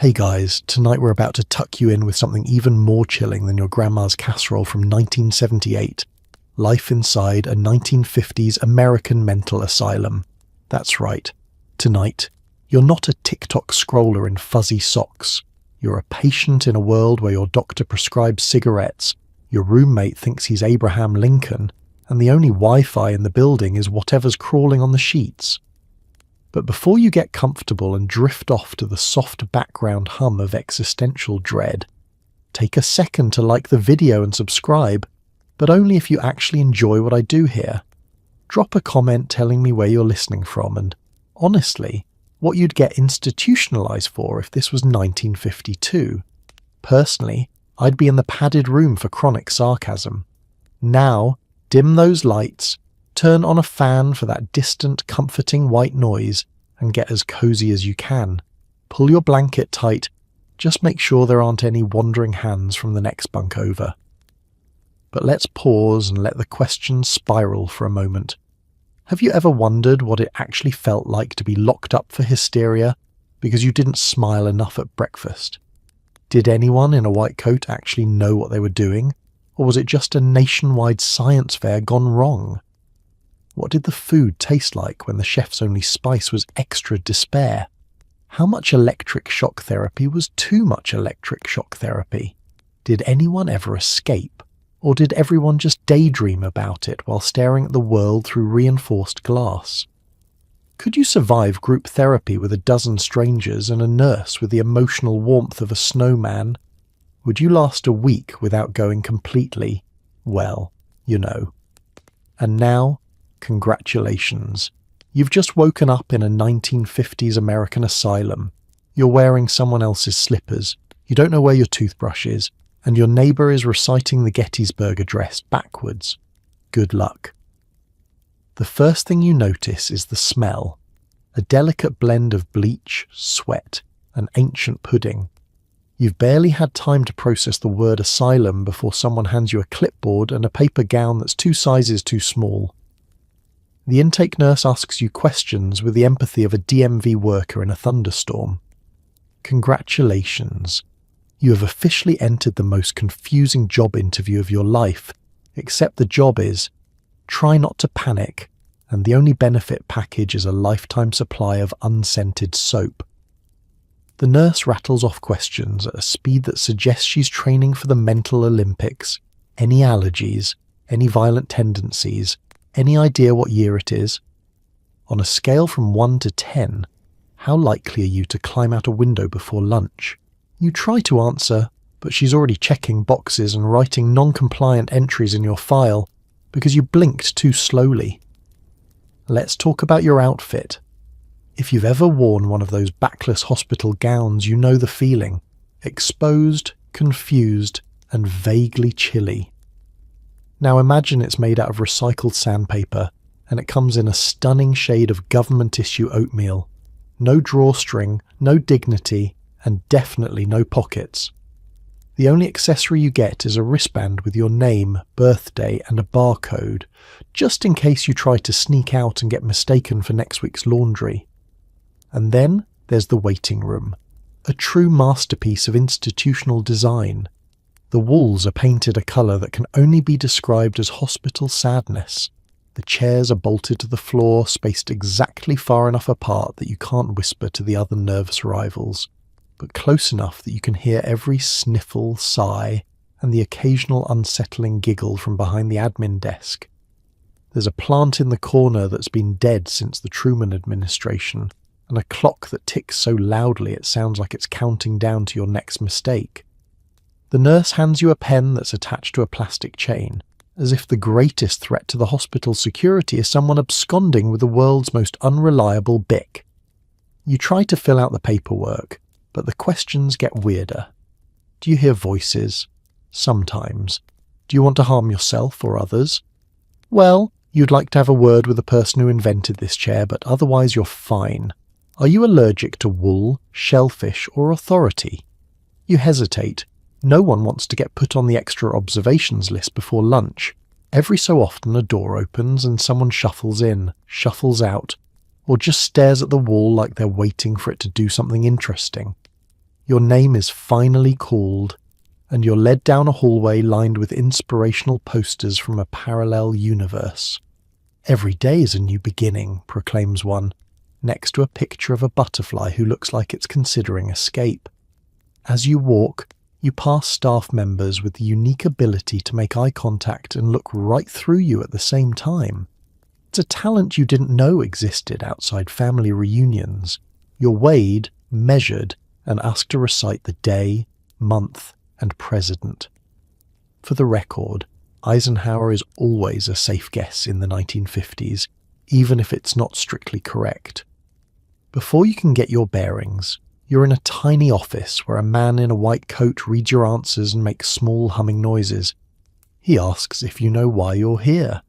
Hey guys, tonight we're about to tuck you in with something even more chilling than your grandma's casserole from 1978. Life inside a 1950s American mental asylum. That's right. Tonight, you're not a TikTok scroller in fuzzy socks. You're a patient in a world where your doctor prescribes cigarettes, your roommate thinks he's Abraham Lincoln, and the only Wi-Fi in the building is whatever's crawling on the sheets. But before you get comfortable and drift off to the soft background hum of existential dread, take a second to like the video and subscribe, but only if you actually enjoy what I do here. Drop a comment telling me where you're listening from and, honestly, what you'd get institutionalized for if this was 1952. Personally, I'd be in the padded room for chronic sarcasm. Now, dim those lights, turn on a fan for that distant, comforting white noise, and get as cozy as you can. Pull your blanket tight, just make sure there aren't any wandering hands from the next bunk over. But let's pause and let the questions spiral for a moment. Have you ever wondered what it actually felt like to be locked up for hysteria because you didn't smile enough at breakfast? Did anyone in a white coat actually know what they were doing, or was it just a nationwide science fair gone wrong? What did the food taste like when the chef's only spice was extra despair? How much electric shock therapy was too much electric shock therapy? Did anyone ever escape? Or did everyone just daydream about it while staring at the world through reinforced glass? Could you survive group therapy with a dozen strangers and a nurse with the emotional warmth of a snowman? Would you last a week without going completely, well, you know? And now, congratulations. You've just woken up in a 1950s American asylum. You're wearing someone else's slippers, you don't know where your toothbrush is, and your neighbour is reciting the Gettysburg Address backwards. Good luck. The first thing you notice is the smell, a delicate blend of bleach, sweat, and ancient pudding. You've barely had time to process the word asylum before someone hands you a clipboard and a paper gown that's 2 sizes too small. The intake nurse asks you questions with the empathy of a DMV worker in a thunderstorm. Congratulations. You have officially entered the most confusing job interview of your life, except the job is, try not to panic, and the only benefit package is a lifetime supply of unscented soap. The nurse rattles off questions at a speed that suggests she's training for the mental Olympics. Any allergies? Any violent tendencies? Any idea what year it is? On a scale from 1 to 10, how likely are you to climb out a window before lunch? You try to answer, but she's already checking boxes and writing non-compliant entries in your file because you blinked too slowly. Let's talk about your outfit. If you've ever worn one of those backless hospital gowns, you know the feeling. Exposed, confused, and vaguely chilly. Now imagine it's made out of recycled sandpaper, and it comes in a stunning shade of government-issue oatmeal. No drawstring, no dignity, and definitely no pockets. The only accessory you get is a wristband with your name, birthday, and a barcode, just in case you try to sneak out and get mistaken for next week's laundry. And then there's the waiting room, a true masterpiece of institutional design. The walls are painted a colour that can only be described as hospital sadness. The chairs are bolted to the floor, spaced exactly far enough apart that you can't whisper to the other nervous rivals, but close enough that you can hear every sniffle, sigh, and the occasional unsettling giggle from behind the admin desk. There's a plant in the corner that's been dead since the Truman administration, and a clock that ticks so loudly it sounds like it's counting down to your next mistake. The nurse hands you a pen that's attached to a plastic chain, as if the greatest threat to the hospital's security is someone absconding with the world's most unreliable BIC. You try to fill out the paperwork, but the questions get weirder. Do you hear voices? Sometimes. Do you want to harm yourself or others? Well, you'd like to have a word with the person who invented this chair, but otherwise you're fine. Are you allergic to wool, shellfish, or authority? You hesitate. No one wants to get put on the extra observations list before lunch. Every so often a door opens and someone shuffles in, shuffles out, or just stares at the wall like they're waiting for it to do something interesting. Your name is finally called, and you're led down a hallway lined with inspirational posters from a parallel universe. "Every day is a new beginning," proclaims one, next to a picture of a butterfly who looks like it's considering escape. As you walk, you pass staff members with the unique ability to make eye contact and look right through you at the same time. It's a talent you didn't know existed outside family reunions. You're weighed, measured, and asked to recite the day, month, and president. For the record, Eisenhower is always a safe guess in the 1950s, even if it's not strictly correct. Before you can get your bearings, you're in a tiny office where a man in a white coat reads your answers and makes small humming noises. He asks if you know why you're here.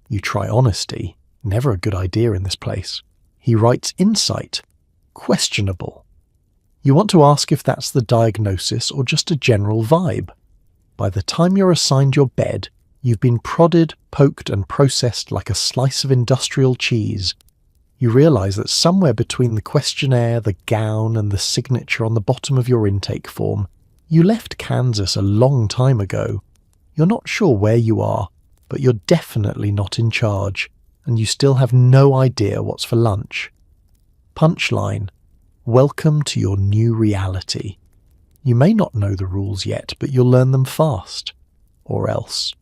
You try honesty, never a good idea in this place. He writes insight, questionable. You want to ask if that's the diagnosis or just a general vibe. By the time you're assigned your bed, you've been prodded, poked, and processed like a slice of industrial cheese. You realise that somewhere between the questionnaire, the gown, and the signature on the bottom of your intake form, you left Kansas a long time ago. You're not sure where you are, but you're definitely not in charge, and you still have no idea what's for lunch. Punchline: welcome to your new reality. You may not know the rules yet, but you'll learn them fast. Or else.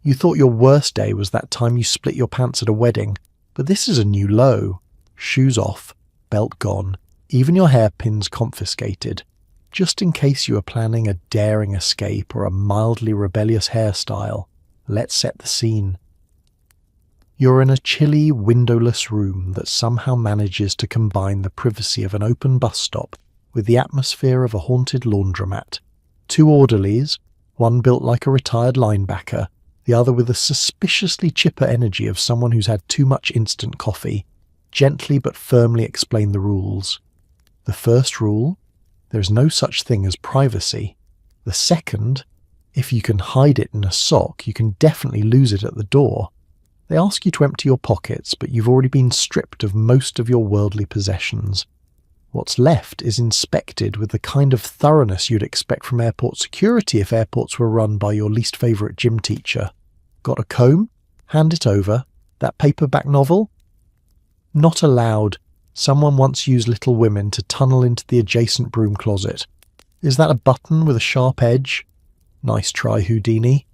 You thought your worst day was that time you split your pants at a wedding, but this is a new low. Shoes off, belt gone, even your hairpins confiscated, just in case you were planning a daring escape or a mildly rebellious hairstyle. Let's set the scene. You're in a chilly, windowless room that somehow manages to combine the privacy of an open bus stop with the atmosphere of a haunted laundromat. Two orderlies, one built like a retired linebacker, the other with the suspiciously chipper energy of someone who's had too much instant coffee, gently but firmly explain the rules. The first rule: there's no such thing as privacy. The second: if you can hide it in a sock, you can definitely lose it at the door. They ask you to empty your pockets, but you've already been stripped of most of your worldly possessions. What's left is inspected with the kind of thoroughness you'd expect from airport security if airports were run by your least favourite gym teacher. Got a comb? Hand it over. That paperback novel? Not allowed. Someone once used Little Women to tunnel into the adjacent broom closet. Is that a button with a sharp edge? Nice try, Houdini.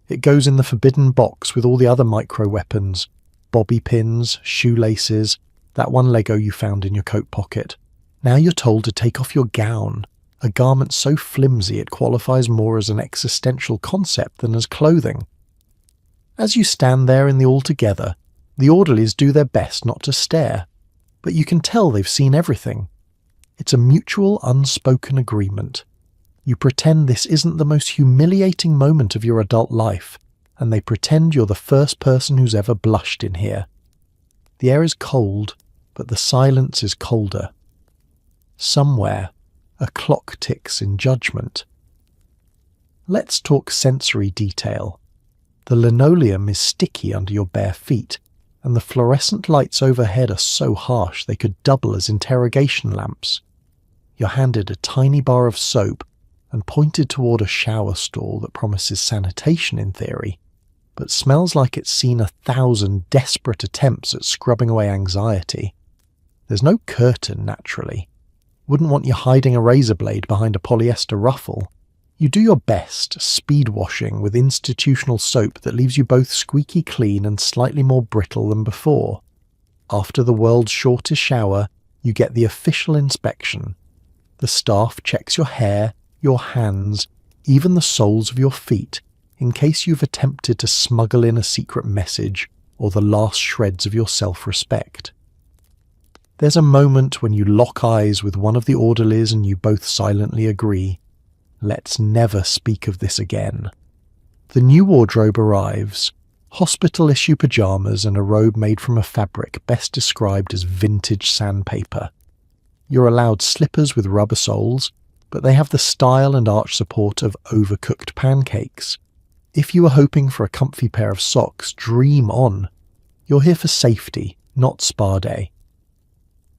It goes in the forbidden box with all the other micro-weapons. Bobby pins, shoelaces, that one Lego you found in your coat pocket. Now you're told to take off your gown, a garment so flimsy it qualifies more as an existential concept than as clothing. As you stand there in the all-together, the orderlies do their best not to stare, but you can tell they've seen everything. It's a mutual, unspoken agreement. You pretend this isn't the most humiliating moment of your adult life, and they pretend you're the first person who's ever blushed in here. The air is cold, but the silence is colder. Somewhere, a clock ticks in judgment. Let's talk sensory detail. The linoleum is sticky under your bare feet, and the fluorescent lights overhead are so harsh they could double as interrogation lamps. You're handed a tiny bar of soap and pointed toward a shower stall that promises sanitation in theory, but smells like it's seen 1,000 desperate attempts at scrubbing away anxiety. There's no curtain, naturally. Wouldn't want you hiding a razor blade behind a polyester ruffle. You do your best, speed washing with institutional soap that leaves you both squeaky clean and slightly more brittle than before. After the world's shortest shower, you get the official inspection. The staff checks your hair, your hands, even the soles of your feet, in case you've attempted to smuggle in a secret message or the last shreds of your self-respect. There's a moment when you lock eyes with one of the orderlies and you both silently agree. Let's never speak of this again. The new wardrobe arrives. Hospital-issue pajamas and a robe made from a fabric best described as vintage sandpaper. You're allowed slippers with rubber soles, but they have the style and arch support of overcooked pancakes. If you were hoping for a comfy pair of socks, dream on. You're here for safety, not spa day.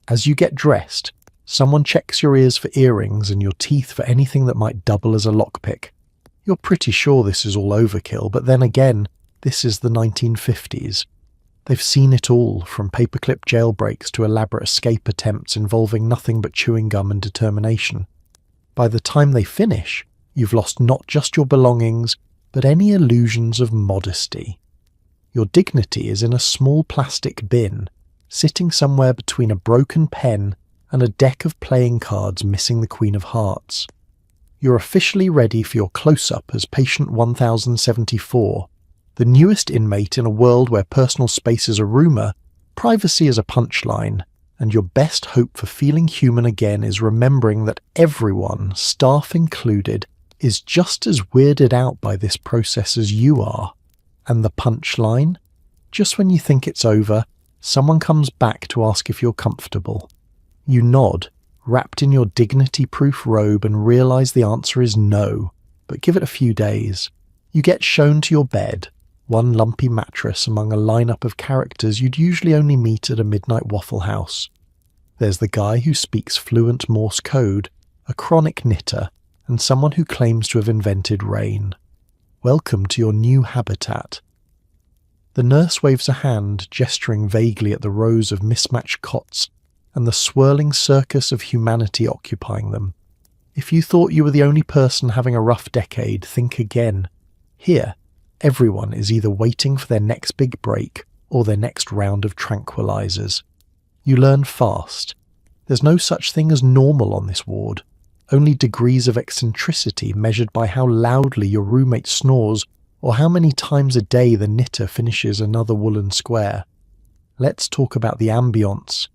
As you get dressed, Someone checks your ears for earrings and your teeth for anything that might double as a lockpick. You're pretty sure this is all overkill, but then again, this is the 1950s. They've seen it all, from paperclip jailbreaks to elaborate escape attempts involving nothing but chewing gum and determination. By the time they finish, you've lost not just your belongings, but any illusions of modesty. Your dignity is in a small plastic bin, sitting somewhere between a broken pen and a deck of playing cards missing the Queen of Hearts. You're officially ready for your close-up as Patient 1074, the newest inmate in a world where personal space is a rumour, privacy is a punchline, and your best hope for feeling human again is remembering that everyone, staff included, is just as weirded out by this process as you are. And the punchline? Just when you think it's over, someone comes back to ask if you're comfortable. You nod, wrapped in your dignity-proof robe, and realise the answer is no, but give it a few days. You get shown to your bed, one lumpy mattress among a lineup of characters you'd usually only meet at a midnight Waffle House. There's the guy who speaks fluent Morse code, a chronic knitter, and someone who claims to have invented rain. Welcome to your new habitat. The nurse waves a hand, gesturing vaguely at the rows of mismatched cots and the swirling circus of humanity occupying them. If you thought you were the only person having a rough decade, think again. Here, everyone is either waiting for their next big break or their next round of tranquilizers. You learn fast. There's no such thing as normal on this ward, only degrees of eccentricity measured by how loudly your roommate snores or how many times a day the knitter finishes another woolen square. Let's talk about the ambience.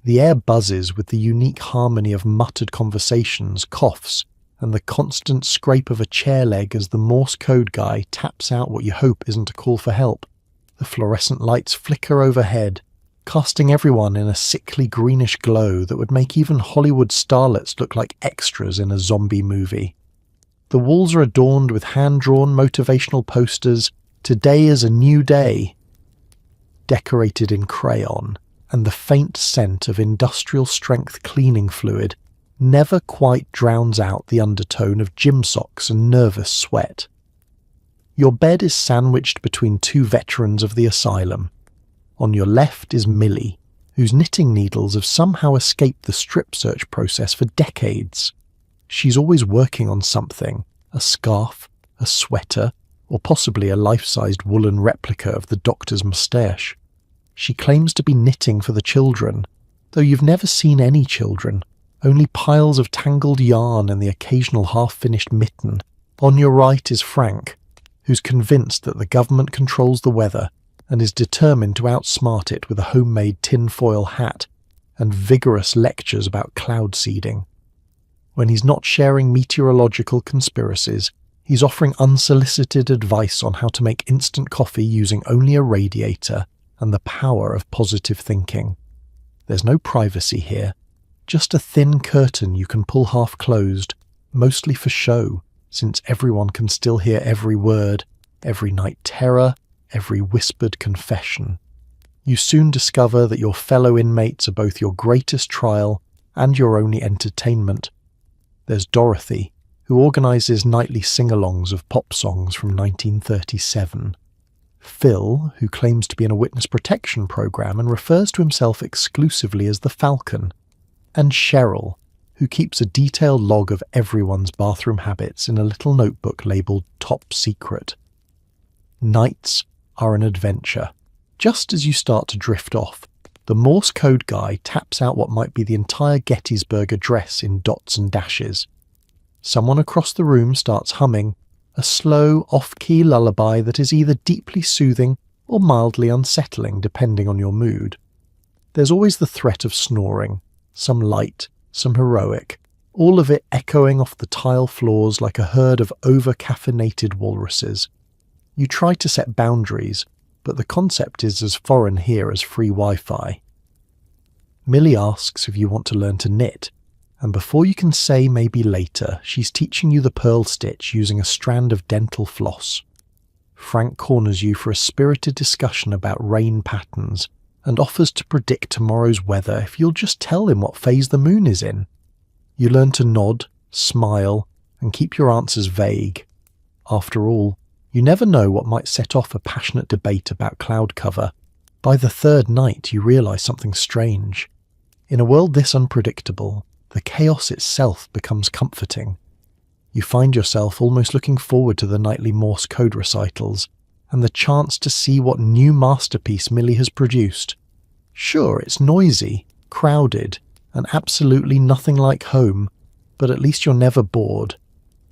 The air buzzes with the unique harmony of muttered conversations, coughs, and the constant scrape of a chair leg as the Morse code guy taps out what you hope isn't a call for help. The fluorescent lights flicker overhead, casting everyone in a sickly greenish glow that would make even Hollywood starlets look like extras in a zombie movie. The walls are adorned with hand-drawn motivational posters, "Today is a new day," decorated in crayon, and the faint scent of industrial-strength cleaning fluid never quite drowns out the undertone of gym socks and nervous sweat. Your bed is sandwiched between two veterans of the asylum. On your left is Millie, whose knitting needles have somehow escaped the strip search process for decades. She's always working on something, a scarf, a sweater, or possibly a life-sized woolen replica of the doctor's moustache. She claims to be knitting for the children, though you've never seen any children, only piles of tangled yarn and the occasional half-finished mitten. On your right is Frank, who's convinced that the government controls the weather and is determined to outsmart it with a homemade tinfoil hat and vigorous lectures about cloud seeding. When he's not sharing meteorological conspiracies, he's offering unsolicited advice on how to make instant coffee using only a radiator and the power of positive thinking. There's no privacy here, just a thin curtain you can pull half closed, mostly for show, since everyone can still hear every word, every night terror, every whispered confession. You soon discover that your fellow inmates are both your greatest trial and your only entertainment. There's Dorothy, who organises nightly sing-alongs of pop songs from 1937. Phil, who claims to be in a witness protection program and refers to himself exclusively as the Falcon. And Cheryl, who keeps a detailed log of everyone's bathroom habits in a little notebook labelled Top Secret. Nights are an adventure. Just as you start to drift off, the Morse code guy taps out what might be the entire Gettysburg Address in dots and dashes. Someone across the room starts humming, a slow, off-key lullaby that is either deeply soothing or mildly unsettling depending on your mood. There's always the threat of snoring, some light, some heroic, all of it echoing off the tile floors like a herd of over-caffeinated walruses. You try to set boundaries, but the concept is as foreign here as free Wi-Fi. Millie asks if you want to learn to knit, and before you can say maybe later, she's teaching you the pearl stitch using a strand of dental floss. Frank corners you for a spirited discussion about rain patterns, and offers to predict tomorrow's weather if you'll just tell him what phase the moon is in. You learn to nod, smile, and keep your answers vague. After all, you never know what might set off a passionate debate about cloud cover. By the third night, you realise something strange. In a world this unpredictable, the chaos itself becomes comforting. You find yourself almost looking forward to the nightly Morse code recitals, and the chance to see what new masterpiece Millie has produced. Sure, it's noisy, crowded, and absolutely nothing like home, but at least you're never bored.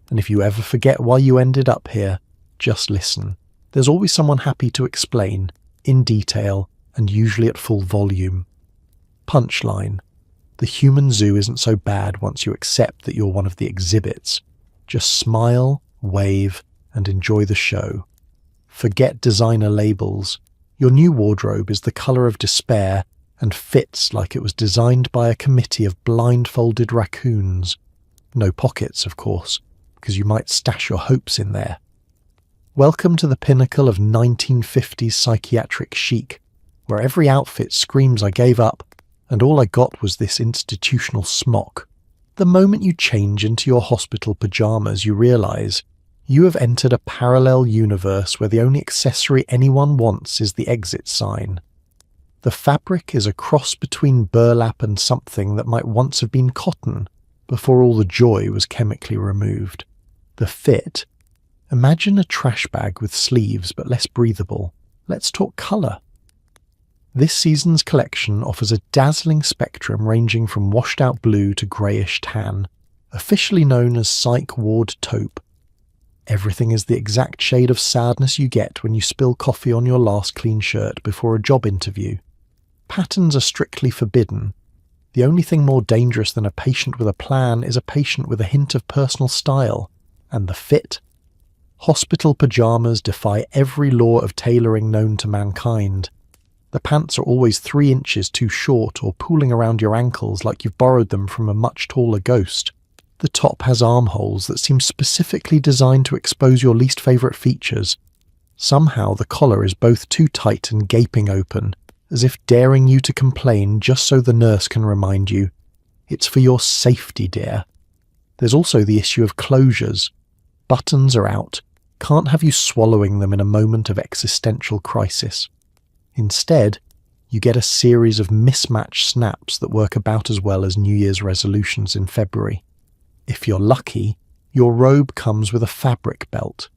And if you ever forget why you ended up here, just listen. There's always someone happy to explain, in detail, and usually at full volume. Punchline. The human zoo isn't so bad once you accept that you're one of the exhibits. Just smile, wave, and enjoy the show. Forget designer labels. Your new wardrobe is the colour of despair and fits like it was designed by a committee of blindfolded raccoons. No pockets, of course, because you might stash your hopes in there. Welcome to the pinnacle of 1950s psychiatric chic, where every outfit screams I gave up, and all I got was this institutional smock. The moment you change into your hospital pyjamas, you realise you have entered a parallel universe where the only accessory anyone wants is the exit sign. The fabric is a cross between burlap and something that might once have been cotton, before all the joy was chemically removed. The fit. Imagine a trash bag with sleeves but less breathable. Let's talk colour. This season's collection offers a dazzling spectrum ranging from washed-out blue to greyish tan, officially known as Psych Ward Taupe. Everything is the exact shade of sadness you get when you spill coffee on your last clean shirt before a job interview. Patterns are strictly forbidden. The only thing more dangerous than a patient with a plan is a patient with a hint of personal style. And the fit? Hospital pyjamas defy every law of tailoring known to mankind. The pants are always 3 inches too short or pooling around your ankles like you've borrowed them from a much taller ghost. The top has armholes that seem specifically designed to expose your least favourite features. Somehow the collar is both too tight and gaping open, as if daring you to complain just so the nurse can remind you. It's for your safety, dear. There's also the issue of closures. Buttons are out. Can't have you swallowing them in a moment of existential crisis. Instead, you get a series of mismatched snaps that work about as well as New Year's resolutions in February. If you're lucky, your robe comes with a fabric belt,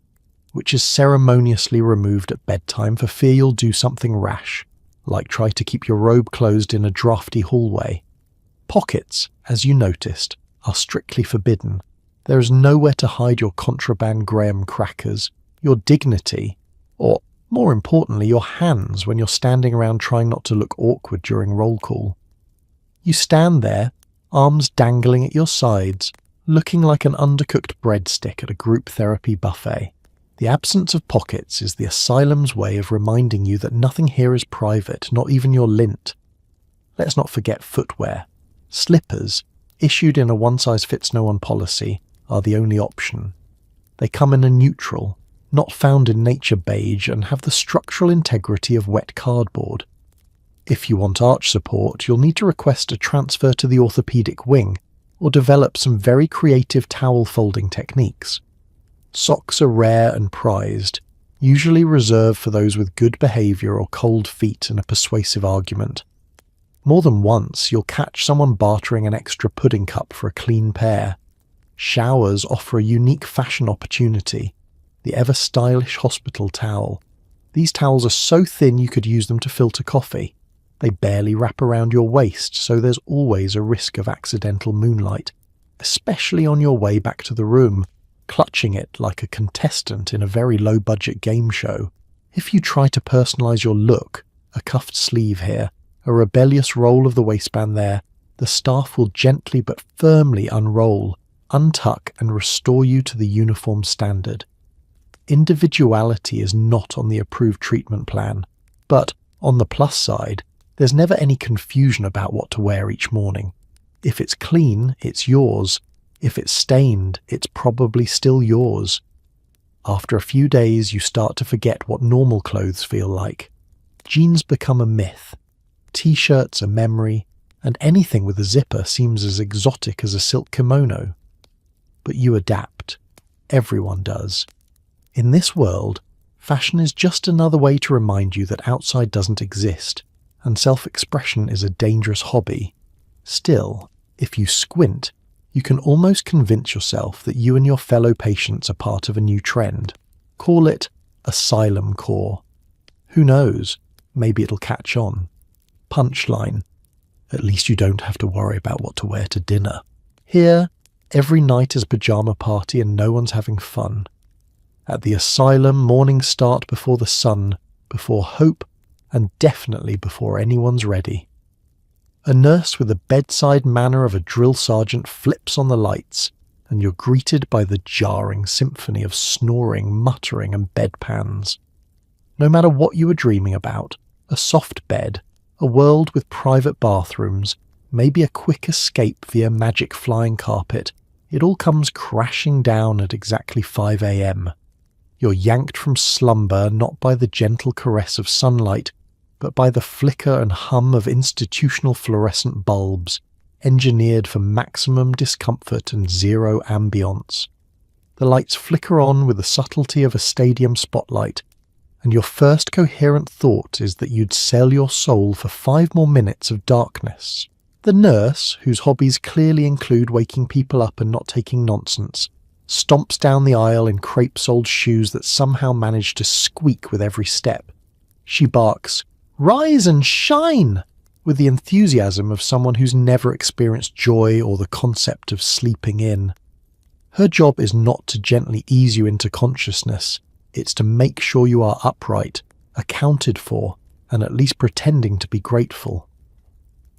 which is ceremoniously removed at bedtime for fear you'll do something rash, like try to keep your robe closed in a drafty hallway. Pockets, as you noticed, are strictly forbidden. There is nowhere to hide your contraband graham crackers, your dignity, or, more importantly, your hands when you're standing around trying not to look awkward during roll call. You stand there, arms dangling at your sides, looking like an undercooked breadstick at a group therapy buffet. The absence of pockets is the asylum's way of reminding you that nothing here is private, not even your lint. Let's not forget footwear. Slippers, issued in a one-size-fits-no-one policy, are the only option. They come in a neutral, not found in nature beige, and have the structural integrity of wet cardboard. If you want arch support, you'll need to request a transfer to the orthopaedic wing, or develop some very creative towel folding techniques. Socks are rare and prized, usually reserved for those with good behaviour or cold feet and a persuasive argument. More than once, you'll catch someone bartering an extra pudding cup for a clean pair. Showers offer a unique fashion opportunity, the ever-stylish hospital towel. These towels are so thin you could use them to filter coffee. They barely wrap around your waist, so there's always a risk of accidental moonlight, especially on your way back to the room, clutching it like a contestant in a very low-budget game show. If you try to personalise your look, a cuffed sleeve here, a rebellious roll of the waistband there, the staff will gently but firmly unroll, untuck and restore you to the uniform standard. Individuality is not on the approved treatment plan, but on the plus side, there's never any confusion about what to wear each morning. If it's clean, it's yours. If it's stained, it's probably still yours. After a few days, you start to forget what normal clothes feel like. Jeans become a myth. T-shirts a memory, and anything with a zipper seems as exotic as a silk kimono. But you adapt. Everyone does. In this world, fashion is just another way to remind you that outside doesn't exist, and self-expression is a dangerous hobby. Still, if you squint, you can almost convince yourself that you and your fellow patients are part of a new trend. Call it Asylum core. Who knows? Maybe it'll catch on. Punchline. At least you don't have to worry about what to wear to dinner. Here, every night is a pyjama party and no one's having fun. At the Asylum, mornings start before the sun, before hope, and definitely before anyone's ready. A nurse with the bedside manner of a drill sergeant flips on the lights, and you're greeted by the jarring symphony of snoring, muttering, and bedpans. No matter what you were dreaming about, a soft bed, a world with private bathrooms, maybe a quick escape via magic flying carpet, it all comes crashing down at exactly 5 a.m. You're yanked from slumber not by the gentle caress of sunlight, but by the flicker and hum of institutional fluorescent bulbs, engineered for maximum discomfort and zero ambience. The lights flicker on with the subtlety of a stadium spotlight, and your first coherent thought is that you'd sell your soul for 5 more minutes of darkness. The nurse, whose hobbies clearly include waking people up and not taking nonsense, stomps down the aisle in crepe-soled shoes that somehow manage to squeak with every step. She barks, "Rise and shine!" with the enthusiasm of someone who's never experienced joy or the concept of sleeping in. Her job is not to gently ease you into consciousness, it's to make sure you are upright, accounted for, and at least pretending to be grateful.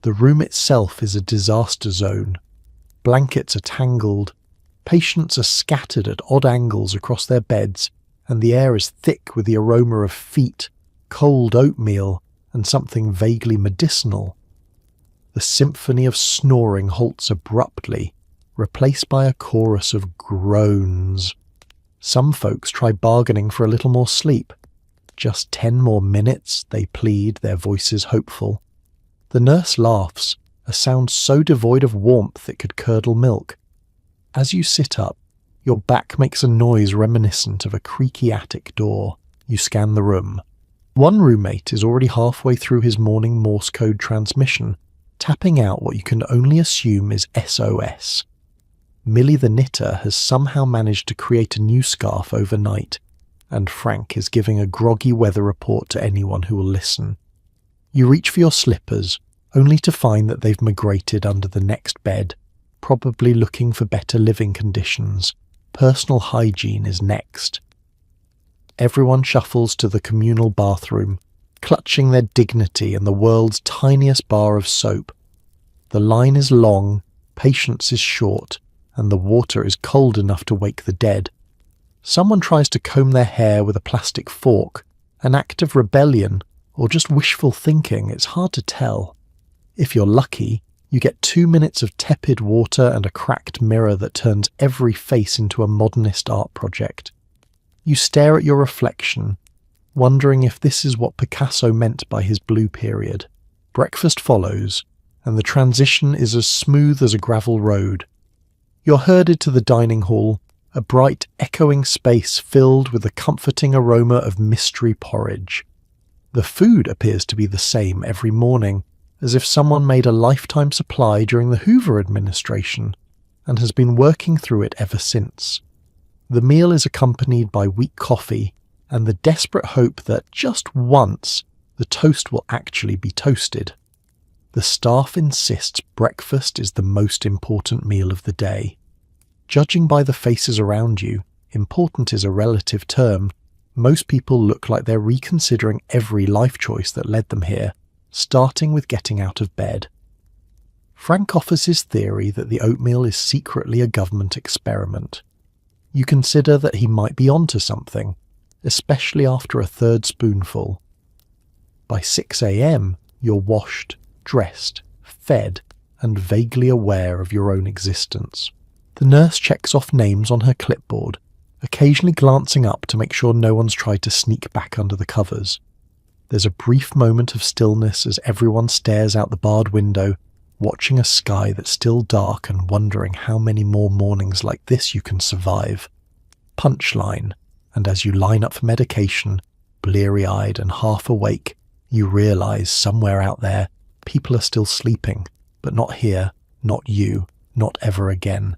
The room itself is a disaster zone. Blankets are tangled, patients are scattered at odd angles across their beds, and the air is thick with the aroma of feet, cold oatmeal, and something vaguely medicinal. The symphony of snoring halts abruptly, replaced by a chorus of groans. Some folks try bargaining for a little more sleep. "Just 10 more minutes," they plead, their voices hopeful. The nurse laughs, a sound so devoid of warmth it could curdle milk. As you sit up, your back makes a noise reminiscent of a creaky attic door. You scan the room. One roommate is already halfway through his morning Morse code transmission, tapping out what you can only assume is SOS. Millie the knitter has somehow managed to create a new scarf overnight, and Frank is giving a groggy weather report to anyone who will listen. You reach for your slippers, only to find that they've migrated under the next bed, probably looking for better living conditions. Personal hygiene is next. Everyone shuffles to the communal bathroom, clutching their dignity and the world's tiniest bar of soap. The line is long, patience is short, and the water is cold enough to wake the dead. Someone tries to comb their hair with a plastic fork, an act of rebellion, or just wishful thinking, it's hard to tell. If you're lucky, you get 2 minutes of tepid water and a cracked mirror that turns every face into a modernist art project. You stare at your reflection, wondering if this is what Picasso meant by his blue period. Breakfast follows, and the transition is as smooth as a gravel road. You're herded to the dining hall, a bright, echoing space filled with the comforting aroma of mystery porridge. The food appears to be the same every morning, as if someone made a lifetime supply during the Hoover administration, and has been working through it ever since. The meal is accompanied by weak coffee, and the desperate hope that, just once, the toast will actually be toasted. The staff insists breakfast is the most important meal of the day. Judging by the faces around you, important is a relative term. Most people look like they're reconsidering every life choice that led them here, starting with getting out of bed. Frank offers his theory that the oatmeal is secretly a government experiment. You consider that he might be onto something, especially after a third spoonful. By 6 a.m, you're washed, dressed, fed, and vaguely aware of your own existence. The nurse checks off names on her clipboard, occasionally glancing up to make sure no one's tried to sneak back under the covers. There's a brief moment of stillness as everyone stares out the barred window, watching a sky that's still dark and wondering how many more mornings like this you can survive. Punchline, and as you line up for medication, bleary-eyed and half awake, you realize somewhere out there, people are still sleeping, but not here, not you, not ever again.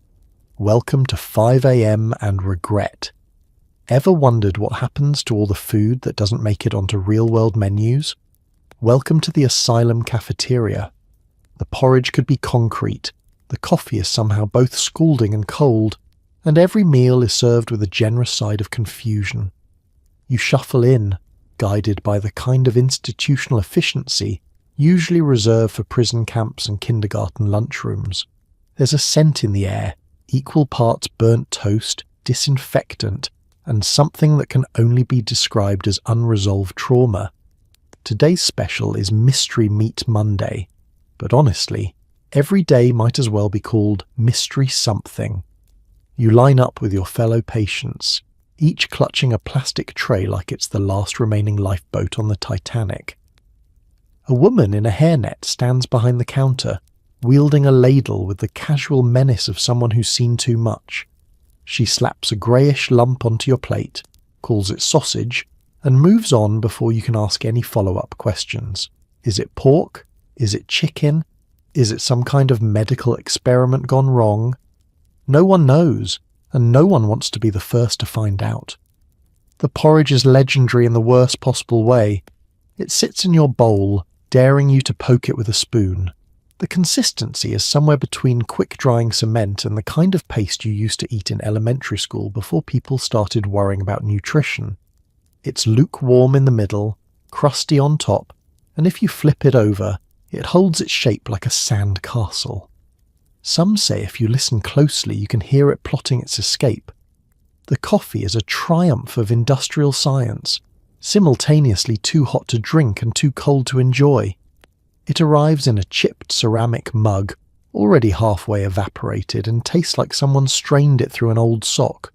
Welcome to 5 a.m. and regret. Ever wondered what happens to all the food that doesn't make it onto real-world menus? Welcome to the Asylum cafeteria. The porridge could be concrete, the coffee is somehow both scalding and cold, and every meal is served with a generous side of confusion. You shuffle in, guided by the kind of institutional efficiency usually reserved for prison camps and kindergarten lunchrooms. There's a scent in the air, equal parts burnt toast, disinfectant, and something that can only be described as unresolved trauma. Today's special is Mystery Meat Monday, but honestly, every day might as well be called Mystery Something. You line up with your fellow patients, each clutching a plastic tray like it's the last remaining lifeboat on the Titanic. A woman in a hairnet stands behind the counter, wielding a ladle with the casual menace of someone who's seen too much. She slaps a greyish lump onto your plate, calls it sausage, and moves on before you can ask any follow-up questions. Is it pork? Is it chicken? Is it some kind of medical experiment gone wrong? No one knows, and no one wants to be the first to find out. The porridge is legendary in the worst possible way. It sits in your bowl, daring you to poke it with a spoon. The consistency is somewhere between quick-drying cement and the kind of paste you used to eat in elementary school before people started worrying about nutrition. It's lukewarm in the middle, crusty on top, and if you flip it over, it holds its shape like a sand castle. Some say if you listen closely you can hear it plotting its escape. The coffee is a triumph of industrial science, simultaneously too hot to drink and too cold to enjoy. It arrives in a chipped ceramic mug, already halfway evaporated, and tastes like someone strained it through an old sock.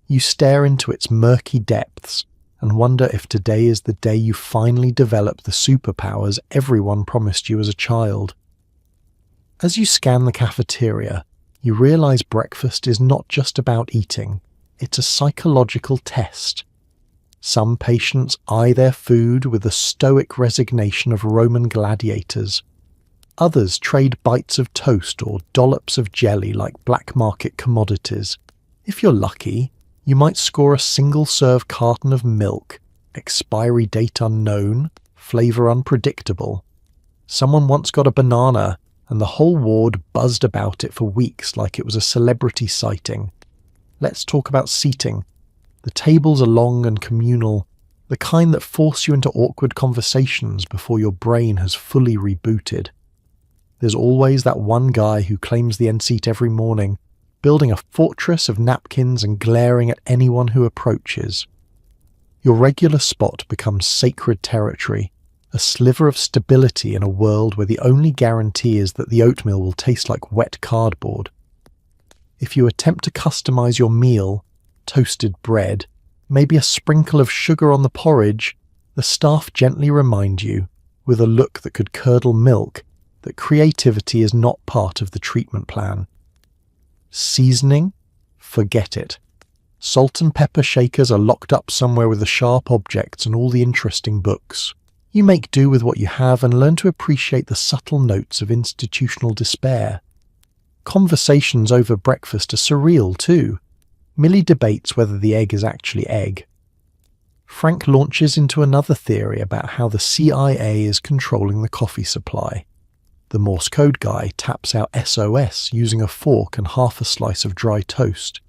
You stare into its murky depths and wonder if today is the day you finally develop the superpowers everyone promised you as a child. As you scan the cafeteria, you realize breakfast is not just about eating, it's a psychological test. Some patients eye their food with the stoic resignation of Roman gladiators. Others trade bites of toast or dollops of jelly like black market commodities. If you're lucky, you might score a single-serve carton of milk, expiry date unknown, flavour unpredictable. Someone once got a banana, and the whole ward buzzed about it for weeks like it was a celebrity sighting. Let's talk about seating. The tables are long and communal, the kind that force you into awkward conversations before your brain has fully rebooted. There's always that one guy who claims the end seat every morning, building a fortress of napkins and glaring at anyone who approaches. Your regular spot becomes sacred territory, a sliver of stability in a world where the only guarantee is that the oatmeal will taste like wet cardboard. If you attempt to customize your meal, toasted bread, maybe a sprinkle of sugar on the porridge, the staff gently remind you, with a look that could curdle milk, that creativity is not part of the treatment plan. Seasoning? Forget it. Salt and pepper shakers are locked up somewhere with the sharp objects and all the interesting books. You make do with what you have and learn to appreciate the subtle notes of institutional despair. Conversations over breakfast are surreal too. Millie debates whether the egg is actually egg. Frank launches into another theory about how the CIA is controlling the coffee supply. The Morse code guy taps out SOS using a fork and half a slice of dry toast.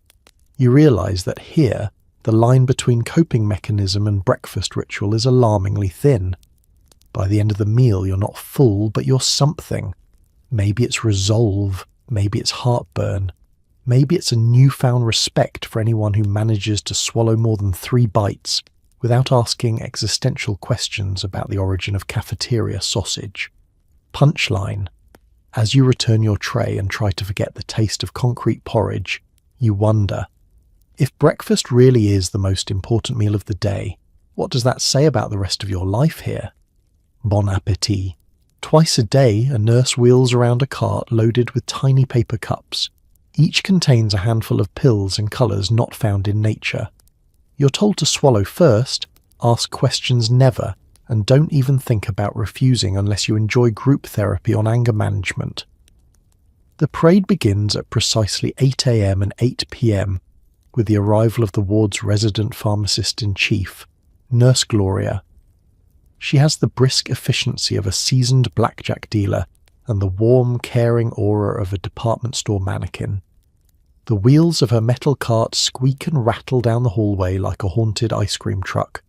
You realise that here, the line between coping mechanism and breakfast ritual is alarmingly thin. By the end of the meal, you're not full, but you're something. Maybe it's resolve, maybe it's heartburn, maybe it's a newfound respect for anyone who manages to swallow more than 3 bites without asking existential questions about the origin of cafeteria sausage. Punchline. As you return your tray and try to forget the taste of concrete porridge, you wonder, if breakfast really is the most important meal of the day, What does that say about the rest of your life here? Bon appétit. Twice a day, a nurse wheels around a cart loaded with tiny paper cups. Each contains a handful of pills in colours not found in nature. You're told to swallow first, ask questions never, and don't even think about refusing unless you enjoy group therapy on anger management. The parade begins at precisely 8 a.m. and 8 p.m. with the arrival of the ward's resident pharmacist-in-chief, Nurse Gloria. She has the brisk efficiency of a seasoned blackjack dealer and the warm, caring aura of a department store mannequin. The wheels of her metal cart squeak and rattle down the hallway like a haunted ice cream truck.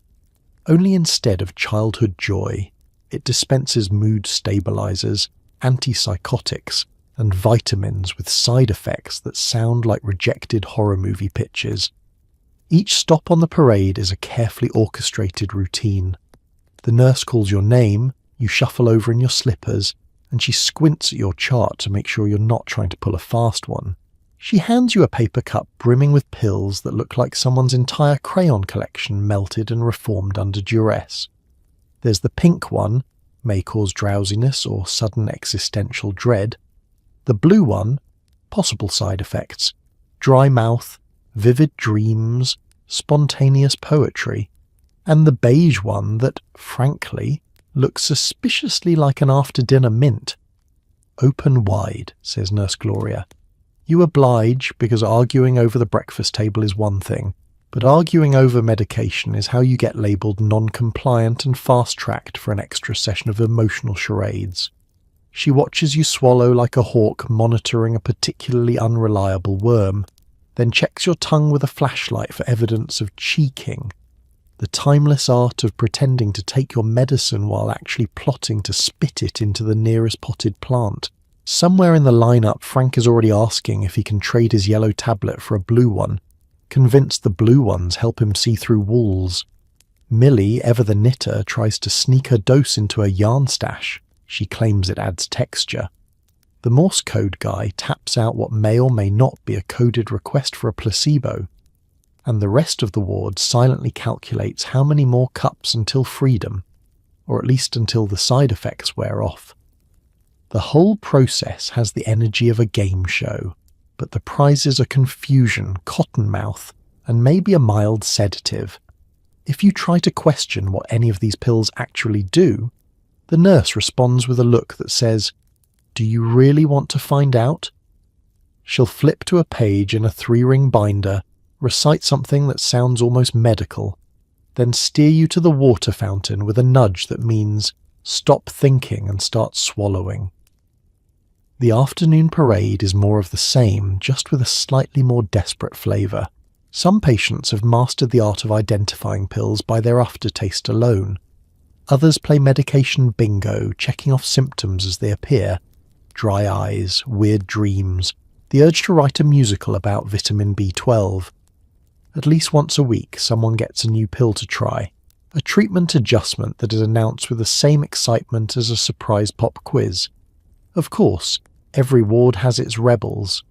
Only instead of childhood joy, it dispenses mood stabilizers, antipsychotics, and vitamins with side effects that sound like rejected horror movie pitches. Each stop on the parade is a carefully orchestrated routine. The nurse calls your name, you shuffle over in your slippers, and she squints at your chart to make sure you're not trying to pull a fast one. She hands you a paper cup brimming with pills that look like someone's entire crayon collection melted and reformed under duress. There's the pink one, may cause drowsiness or sudden existential dread. The blue one, possible side effects, dry mouth, vivid dreams, spontaneous poetry. And the beige one that, frankly, looks suspiciously like an after-dinner mint. Open wide, says Nurse Gloria. You oblige because arguing over the breakfast table is one thing, but arguing over medication is how you get labelled non-compliant and fast-tracked for an extra session of emotional charades. She watches you swallow like a hawk monitoring a particularly unreliable worm, then checks your tongue with a flashlight for evidence of cheeking. The timeless art of pretending to take your medicine while actually plotting to spit it into the nearest potted plant. Somewhere in the lineup, Frank is already asking if he can trade his yellow tablet for a blue one, convinced the blue ones help him see through walls. Millie, ever the knitter, tries to sneak her dose into a yarn stash. She claims it adds texture. The Morse code guy taps out what may or may not be a coded request for a placebo, and the rest of the ward silently calculates how many more cups until freedom, or at least until the side effects wear off. The whole process has the energy of a game show, but the prizes are confusion, cottonmouth, and maybe a mild sedative. If you try to question what any of these pills actually do, the nurse responds with a look that says, "Do you really want to find out?" She'll flip to a page in a 3-ring binder, recite something that sounds almost medical, then steer you to the water fountain with a nudge that means stop thinking and start swallowing. The afternoon parade is more of the same, just with a slightly more desperate flavour. Some patients have mastered the art of identifying pills by their aftertaste alone. Others play medication bingo, checking off symptoms as they appear. Dry eyes, weird dreams, the urge to write a musical about vitamin B12. At least once a week, someone gets a new pill to try. A treatment adjustment that is announced with the same excitement as a surprise pop quiz. Of course, every ward has its rebels.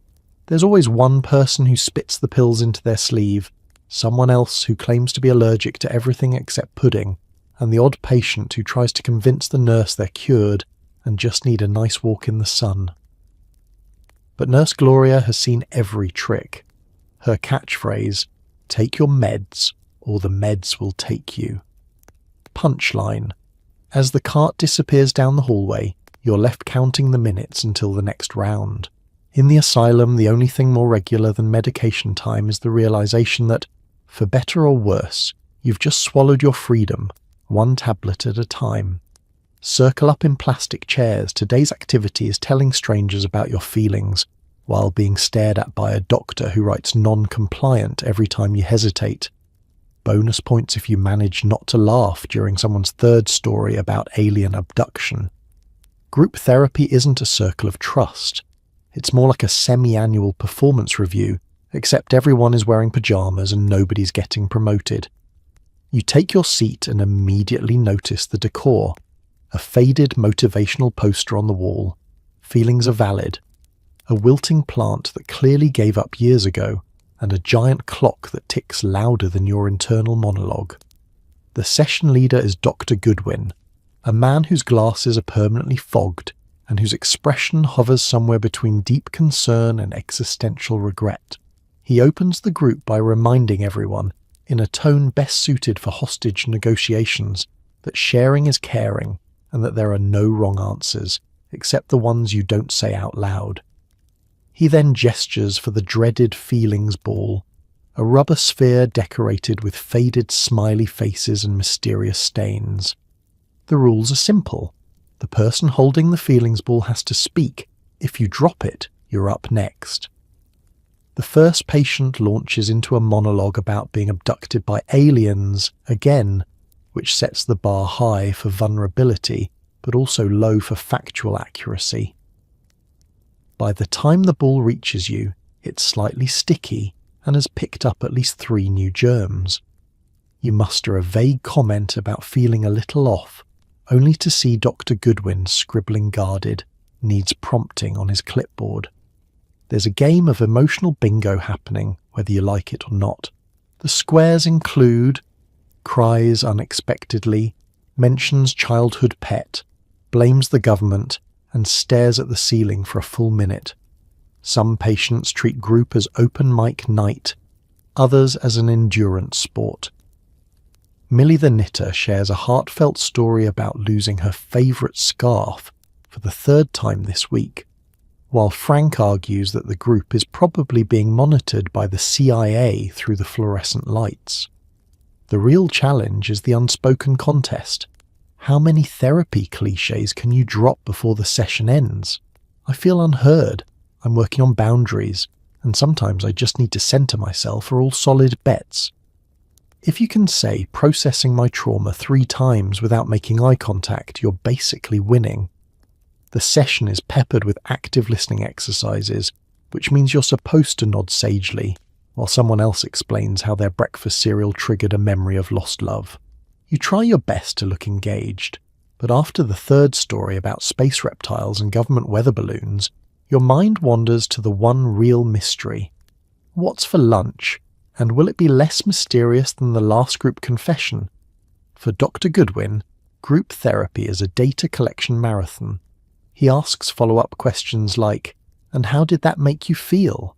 There's always one person who spits the pills into their sleeve, someone else who claims to be allergic to everything except pudding, and the odd patient who tries to convince the nurse they're cured and just need a nice walk in the sun. But Nurse Gloria has seen every trick. Her catchphrase, "Take your meds, or the meds will take you." Punchline. As the cart disappears down the hallway, you're left counting the minutes until the next round. In the asylum, the only thing more regular than medication time is the realization that, for better or worse, you've just swallowed your freedom, one tablet at a time. Circle up in plastic chairs. Today's activity is telling strangers about your feelings, while being stared at by a doctor who writes non-compliant every time you hesitate. Bonus points if you manage not to laugh during someone's third story about alien abduction. Group therapy isn't a circle of trust. It's more like a semi-annual performance review, except everyone is wearing pajamas and nobody's getting promoted. You take your seat and immediately notice the decor. A faded motivational poster on the wall. Feelings are valid. A wilting plant that clearly gave up years ago, and a giant clock that ticks louder than your internal monologue. The session leader is Dr. Goodwin, a man whose glasses are permanently fogged and whose expression hovers somewhere between deep concern and existential regret. He opens the group by reminding everyone, in a tone best suited for hostage negotiations, that sharing is caring and that there are no wrong answers, except the ones you don't say out loud. He then gestures for the dreaded feelings ball, a rubber sphere decorated with faded smiley faces and mysterious stains. The rules are simple. The person holding the feelings ball has to speak. If you drop it, you're up next. The first patient launches into a monologue about being abducted by aliens again, which sets the bar high for vulnerability, but also low for factual accuracy. By the time the ball reaches you, it's slightly sticky and has picked up at least 3 new germs. You muster a vague comment about feeling a little off, only to see Dr. Goodwin scribbling guarded, needs prompting on his clipboard. There's a game of emotional bingo happening, whether you like it or not. The squares include cries unexpectedly, mentions childhood pet, blames the government, and stares at the ceiling for a full minute. Some patients treat group as open mic night, others as an endurance sport. Millie the knitter shares a heartfelt story about losing her favourite scarf for the 3rd time this week, while Frank argues that the group is probably being monitored by the CIA through the fluorescent lights. The real challenge is the unspoken contest. How many therapy cliches can you drop before the session ends? I feel unheard. I'm working on boundaries, and sometimes I just need to centre myself are all solid bets. If you can say processing my trauma 3 times without making eye contact, you're basically winning. The session is peppered with active listening exercises, which means you're supposed to nod sagely, while someone else explains how their breakfast cereal triggered a memory of lost love. You try your best to look engaged, but after the 3rd story about space reptiles and government weather balloons, your mind wanders to the one real mystery. What's for lunch? And will it be less mysterious than the last group confession? For Dr. Goodwin, group therapy is a data collection marathon. He asks follow-up questions like, "And how did that make you feel?"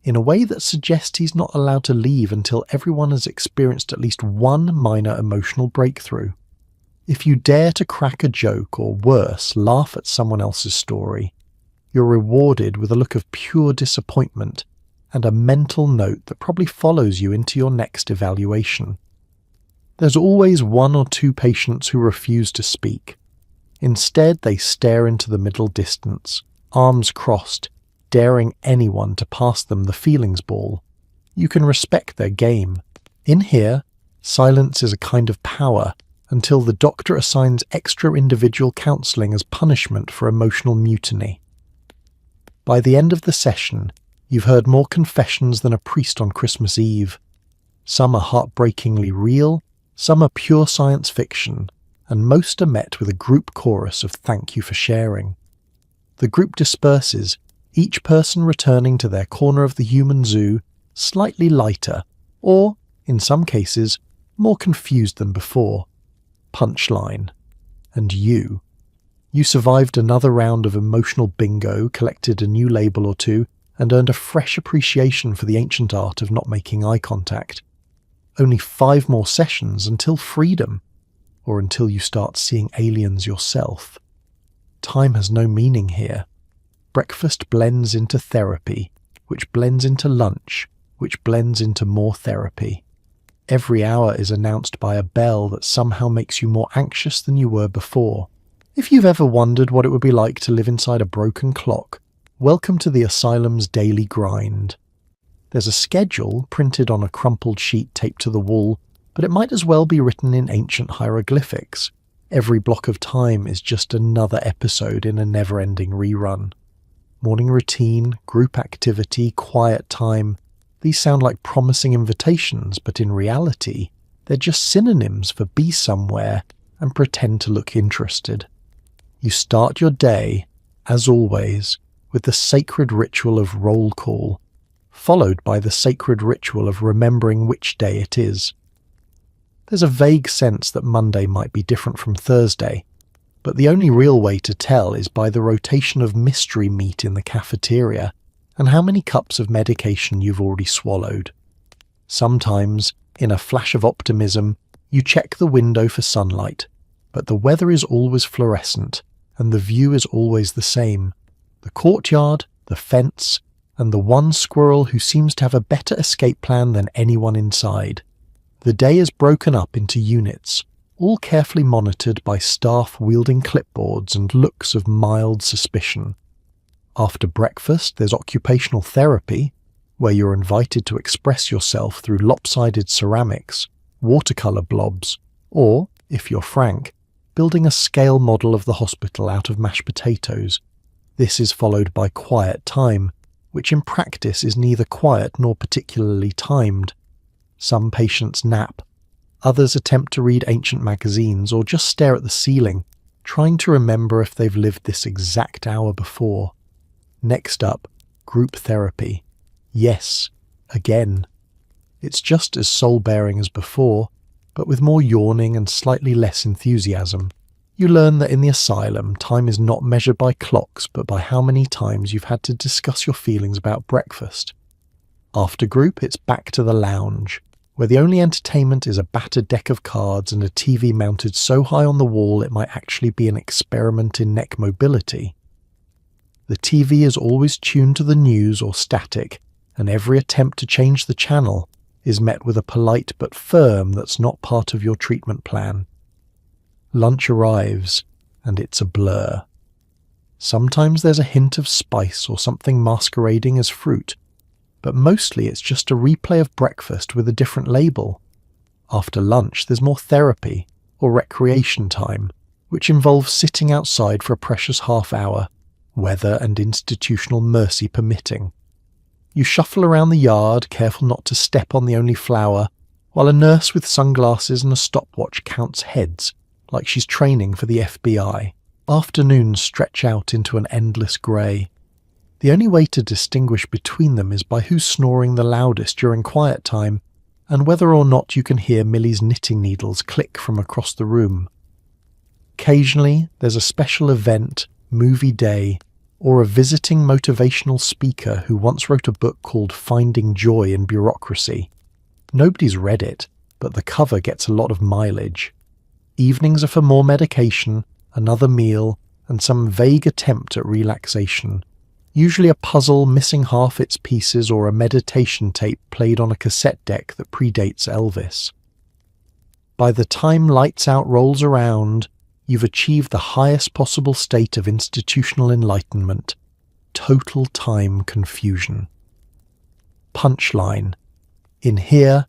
in a way that suggests he's not allowed to leave until everyone has experienced at least one minor emotional breakthrough. If you dare to crack a joke or worse, laugh at someone else's story, you're rewarded with a look of pure disappointment and a mental note that probably follows you into your next evaluation. There's always 1 or 2 patients who refuse to speak. Instead, they stare into the middle distance, arms crossed, daring anyone to pass them the feelings ball. You can respect their game. In here, silence is a kind of power until the doctor assigns extra individual counselling as punishment for emotional mutiny. By the end of the session, you've heard more confessions than a priest on Christmas Eve. Some are heartbreakingly real, some are pure science fiction, and most are met with a group chorus of thank you for sharing. The group disperses, each person returning to their corner of the human zoo, slightly lighter, or, in some cases, more confused than before. Punchline. And you. You survived another round of emotional bingo, collected a new label or 2, and earned a fresh appreciation for the ancient art of not making eye contact. Only 5 more sessions until freedom, or until you start seeing aliens yourself. Time has no meaning here. Breakfast blends into therapy, which blends into lunch, which blends into more therapy. Every hour is announced by a bell that somehow makes you more anxious than you were before. If you've ever wondered what it would be like to live inside a broken clock, welcome to the Asylum's daily grind. There's a schedule printed on a crumpled sheet taped to the wall, but it might as well be written in ancient hieroglyphics. Every block of time is just another episode in a never-ending rerun. Morning routine, group activity, quiet time. These sound like promising invitations, but in reality, they're just synonyms for be somewhere and pretend to look interested. You start your day, as always, with the sacred ritual of roll call, followed by the sacred ritual of remembering which day it is. There's a vague sense that Monday might be different from Thursday, but the only real way to tell is by the rotation of mystery meat in the cafeteria and how many cups of medication you've already swallowed. Sometimes, in a flash of optimism, you check the window for sunlight, but the weather is always fluorescent, and the view is always the same. The courtyard, the fence, and the one squirrel who seems to have a better escape plan than anyone inside. The day is broken up into units, all carefully monitored by staff wielding clipboards and looks of mild suspicion. After breakfast, there's occupational therapy, where you're invited to express yourself through lopsided ceramics, watercolour blobs, or, if you're frank, building a scale model of the hospital out of mashed potatoes. This is followed by quiet time, which in practice is neither quiet nor particularly timed. Some patients nap. Others attempt to read ancient magazines or just stare at the ceiling, trying to remember if they've lived this exact hour before. Next up, group therapy. Yes, again. It's just as soul-bearing as before, but with more yawning and slightly less enthusiasm. You learn that in the asylum, time is not measured by clocks, but by how many times you've had to discuss your feelings about breakfast. After group, it's back to the lounge, where the only entertainment is a battered deck of cards and a TV mounted so high on the wall it might actually be an experiment in neck mobility. The TV is always tuned to the news or static, and every attempt to change the channel is met with a polite but firm that's not part of your treatment plan. Lunch arrives, and it's a blur. Sometimes there's a hint of spice or something masquerading as fruit, but mostly it's just a replay of breakfast with a different label. After lunch, there's more therapy, or recreation time, which involves sitting outside for a precious half hour, weather and institutional mercy permitting. You shuffle around the yard, careful not to step on the only flower, while a nurse with sunglasses and a stopwatch counts heads, like she's training for the FBI. Afternoons stretch out into an endless grey. The only way to distinguish between them is by who's snoring the loudest during quiet time, and whether or not you can hear Millie's knitting needles click from across the room. Occasionally, there's a special event, movie day, or a visiting motivational speaker who once wrote a book called Finding Joy in Bureaucracy. Nobody's read it, but the cover gets a lot of mileage. Evenings are for more medication, another meal, and some vague attempt at relaxation. Usually a puzzle missing half its pieces or a meditation tape played on a cassette deck that predates Elvis. By the time Lights Out rolls around, you've achieved the highest possible state of institutional enlightenment, total time confusion. Punchline. In here,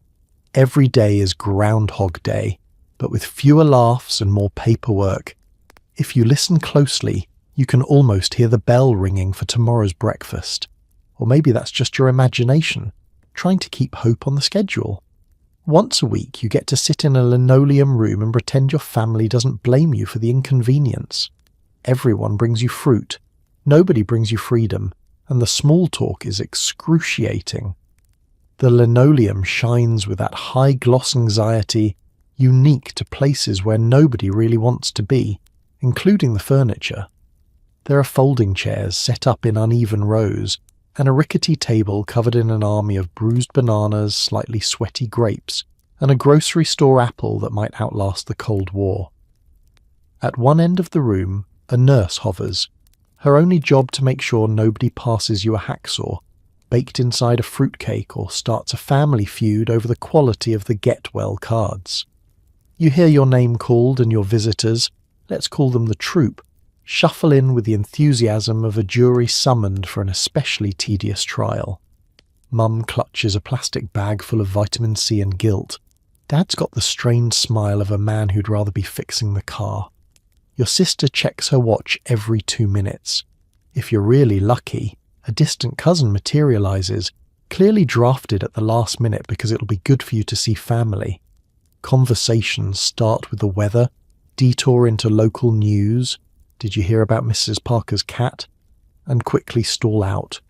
every day is Groundhog Day, but with fewer laughs and more paperwork. If you listen closely, you can almost hear the bell ringing for tomorrow's breakfast. Or maybe that's just your imagination, trying to keep hope on the schedule. Once a week, you get to sit in a linoleum room and pretend your family doesn't blame you for the inconvenience. Everyone brings you fruit. Nobody brings you freedom, and the small talk is excruciating. The linoleum shines with that high-gloss anxiety unique to places where nobody really wants to be, including the furniture. There are folding chairs set up in uneven rows, and a rickety table covered in an army of bruised bananas, slightly sweaty grapes, and a grocery store apple that might outlast the Cold War. At one end of the room, a nurse hovers, her only job to make sure nobody passes you a hacksaw, baked inside a fruitcake, or starts a family feud over the quality of the Get Well cards. You hear your name called and your visitors, let's call them the troupe, shuffle in with the enthusiasm of a jury summoned for an especially tedious trial. Mum clutches a plastic bag full of vitamin C and guilt. Dad's got the strained smile of a man who'd rather be fixing the car. Your sister checks her watch every 2 minutes. If you're really lucky, a distant cousin materialises, clearly drafted at the last minute because it'll be good for you to see family. Conversations start with the weather, detour into local news, did you hear about Mrs. Parker's cat? And quickly stall out.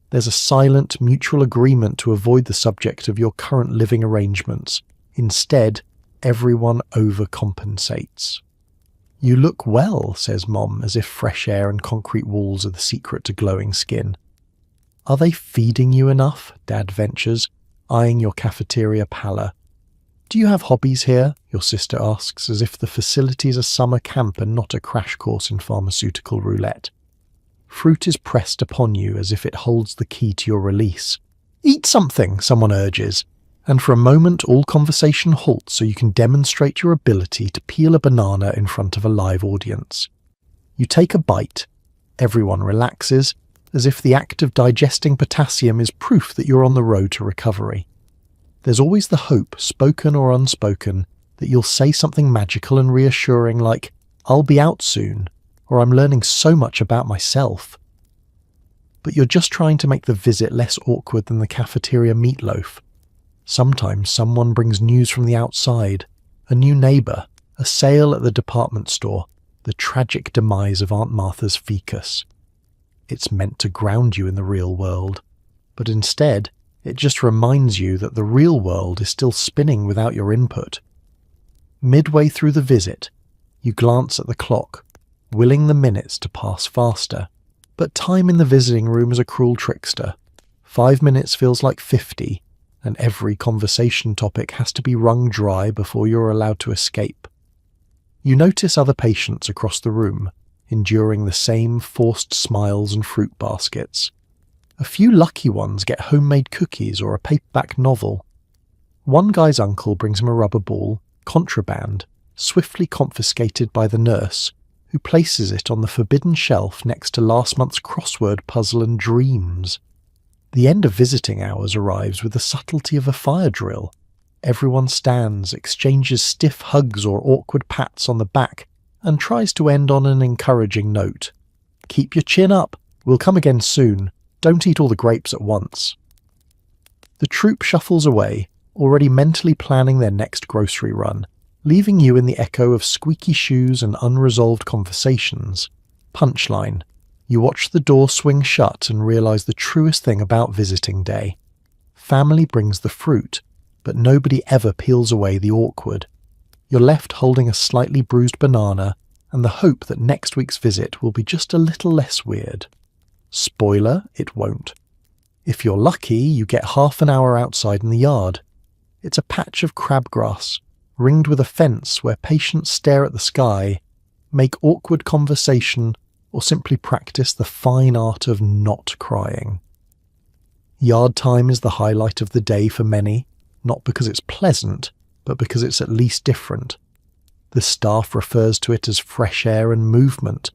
There's a silent mutual agreement to avoid the subject of your current living arrangements. Instead, Everyone overcompensates. "You look well," says Mom, as if fresh air and concrete walls are the secret to glowing skin. "Are they feeding you enough?" Dad ventures, eyeing your cafeteria pallor. "Do you have hobbies here?" your sister asks, as if the facility's a summer camp and not a crash course in pharmaceutical roulette. Fruit is pressed upon you as if it holds the key to your release. "Eat something," someone urges, and for a moment all conversation halts so you can demonstrate your ability to peel a banana in front of a live audience. You take a bite. Everyone relaxes, as if the act of digesting potassium is proof that you're on the road to recovery. There's always the hope, spoken or unspoken, that you'll say something magical and reassuring like, "I'll be out soon," or "I'm learning so much about myself." But you're just trying to make the visit less awkward than the cafeteria meatloaf. Sometimes someone brings news from the outside, a new neighbour, a sale at the department store, the tragic demise of Aunt Martha's ficus. It's meant to ground you in the real world, but instead it just reminds you that the real world is still spinning without your input. Midway through the visit, you glance at the clock, willing the minutes to pass faster. But time in the visiting room is a cruel trickster. 5 minutes feels like 50, and every conversation topic has to be wrung dry before you're allowed to escape. You notice other patients across the room, enduring the same forced smiles and fruit baskets. A few lucky ones get homemade cookies or a paperback novel. One guy's uncle brings him a rubber ball, contraband, swiftly confiscated by the nurse, who places it on the forbidden shelf next to last month's crossword puzzle and dreams. The end of visiting hours arrives with the subtlety of a fire drill. Everyone stands, exchanges stiff hugs or awkward pats on the back, and tries to end on an encouraging note. "Keep your chin up. We'll come again soon. Don't eat all the grapes at once." The troupe shuffles away, already mentally planning their next grocery run, leaving you in the echo of squeaky shoes and unresolved conversations. Punchline: you watch the door swing shut and realise the truest thing about visiting day. Family brings the fruit, but nobody ever peels away the awkward. You're left holding a slightly bruised banana and the hope that next week's visit will be just a little less weird. Spoiler, it won't. If you're lucky, you get half an hour outside in the yard. It's a patch of crabgrass, ringed with a fence where patients stare at the sky, make awkward conversation, or simply practice the fine art of not crying. Yard time is the highlight of the day for many, not because it's pleasant, but because it's at least different. The staff refers to it as fresh air and movement,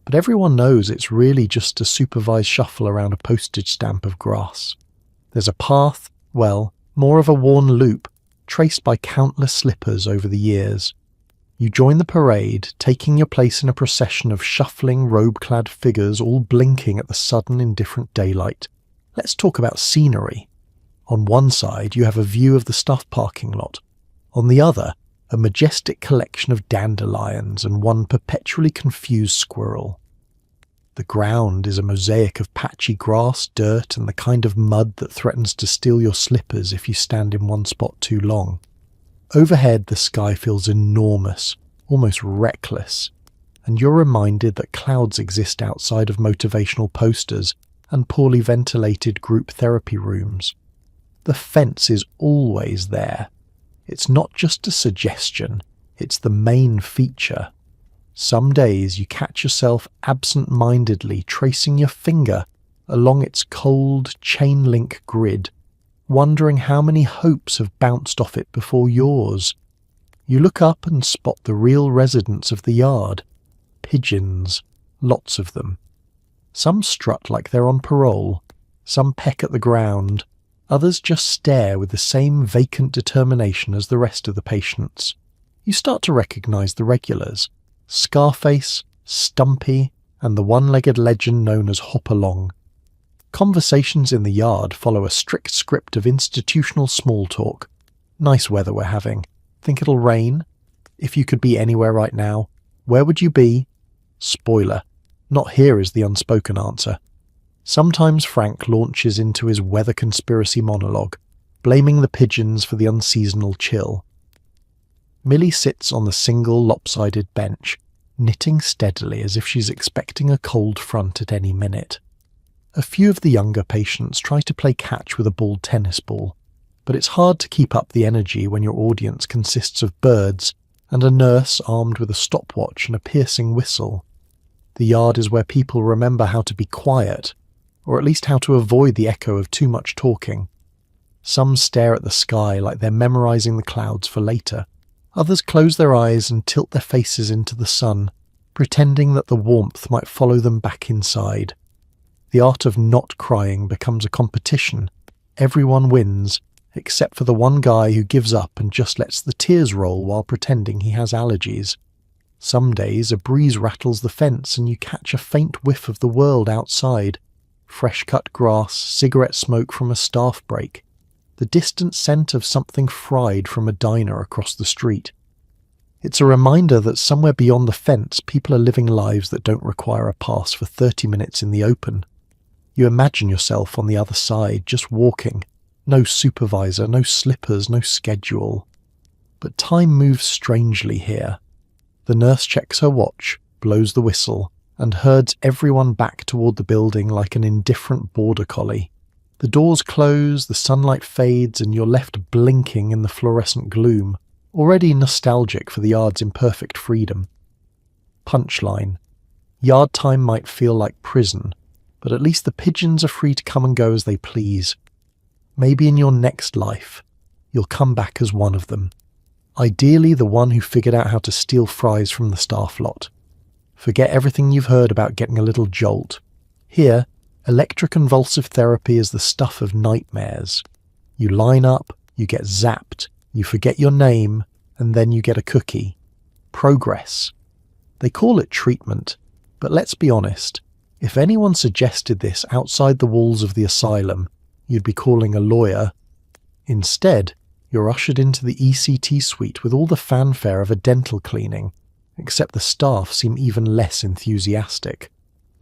but everyone knows it's really just a supervised shuffle around a postage stamp of grass. There's a path, well, more of a worn loop, traced by countless slippers over the years. You join the parade, taking your place in a procession of shuffling, robe-clad figures all blinking at the sudden indifferent daylight. Let's talk about scenery. On one side you have a view of the staff parking lot. On the other, a majestic collection of dandelions and one perpetually confused squirrel. The ground is a mosaic of patchy grass, dirt, and the kind of mud that threatens to steal your slippers if you stand in one spot too long. Overhead, the sky feels enormous, almost reckless, and you're reminded that clouds exist outside of motivational posters and poorly ventilated group therapy rooms. The fence is always there. It's not just a suggestion, it's the main feature. Some days you catch yourself absent-mindedly tracing your finger along its cold chain-link grid, wondering how many hopes have bounced off it before yours. You look up and spot the real residents of the yard. Pigeons, lots of them. Some strut like they're on parole, some peck at the ground, others just stare with the same vacant determination as the rest of the patients. You start to recognise the regulars: Scarface, Stumpy, and the one-legged legend known as Hop-Along. Conversations in the yard follow a strict script of institutional small talk. Nice weather we're having. Think it'll rain? If you could be anywhere right now, where would you be? Spoiler, not here is the unspoken answer. Sometimes Frank launches into his weather conspiracy monologue, blaming the pigeons for the unseasonal chill. Millie sits on the single lopsided bench, knitting steadily as if she's expecting a cold front at any minute. A few of the younger patients try to play catch with a balled tennis ball, but it's hard to keep up the energy when your audience consists of birds and a nurse armed with a stopwatch and a piercing whistle. The yard is where people remember how to be quiet, or at least how to avoid the echo of too much talking. Some stare at the sky like they're memorizing the clouds for later. Others close their eyes and tilt their faces into the sun, pretending that the warmth might follow them back inside. The art of not crying becomes a competition. Everyone wins, except for the one guy who gives up and just lets the tears roll while pretending he has allergies. Some days a breeze rattles the fence and you catch a faint whiff of the world outside. Fresh-cut grass, cigarette smoke from a staff break, the distant scent of something fried from a diner across the street. It's a reminder that somewhere beyond the fence people are living lives that don't require a pass for 30 minutes in the open. You imagine yourself on the other side, just walking. No supervisor, no slippers, no schedule. But time moves strangely here. The nurse checks her watch, blows the whistle, and herds everyone back toward the building like an indifferent border collie. The doors close, the sunlight fades, and you're left blinking in the fluorescent gloom, already nostalgic for the yard's imperfect freedom. Punchline. Yard time might feel like prison, but at least the pigeons are free to come and go as they please. Maybe in your next life, you'll come back as one of them. Ideally the one who figured out how to steal fries from the staff lot. Forget everything you've heard about getting a little jolt. Here, electroconvulsive therapy is the stuff of nightmares. You line up, you get zapped, you forget your name, and then you get a cookie. Progress. They call it treatment, but let's be honest, if anyone suggested this outside the walls of the asylum, you'd be calling a lawyer. Instead, you're ushered into the ECT suite with all the fanfare of a dental cleaning, except the staff seem even less enthusiastic.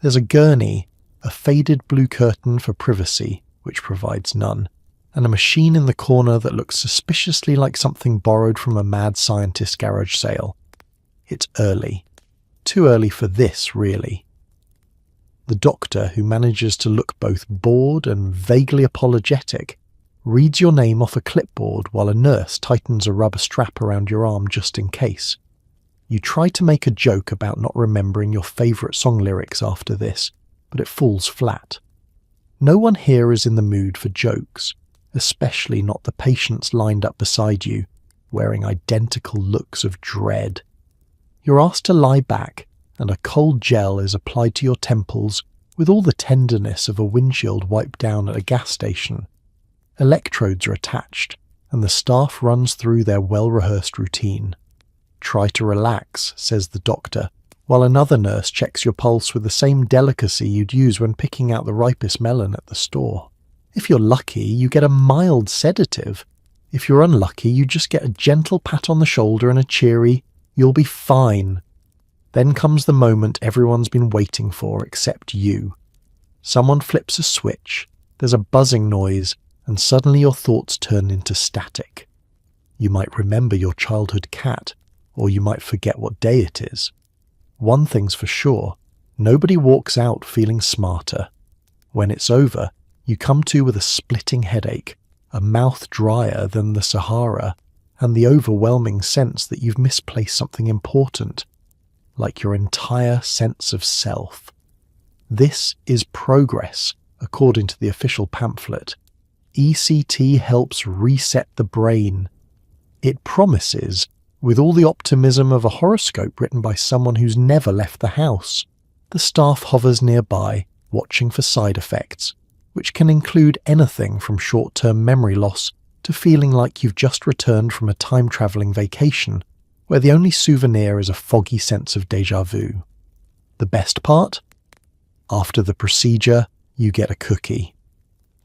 There's a gurney, a faded blue curtain for privacy, which provides none, and a machine in the corner that looks suspiciously like something borrowed from a mad scientist garage sale. It's early. Too early for this, really. The doctor, who manages to look both bored and vaguely apologetic, reads your name off a clipboard while a nurse tightens a rubber strap around your arm just in case. You try to make a joke about not remembering your favourite song lyrics after this, but it falls flat. No one here is in the mood for jokes, especially not the patients lined up beside you, wearing identical looks of dread. You're asked to lie back, and a cold gel is applied to your temples with all the tenderness of a windshield wiped down at a gas station. Electrodes are attached, and the staff runs through their well-rehearsed routine. Try to relax, says the doctor, while another nurse checks your pulse with the same delicacy you'd use when picking out the ripest melon at the store. If you're lucky, you get a mild sedative. If you're unlucky, you just get a gentle pat on the shoulder and a cheery, "You'll be fine." Then comes the moment everyone's been waiting for except you. Someone flips a switch, there's a buzzing noise, and suddenly your thoughts turn into static. You might remember your childhood cat, or you might forget what day it is. One thing's for sure, nobody walks out feeling smarter. When it's over, you come to with a splitting headache, a mouth drier than the Sahara, and the overwhelming sense that you've misplaced something important, like your entire sense of self. This is progress, according to the official pamphlet. ECT helps reset the brain. It promises, with all the optimism of a horoscope written by someone who's never left the house. The staff hovers nearby, watching for side effects, which can include anything from short-term memory loss to feeling like you've just returned from a time-travelling vacation, where the only souvenir is a foggy sense of déjà vu. The best part? After the procedure, you get a cookie.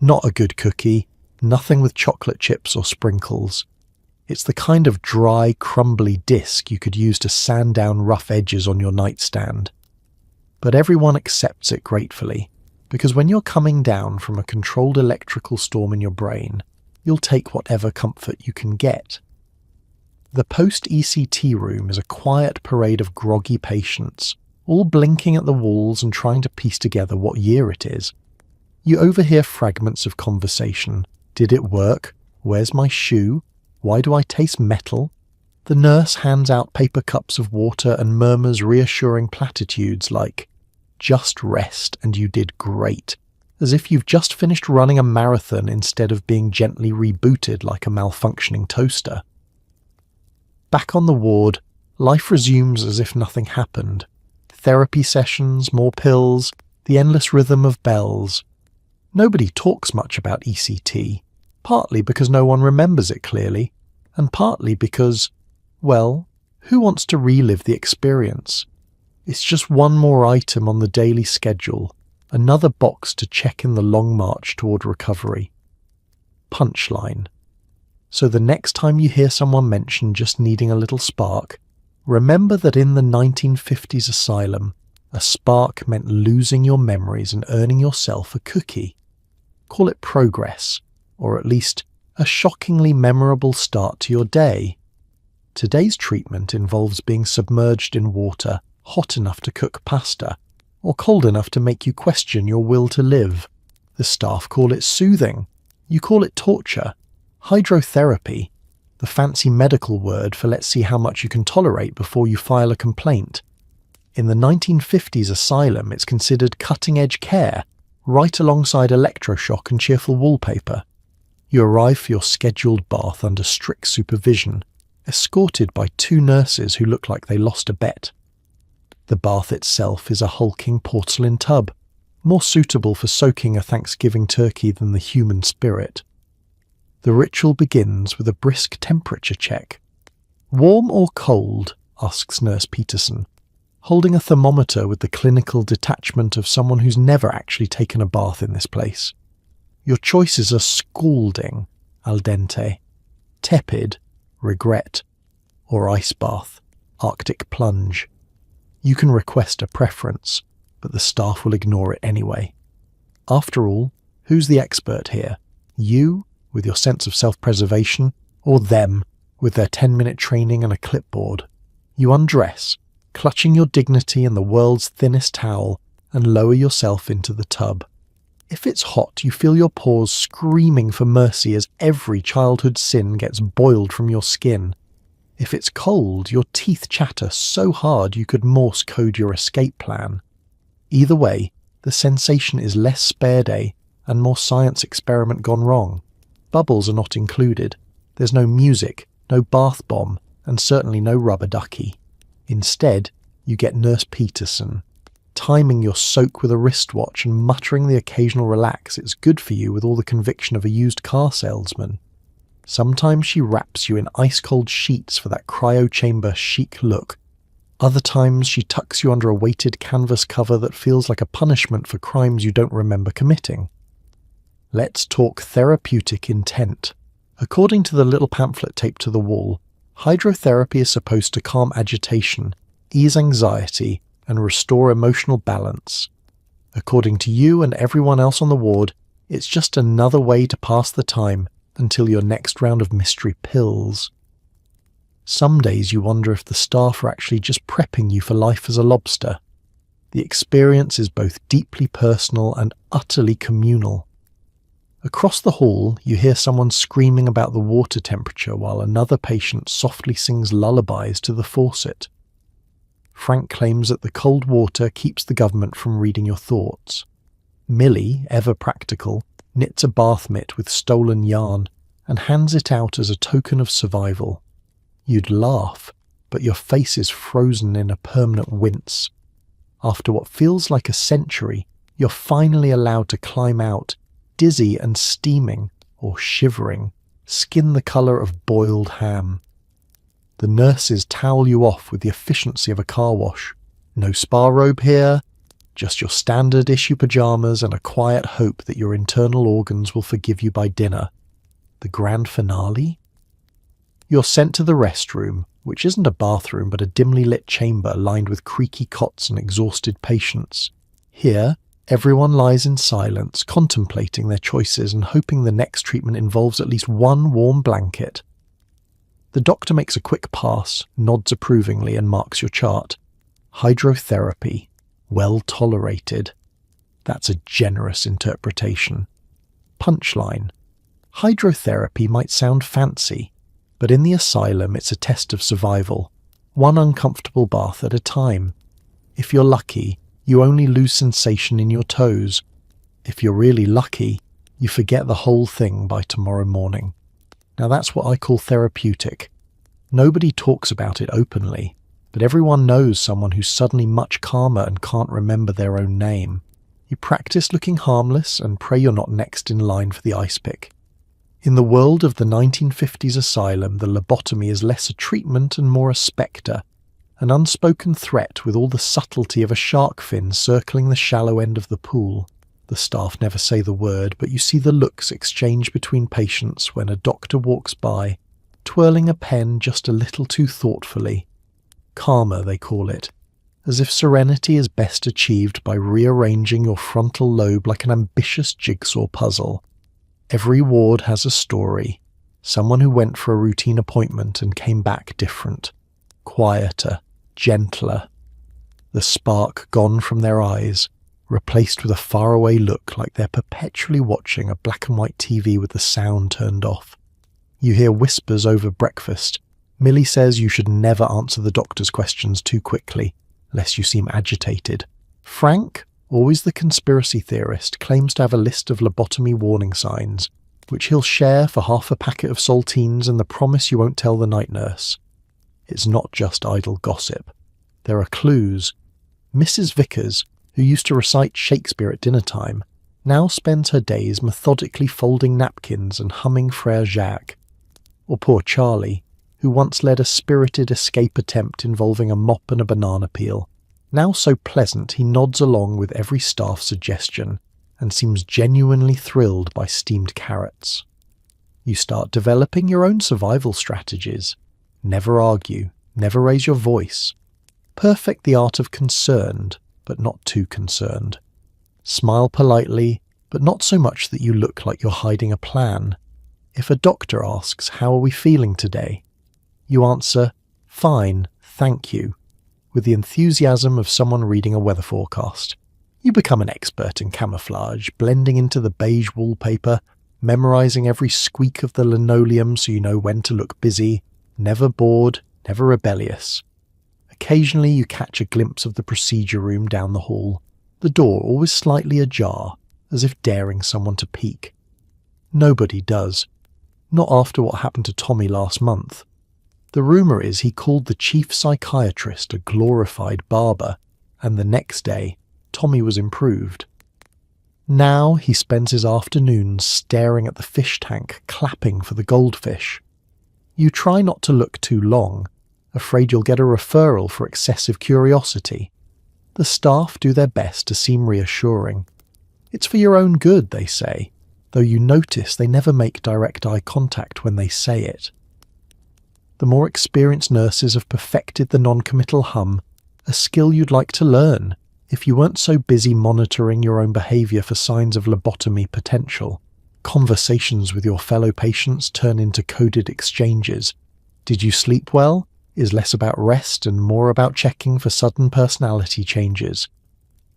Not a good cookie, nothing with chocolate chips or sprinkles. It's the kind of dry, crumbly disc you could use to sand down rough edges on your nightstand. But everyone accepts it gratefully, because when you're coming down from a controlled electrical storm in your brain, you'll take whatever comfort you can get. The post-ECT room is a quiet parade of groggy patients, all blinking at the walls and trying to piece together what year it is. You overhear fragments of conversation. Did it work? Where's my shoe? Why do I taste metal? The nurse hands out paper cups of water and murmurs reassuring platitudes like, "Just rest and you did great," as if you've just finished running a marathon instead of being gently rebooted like a malfunctioning toaster. Back on the ward, life resumes as if nothing happened. Therapy sessions, more pills, the endless rhythm of bells. Nobody talks much about ECT, partly because no one remembers it clearly, and partly because, well, who wants to relive the experience? It's just one more item on the daily schedule, another box to check in the long march toward recovery. Punchline. So the next time you hear someone mention just needing a little spark, remember that in the 1950s asylum, a spark meant losing your memories and earning yourself a cookie. Call it progress, or at least a shockingly memorable start to your day. Today's treatment involves being submerged in water hot enough to cook pasta, or cold enough to make you question your will to live. The staff call it soothing. You call it torture. Hydrotherapy, the fancy medical word for let's see how much you can tolerate before you file a complaint. In the 1950s asylum, it's considered cutting-edge care, right alongside electroshock and cheerful wallpaper. You arrive for your scheduled bath under strict supervision, escorted by 2 nurses who look like they lost a bet. The bath itself is a hulking porcelain tub, more suitable for soaking a Thanksgiving turkey than the human spirit. The ritual begins with a brisk temperature check. "Warm or cold?" asks Nurse Peterson, holding a thermometer with the clinical detachment of someone who's never actually taken a bath in this place. Your choices are scalding, al dente, tepid, regret, or ice bath, Arctic plunge. You can request a preference, but the staff will ignore it anyway. After all, who's the expert here? You, with your sense of self-preservation, or them, with their 10-minute training and a clipboard? You undress, clutching your dignity in the world's thinnest towel, and lower yourself into the tub. If it's hot, you feel your pores screaming for mercy as every childhood sin gets boiled from your skin. If it's cold, your teeth chatter so hard you could Morse code your escape plan. Either way, the sensation is less spare day and more science experiment gone wrong. Bubbles are not included. There's no music, no bath bomb, and certainly no rubber ducky. Instead, you get Nurse Peterson, timing your soak with a wristwatch and muttering the occasional relax it's good for you with all the conviction of a used car salesman. Sometimes she wraps you in ice-cold sheets for that cryo-chamber chic look. Other times she tucks you under a weighted canvas cover that feels like a punishment for crimes you don't remember committing. Let's talk therapeutic intent. According to the little pamphlet taped to the wall, hydrotherapy is supposed to calm agitation, ease anxiety, and restore emotional balance. According to you and everyone else on the ward, it's just another way to pass the time until your next round of mystery pills. Some days you wonder if the staff are actually just prepping you for life as a lobster. The experience is both deeply personal and utterly communal. Across the hall, you hear someone screaming about the water temperature while another patient softly sings lullabies to the faucet. Frank claims that the cold water keeps the government from reading your thoughts. Millie, ever practical, knits a bath mitt with stolen yarn and hands it out as a token of survival. You'd laugh, but your face is frozen in a permanent wince. After what feels like a century, you're finally allowed to climb out, dizzy and steaming, or shivering, skin the colour of boiled ham. The nurses towel you off with the efficiency of a car wash. No spa robe here, just your standard issue pyjamas and a quiet hope that your internal organs will forgive you by dinner. The grand finale? You're sent to the restroom, which isn't a bathroom but a dimly lit chamber lined with creaky cots and exhausted patients. Here, everyone lies in silence, contemplating their choices and hoping the next treatment involves at least one warm blanket. The doctor makes a quick pass, nods approvingly, and marks your chart. Hydrotherapy. Well tolerated. That's a generous interpretation. Punchline. Hydrotherapy might sound fancy, but in the asylum it's a test of survival, one uncomfortable bath at a time. If you're lucky, you only lose sensation in your toes. If you're really lucky, you forget the whole thing by tomorrow morning. Now that's what I call therapeutic. Nobody talks about it openly, but everyone knows someone who's suddenly much calmer and can't remember their own name. You practice looking harmless and pray you're not next in line for the ice pick. In the world of the 1950s asylum, the lobotomy is less a treatment and more a spectre, an unspoken threat with all the subtlety of a shark fin circling the shallow end of the pool. The staff never say the word, but you see the looks exchanged between patients when a doctor walks by, twirling a pen just a little too thoughtfully. Karma, they call it, as if serenity is best achieved by rearranging your frontal lobe like an ambitious jigsaw puzzle. Every ward has a story, someone who went for a routine appointment and came back different, quieter, gentler. The spark gone from their eyes, replaced with a faraway look like they're perpetually watching a black and white TV with the sound turned off. You hear whispers over breakfast. Millie says you should never answer the doctor's questions too quickly, lest you seem agitated. Frank, always the conspiracy theorist, claims to have a list of lobotomy warning signs, which he'll share for half a packet of saltines and the promise you won't tell the night nurse. It's not just idle gossip. There are clues. Mrs. Vickers, who used to recite Shakespeare at dinner time, now spends her days methodically folding napkins and humming Frère Jacques. Or poor Charlie, who once led a spirited escape attempt involving a mop and a banana peel. Now so pleasant he nods along with every staff suggestion and seems genuinely thrilled by steamed carrots. You start developing your own survival strategies. Never argue, never raise your voice. Perfect the art of concerned, but not too concerned. Smile politely, but not so much that you look like you're hiding a plan. If a doctor asks, "How are we feeling today?" you answer, "Fine, thank you," with the enthusiasm of someone reading a weather forecast. You become an expert in camouflage, blending into the beige wallpaper, memorizing every squeak of the linoleum so you know when to look busy, never bored, never rebellious. Occasionally you catch a glimpse of the procedure room down the hall, the door always slightly ajar, as if daring someone to peek. Nobody does. Not after what happened to Tommy last month. The rumour is he called the chief psychiatrist a glorified barber, and the next day Tommy was improved. Now he spends his afternoons staring at the fish tank, clapping for the goldfish. You try not to look too long, afraid you'll get a referral for excessive curiosity. The staff do their best to seem reassuring. It's for your own good, they say, though you notice they never make direct eye contact when they say it. The more experienced nurses have perfected the non-committal hum, a skill you'd like to learn if you weren't so busy monitoring your own behaviour for signs of lobotomy potential. Conversations with your fellow patients turn into coded exchanges. Did you sleep well? Is less about rest and more about checking for sudden personality changes.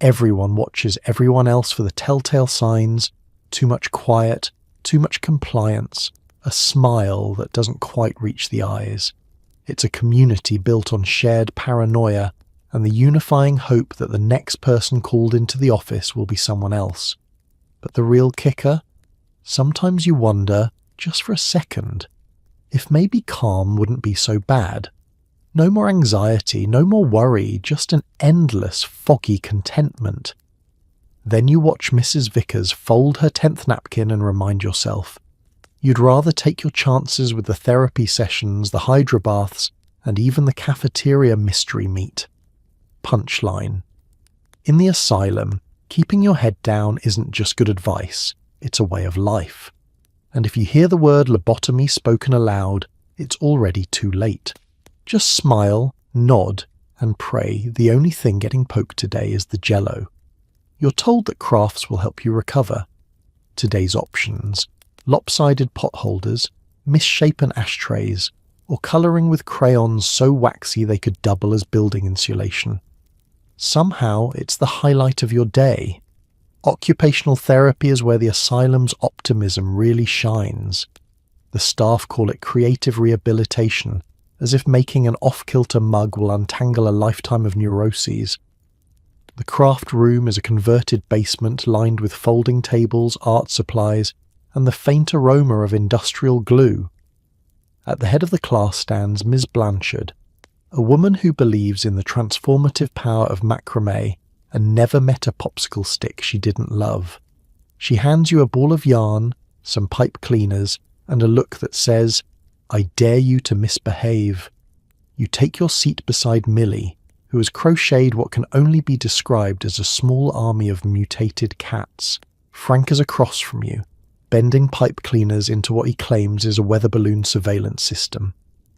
Everyone watches everyone else for the telltale signs: too much quiet, too much compliance, a smile that doesn't quite reach the eyes. It's a community built on shared paranoia and the unifying hope that the next person called into the office will be someone else. But the real kicker? Sometimes you wonder, just for a second, if maybe calm wouldn't be so bad. No more anxiety, no more worry, just an endless, foggy contentment. Then you watch Mrs. Vickers fold her 10th napkin and remind yourself, you'd rather take your chances with the therapy sessions, the hydrobaths, and even the cafeteria mystery meat. Punchline. In the asylum, keeping your head down isn't just good advice, it's a way of life. And if you hear the word lobotomy spoken aloud, it's already too late. Just smile, nod, and pray the only thing getting poked today is the jello. You're told that crafts will help you recover. Today's options: lopsided pot holders, misshapen ashtrays, or colouring with crayons so waxy they could double as building insulation. Somehow it's the highlight of your day. Occupational therapy is where the asylum's optimism really shines. The staff call it creative rehabilitation, as if making an off-kilter mug will untangle a lifetime of neuroses. The craft room is a converted basement lined with folding tables, art supplies, and the faint aroma of industrial glue. At the head of the class stands Ms. Blanchard, a woman who believes in the transformative power of macrame and never met a popsicle stick she didn't love. She hands you a ball of yarn, some pipe cleaners, and a look that says, "I dare you to misbehave." You take your seat beside Millie, who has crocheted what can only be described as a small army of mutated cats. Frank is across from you, bending pipe cleaners into what he claims is a weather balloon surveillance system.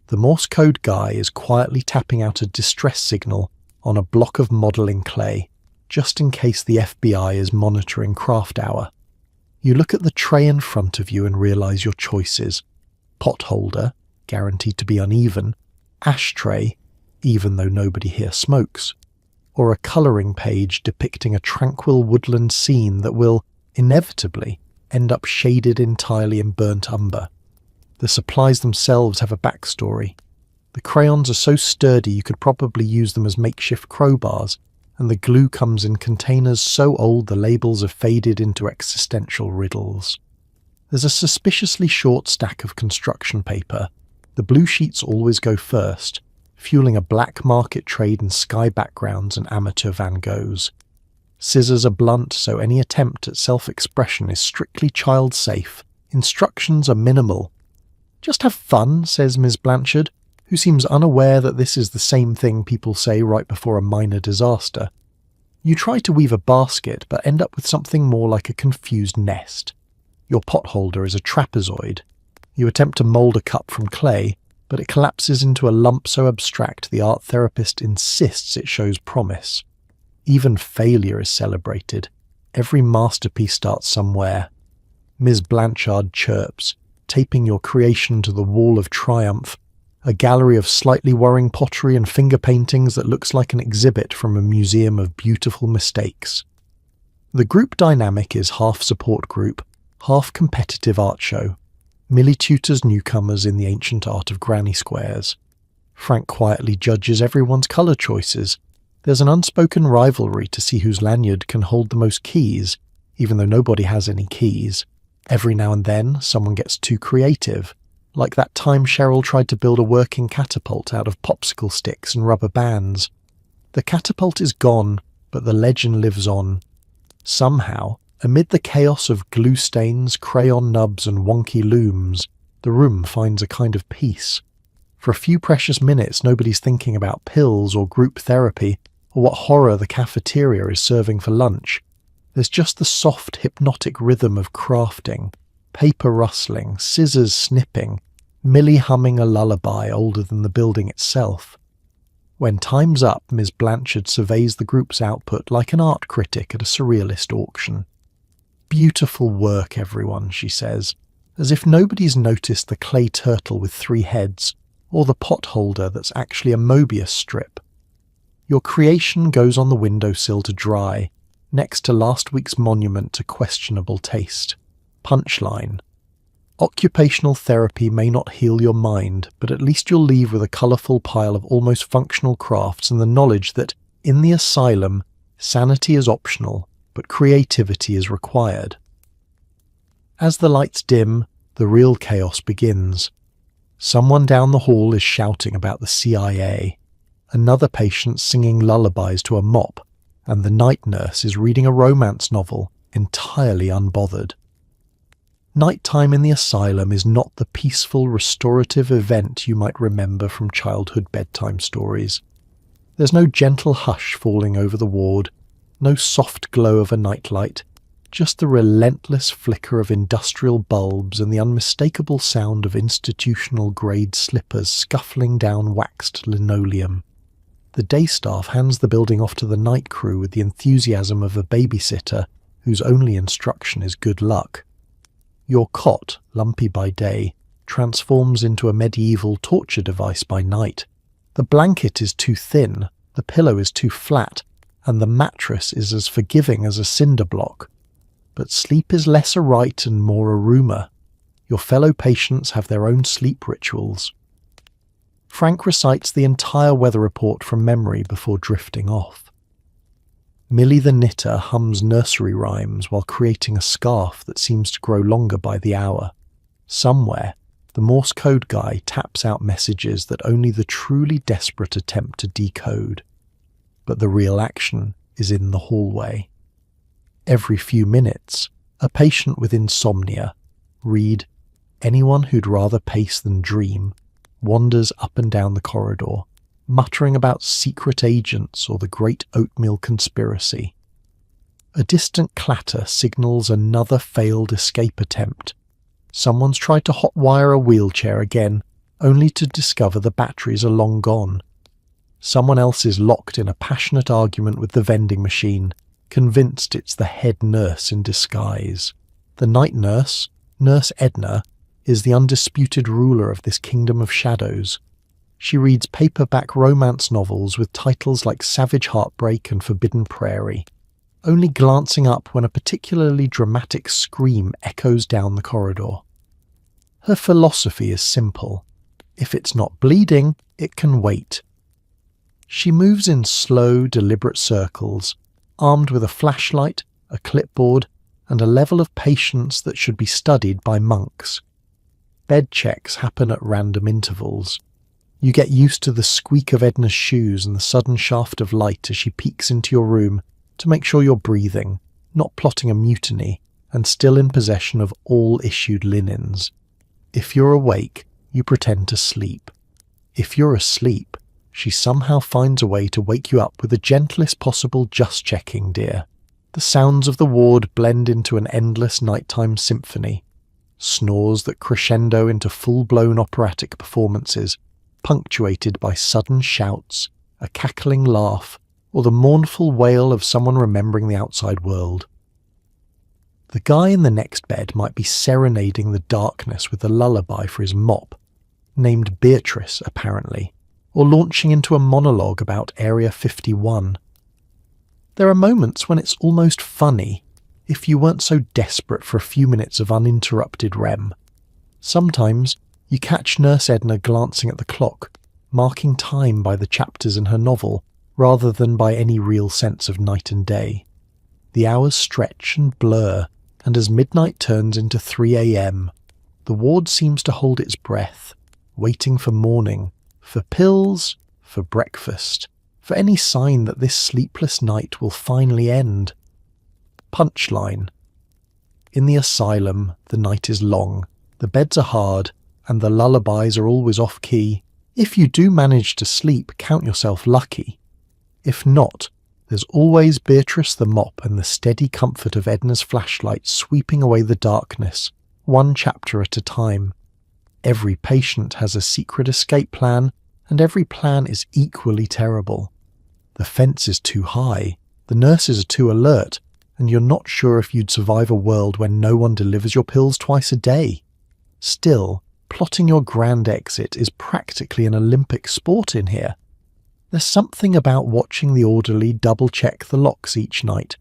The Morse code guy is quietly tapping out a distress signal on a block of modelling clay, just in case the FBI is monitoring craft hour. You look at the tray in front of you and realise your choices. Pot holder, guaranteed to be uneven, ashtray, even though nobody here smokes, or a colouring page depicting a tranquil woodland scene that will, inevitably, end up shaded entirely in burnt umber. The supplies themselves have a backstory. The crayons are so sturdy you could probably use them as makeshift crowbars, and the glue comes in containers so old the labels have faded into existential riddles. There's a suspiciously short stack of construction paper. The blue sheets always go first, fueling a black market trade in sky backgrounds and amateur Van Goghs. Scissors are blunt, so any attempt at self-expression is strictly child-safe. Instructions are minimal. "Just have fun," says Ms. Blanchard, who seems unaware that this is the same thing people say right before a minor disaster. You try to weave a basket, but end up with something more like a confused nest. Your pot holder is a trapezoid. You attempt to mould a cup from clay, but it collapses into a lump so abstract the art therapist insists it shows promise. Even failure is celebrated. Every masterpiece starts somewhere. Ms. Blanchard chirps, taping your creation to the wall of triumph, a gallery of slightly worrying pottery and finger paintings that looks like an exhibit from a museum of beautiful mistakes. The group dynamic is half support group, half competitive art show. Millie tutors newcomers in the ancient art of granny squares. Frank quietly judges everyone's colour choices. There's an unspoken rivalry to see whose lanyard can hold the most keys, even though nobody has any keys. Every now and then, someone gets too creative, like that time Cheryl tried to build a working catapult out of popsicle sticks and rubber bands. The catapult is gone, but the legend lives on. Somehow, amid the chaos of glue stains, crayon nubs and wonky looms, the room finds a kind of peace. For a few precious minutes, nobody's thinking about pills or group therapy or what horror the cafeteria is serving for lunch. There's just the soft, hypnotic rhythm of crafting, paper rustling, scissors snipping, Millie humming a lullaby older than the building itself. When time's up, Ms. Blanchard surveys the group's output like an art critic at a surrealist auction. "Beautiful work, everyone," she says, as if nobody's noticed the clay turtle with 3 heads, or the pot holder that's actually a Mobius strip. Your creation goes on the windowsill to dry, next to last week's monument to questionable taste. Punchline: occupational therapy may not heal your mind, but at least you'll leave with a colourful pile of almost functional crafts and the knowledge that, in the asylum, sanity is optional, but creativity is required. As the lights dim, the real chaos begins. Someone down the hall is shouting about the CIA, another patient singing lullabies to a mop, and the night nurse is reading a romance novel, entirely unbothered. Nighttime in the asylum is not the peaceful, restorative event you might remember from childhood bedtime stories. There's no gentle hush falling over the ward, no soft glow of a nightlight, just the relentless flicker of industrial bulbs and the unmistakable sound of institutional-grade slippers scuffling down waxed linoleum. The day staff hands the building off to the night crew with the enthusiasm of a babysitter whose only instruction is good luck. Your cot, lumpy by day, transforms into a medieval torture device by night. The blanket is too thin, the pillow is too flat, and the mattress is as forgiving as a cinder block. But sleep is less a rite and more a rumour. Your fellow patients have their own sleep rituals. Frank recites the entire weather report from memory before drifting off. Millie the knitter hums nursery rhymes while creating a scarf that seems to grow longer by the hour. Somewhere, the Morse code guy taps out messages that only the truly desperate attempt to decode. But the real action is in the hallway. Every few minutes, a patient with insomnia, read anyone who'd rather pace than dream, wanders up and down the corridor, muttering about secret agents or the great oatmeal conspiracy. A distant clatter signals another failed escape attempt. Someone's tried to hotwire a wheelchair again, only to discover the batteries are long gone. Someone else is locked in a passionate argument with the vending machine, convinced it's the head nurse in disguise. The night nurse, Nurse Edna, is the undisputed ruler of this kingdom of shadows. She reads paperback romance novels with titles like Savage Heartbreak and Forbidden Prairie, only glancing up when a particularly dramatic scream echoes down the corridor. Her philosophy is simple. If it's not bleeding, it can wait. She moves in slow, deliberate circles, armed with a flashlight, a clipboard, and a level of patience that should be studied by monks. Bed checks happen at random intervals. You get used to the squeak of Edna's shoes and the sudden shaft of light as she peeks into your room to make sure you're breathing, not plotting a mutiny, and still in possession of all issued linens. If you're awake, you pretend to sleep. If you're asleep, she somehow finds a way to wake you up with the gentlest possible just checking, dear. The sounds of the ward blend into an endless nighttime symphony. Snores that crescendo into full-blown operatic performances, punctuated by sudden shouts, a cackling laugh, or the mournful wail of someone remembering the outside world. The guy in the next bed might be serenading the darkness with a lullaby for his mop, named Beatrice apparently, or launching into a monologue about Area 51. There are moments when it's almost funny, if you weren't so desperate for a few minutes of uninterrupted REM. Sometimes you catch Nurse Edna glancing at the clock, marking time by the chapters in her novel, rather than by any real sense of night and day. The hours stretch and blur, and as midnight turns into 3 a.m., the ward seems to hold its breath, waiting for morning, for pills, for breakfast, for any sign that this sleepless night will finally end. Punchline. In the asylum, the night is long, the beds are hard, and the lullabies are always off-key. If you do manage to sleep, count yourself lucky. If not, there's always Beatrice the mop and the steady comfort of Edna's flashlight sweeping away the darkness, one chapter at a time. Every patient has a secret escape plan, and every plan is equally terrible. The fence is too high, the nurses are too alert, and you're not sure if you'd survive a world when no one delivers your pills twice a day. Still, plotting your grand exit is practically an Olympic sport in here. There's something about watching the orderly double-check the locks each night,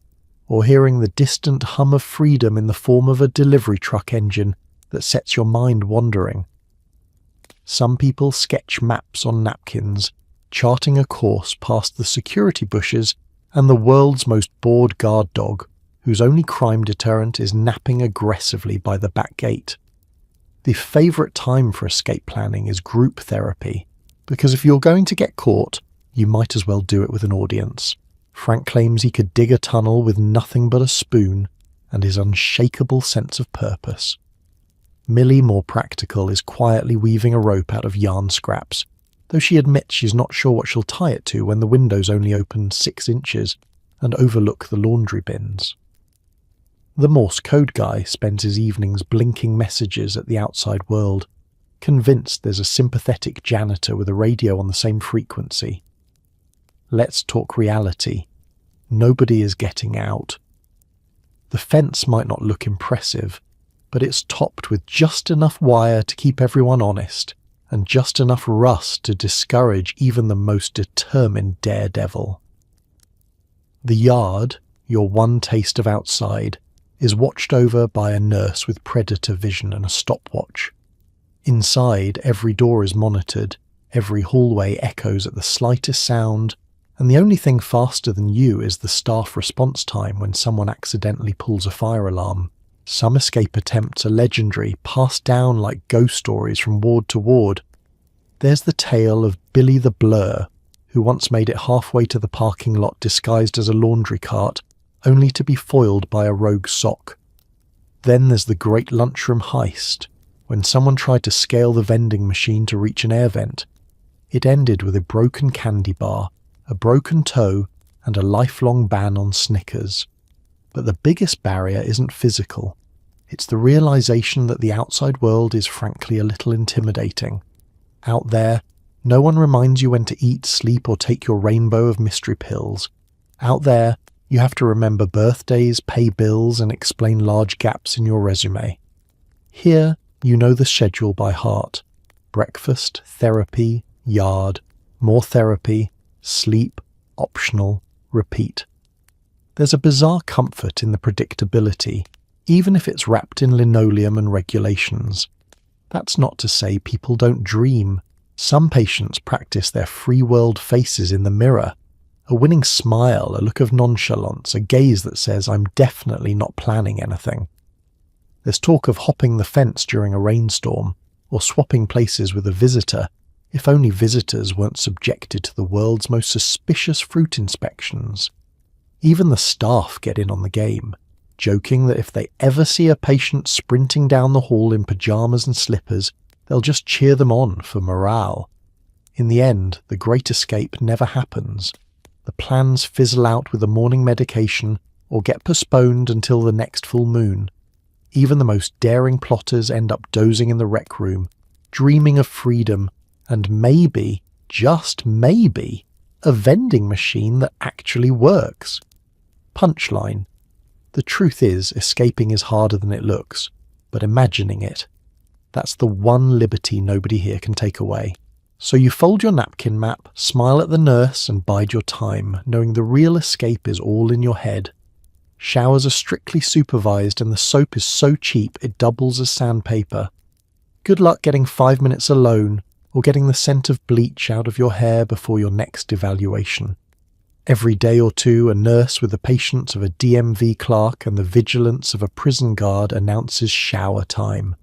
or hearing the distant hum of freedom in the form of a delivery truck engine that sets your mind wandering. Some people sketch maps on napkins, charting a course past the security bushes and the world's most bored guard dog, whose only crime deterrent is napping aggressively by the back gate. The favourite time for escape planning is group therapy, because if you're going to get caught, you might as well do it with an audience. Frank claims he could dig a tunnel with nothing but a spoon and his unshakable sense of purpose. Millie, more practical, is quietly weaving a rope out of yarn scraps, though she admits she's not sure what she'll tie it to when the windows only open 6 inches and overlook the laundry bins. The Morse code guy spends his evenings blinking messages at the outside world, convinced there's a sympathetic janitor with a radio on the same frequency. Let's talk reality. Nobody is getting out. The fence might not look impressive, but it's topped with just enough wire to keep everyone honest, and just enough rust to discourage even the most determined daredevil. The yard, your one taste of outside, is watched over by a nurse with predator vision and a stopwatch. Inside, every door is monitored, every hallway echoes at the slightest sound, and the only thing faster than you is the staff response time when someone accidentally pulls a fire alarm. Some escape attempts are legendary, passed down like ghost stories from ward to ward. There's the tale of Billy the Blur, who once made it halfway to the parking lot disguised as a laundry cart, only to be foiled by a rogue sock. Then there's the Great Lunchroom Heist, when someone tried to scale the vending machine to reach an air vent. It ended with a broken candy bar, a broken toe, and a lifelong ban on Snickers. But the biggest barrier isn't physical. It's the realization that the outside world is frankly a little intimidating. Out there, no one reminds you when to eat, sleep, or take your rainbow of mystery pills. Out there, you have to remember birthdays, pay bills, and explain large gaps in your resume. Here, you know the schedule by heart. Breakfast, therapy, yard, more therapy, sleep, optional, repeat. There's a bizarre comfort in the predictability, even if it's wrapped in linoleum and regulations. That's not to say people don't dream. Some patients practice their free world faces in the mirror. A winning smile, a look of nonchalance, a gaze that says, "I'm definitely not planning anything." There's talk of hopping the fence during a rainstorm, or swapping places with a visitor, if only visitors weren't subjected to the world's most suspicious fruit inspections. Even the staff get in on the game, joking that if they ever see a patient sprinting down the hall in pajamas and slippers, they'll just cheer them on for morale. In the end, the great escape never happens. The plans fizzle out with the morning medication or get postponed until the next full moon. Even the most daring plotters end up dozing in the rec room, dreaming of freedom and maybe, just maybe, a vending machine that actually works. Punchline. The truth is, escaping is harder than it looks, but imagining it, that's the one liberty nobody here can take away. So you fold your napkin map, smile at the nurse, and bide your time, knowing the real escape is all in your head. Showers are strictly supervised and the soap is so cheap it doubles as sandpaper. Good luck getting 5 minutes alone, or getting the scent of bleach out of your hair before your next evaluation. Every day or two, a nurse with the patience of a DMV clerk and the vigilance of a prison guard announces shower time,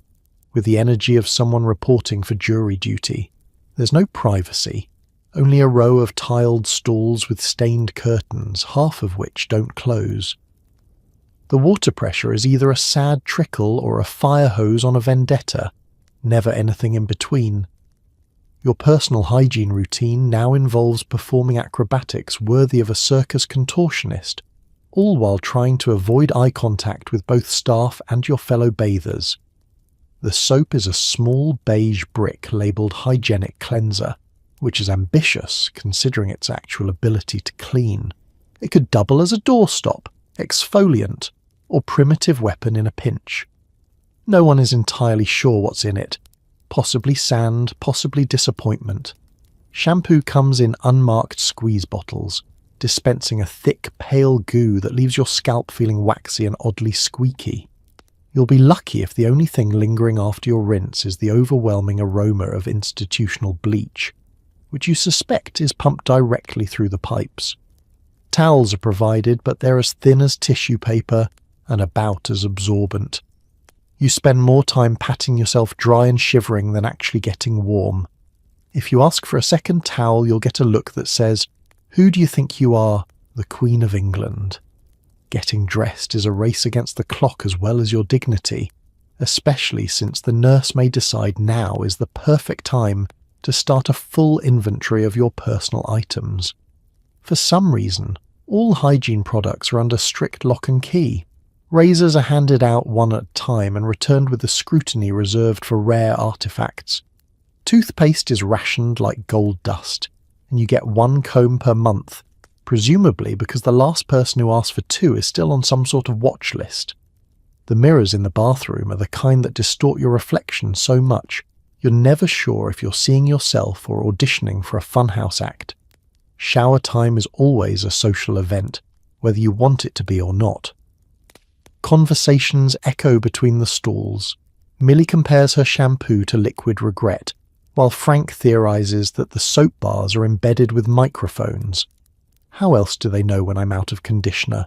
with the energy of someone reporting for jury duty. There's no privacy, only a row of tiled stalls with stained curtains, half of which don't close. The water pressure is either a sad trickle or a fire hose on a vendetta, never anything in between. Your personal hygiene routine now involves performing acrobatics worthy of a circus contortionist, all while trying to avoid eye contact with both staff and your fellow bathers. The soap is a small beige brick labelled Hygienic Cleanser, which is ambitious considering its actual ability to clean. It could double as a doorstop, exfoliant, or primitive weapon in a pinch. No one is entirely sure what's in it. Possibly sand, possibly disappointment. Shampoo comes in unmarked squeeze bottles, dispensing a thick, pale goo that leaves your scalp feeling waxy and oddly squeaky. You'll be lucky if the only thing lingering after your rinse is the overwhelming aroma of institutional bleach, which you suspect is pumped directly through the pipes. Towels are provided, but they're as thin as tissue paper and about as absorbent. You spend more time patting yourself dry and shivering than actually getting warm. If you ask for a second towel, you'll get a look that says, "Who do you think you are, the Queen of England?" Getting dressed is a race against the clock as well as your dignity, especially since the nurse may decide now is the perfect time to start a full inventory of your personal items. For some reason, all hygiene products are under strict lock and key. Razors are handed out one at a time and returned with the scrutiny reserved for rare artifacts. Toothpaste is rationed like gold dust, and you get one comb per month, presumably because the last person who asked for two is still on some sort of watch list. The mirrors in the bathroom are the kind that distort your reflection so much you're never sure if you're seeing yourself or auditioning for a funhouse act. Shower time is always a social event, whether you want it to be or not. Conversations echo between the stalls. Millie compares her shampoo to liquid regret, while Frank theorizes that the soap bars are embedded with microphones. How else do they know when I'm out of conditioner?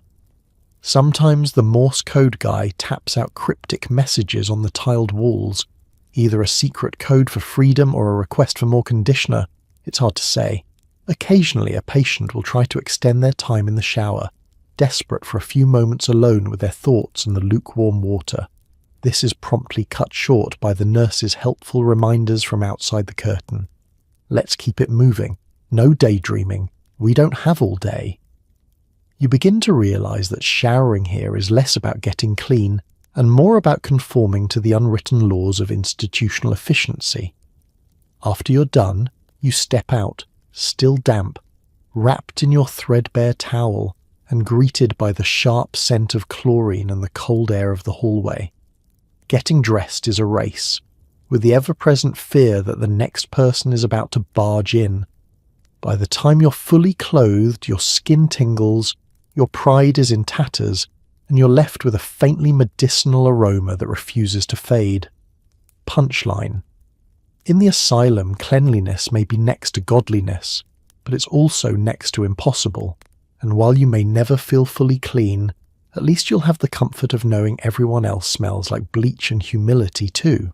Sometimes the Morse code guy taps out cryptic messages on the tiled walls, either a secret code for freedom or a request for more conditioner. It's hard to say. Occasionally a patient will try to extend their time in the shower, desperate for a few moments alone with their thoughts and the lukewarm water. This is promptly cut short by the nurse's helpful reminders from outside the curtain. Let's keep it moving. No daydreaming. We don't have all day. You begin to realize that showering here is less about getting clean and more about conforming to the unwritten laws of institutional efficiency. After you're done, you step out, still damp, wrapped in your threadbare towel and greeted by the sharp scent of chlorine and the cold air of the hallway. Getting dressed is a race, with the ever-present fear that the next person is about to barge in. By the time you're fully clothed, your skin tingles, your pride is in tatters, and you're left with a faintly medicinal aroma that refuses to fade. Punchline. In the asylum, cleanliness may be next to godliness, but it's also next to impossible, and while you may never feel fully clean, at least you'll have the comfort of knowing everyone else smells like bleach and humility too.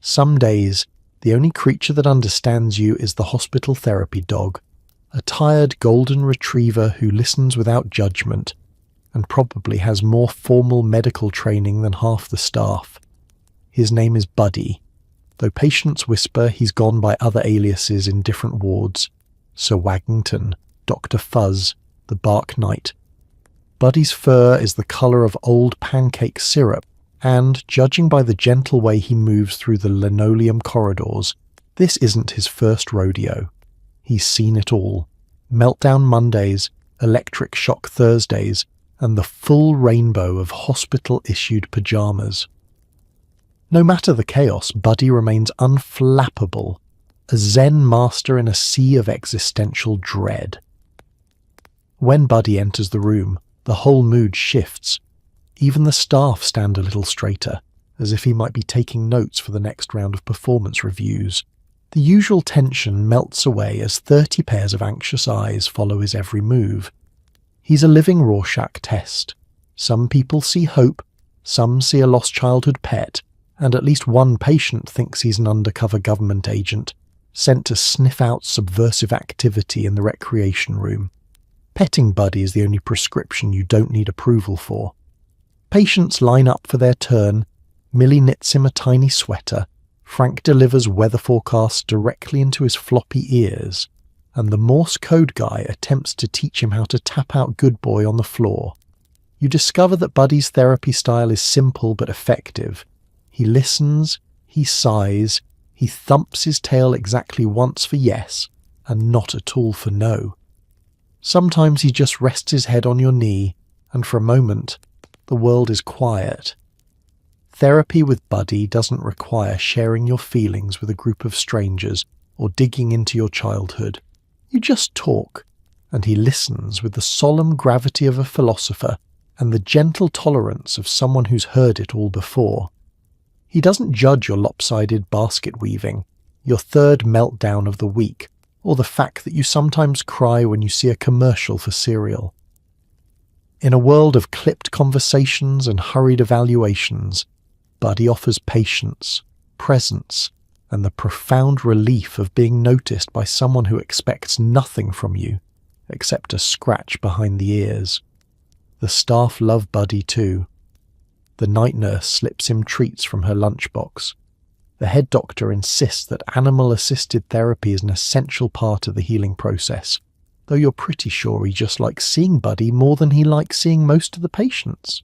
Some days, the only creature that understands you is the hospital therapy dog, a tired golden retriever who listens without judgment, and probably has more formal medical training than half the staff. His name is Buddy, though patients whisper he's gone by other aliases in different wards: Sir Waggington, Dr. Fuzz, the Bark Knight. Buddy's fur is the colour of old pancake syrup, and, judging by the gentle way he moves through the linoleum corridors, this isn't his first rodeo. He's seen it all. Meltdown Mondays, electric shock Thursdays, and the full rainbow of hospital-issued pyjamas. No matter the chaos, Buddy remains unflappable, a Zen master in a sea of existential dread. When Buddy enters the room, the whole mood shifts. Even the staff stand a little straighter, as if he might be taking notes for the next round of performance reviews. The usual tension melts away as 30 pairs of anxious eyes follow his every move. He's a living Rorschach test. Some people see hope, some see a lost childhood pet, and at least one patient thinks he's an undercover government agent, sent to sniff out subversive activity in the recreation room. Petting Buddy is the only prescription you don't need approval for. Patients line up for their turn. Millie knits him a tiny sweater. Frank delivers weather forecasts directly into his floppy ears, and the Morse code guy attempts to teach him how to tap out good boy on the floor. You discover that Buddy's therapy style is simple but effective. He listens, he sighs, he thumps his tail exactly once for yes, and not at all for no. Sometimes he just rests his head on your knee, and for a moment, the world is quiet. Therapy with Buddy doesn't require sharing your feelings with a group of strangers or digging into your childhood. You just talk, and he listens with the solemn gravity of a philosopher and the gentle tolerance of someone who's heard it all before. He doesn't judge your lopsided basket weaving, your third meltdown of the week, or the fact that you sometimes cry when you see a commercial for cereal. In a world of clipped conversations and hurried evaluations, Buddy offers patience, presence, and the profound relief of being noticed by someone who expects nothing from you except a scratch behind the ears. The staff love Buddy too. The night nurse slips him treats from her lunchbox. The head doctor insists that animal-assisted therapy is an essential part of the healing process, though you're pretty sure he just likes seeing Buddy more than he likes seeing most of the patients.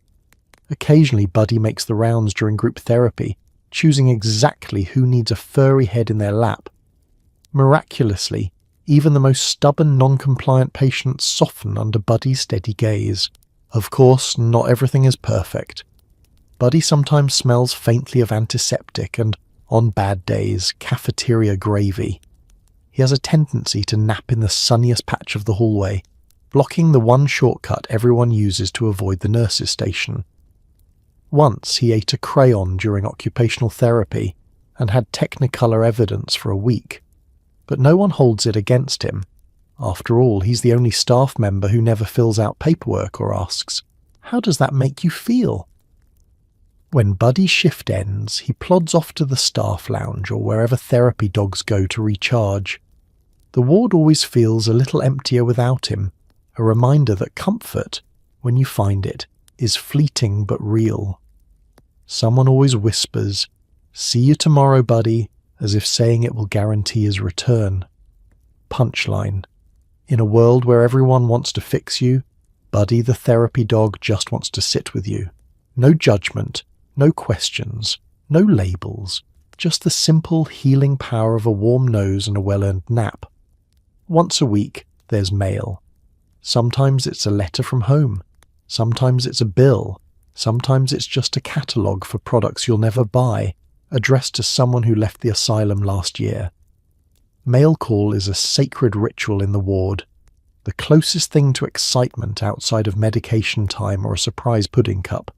Occasionally Buddy makes the rounds during group therapy, choosing exactly who needs a furry head in their lap. Miraculously, even the most stubborn non-compliant patients soften under Buddy's steady gaze. Of course, not everything is perfect. Buddy sometimes smells faintly of antiseptic and, on bad days, cafeteria gravy. He has a tendency to nap in the sunniest patch of the hallway, blocking the one shortcut everyone uses to avoid the nurse's station. Once he ate a crayon during occupational therapy and had Technicolor evidence for a week, but no one holds it against him. After all, he's the only staff member who never fills out paperwork or asks, "How does that make you feel?" When Buddy's shift ends, he plods off to the staff lounge or wherever therapy dogs go to recharge. The ward always feels a little emptier without him, a reminder that comfort, when you find it, is fleeting but real. Someone always whispers, "See you tomorrow, Buddy," as if saying it will guarantee his return. Punchline. In a world where everyone wants to fix you, Buddy the therapy dog just wants to sit with you. No judgment, no questions, no labels, just the simple healing power of a warm nose and a well-earned nap. Once a week, there's mail. Sometimes it's a letter from home. Sometimes it's a bill. Sometimes it's just a catalogue for products you'll never buy, addressed to someone who left the asylum last year. Mail call is a sacred ritual in the ward, the closest thing to excitement outside of medication time or a surprise pudding cup.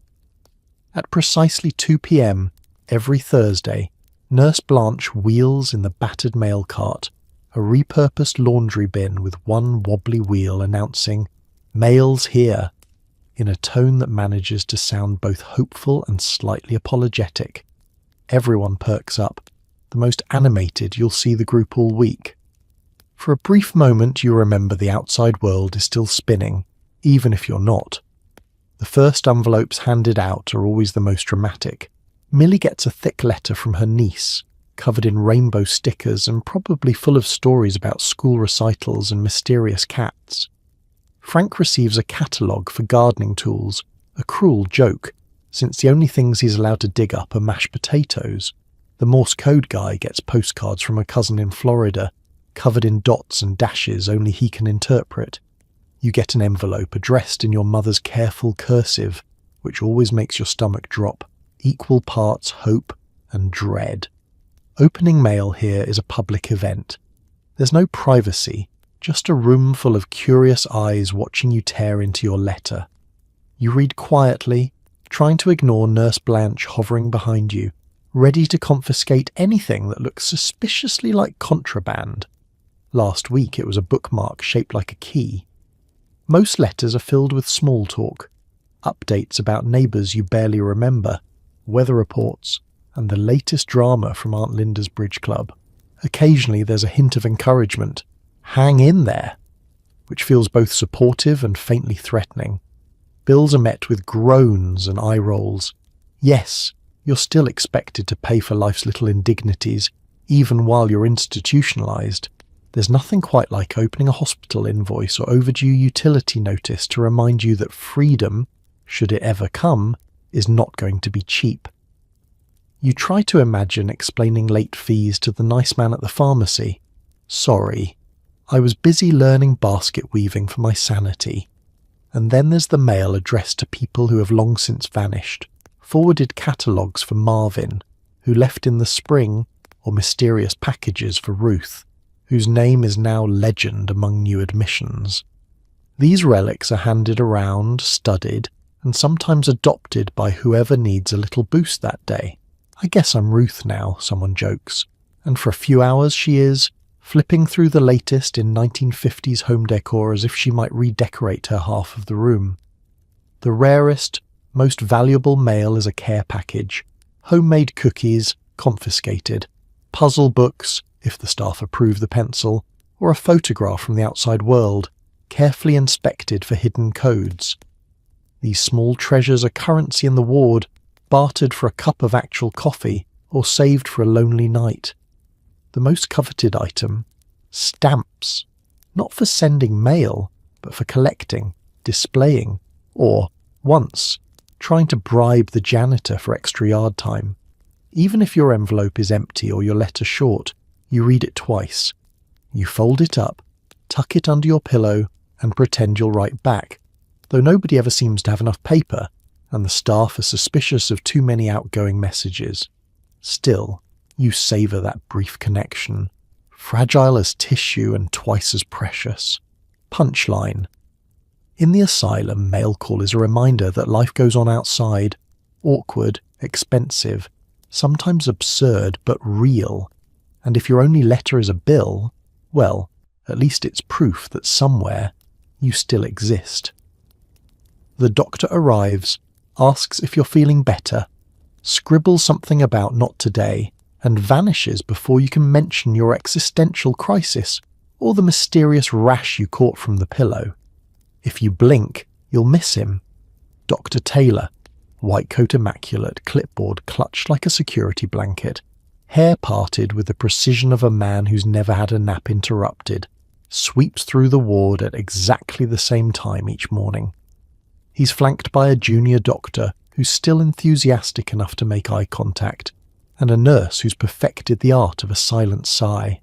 At precisely 2 p.m. every Thursday, Nurse Blanche wheels in the battered mail cart, a repurposed laundry bin with one wobbly wheel announcing, "Mail's here," in a tone that manages to sound both hopeful and slightly apologetic. Everyone perks up, the most animated you'll see the group all week. For a brief moment you remember the outside world is still spinning, even if you're not. The first envelopes handed out are always the most dramatic. Millie gets a thick letter from her niece, covered in rainbow stickers and probably full of stories about school recitals and mysterious cats. Frank receives a catalogue for gardening tools, a cruel joke, since the only things he's allowed to dig up are mashed potatoes. The Morse code guy gets postcards from a cousin in Florida, covered in dots and dashes only he can interpret. You get an envelope addressed in your mother's careful cursive, which always makes your stomach drop, equal parts hope and dread. Opening mail here is a public event. There's no privacy, just a room full of curious eyes watching you tear into your letter. You read quietly, trying to ignore Nurse Blanche hovering behind you, ready to confiscate anything that looks suspiciously like contraband. Last week it was a bookmark shaped like a key. Most letters are filled with small talk, updates about neighbours you barely remember, weather reports, and the latest drama from Aunt Linda's bridge club. Occasionally there's a hint of encouragement, "Hang in there," which feels both supportive and faintly threatening. Bills are met with groans and eye rolls. Yes, you're still expected to pay for life's little indignities, even while you're institutionalized. There's nothing quite like opening a hospital invoice or overdue utility notice to remind you that freedom, should it ever come, is not going to be cheap. You try to imagine explaining late fees to the nice man at the pharmacy. "Sorry, I was busy learning basket weaving for my sanity." And then there's the mail addressed to people who have long since vanished, forwarded catalogues for Marvin, who left in the spring, or mysterious packages for Ruth, whose name is now legend among new admissions. These relics are handed around, studied, and sometimes adopted by whoever needs a little boost that day. "I guess I'm Ruth now," someone jokes, and for a few hours she is, flipping through the latest in 1950s home decor as if she might redecorate her half of the room. The rarest, most valuable mail is a care package, homemade cookies, confiscated, puzzle books, if the staff approve the pencil, or a photograph from the outside world, carefully inspected for hidden codes. These small treasures are currency in the ward, bartered for a cup of actual coffee, or saved for a lonely night. The most coveted item, stamps, not for sending mail, but for collecting, displaying, or, once, trying to bribe the janitor for extra yard time. Even if your envelope is empty or your letter short, you read it twice. You fold it up, tuck it under your pillow, and pretend you'll write back, though nobody ever seems to have enough paper, and the staff are suspicious of too many outgoing messages. Still, you savour that brief connection, fragile as tissue and twice as precious. Punchline. In the asylum, mail call is a reminder that life goes on outside, awkward, expensive, sometimes absurd but real, and if your only letter is a bill, well, at least it's proof that somewhere you still exist. The doctor arrives, asks if you're feeling better, scribbles something about not today, and vanishes before you can mention your existential crisis or the mysterious rash you caught from the pillow. If you blink, you'll miss him. Dr. Taylor, white coat immaculate, clipboard clutched like a security blanket, hair parted with the precision of a man who's never had a nap interrupted, sweeps through the ward at exactly the same time each morning. He's flanked by a junior doctor who's still enthusiastic enough to make eye contact, and a nurse who's perfected the art of a silent sigh.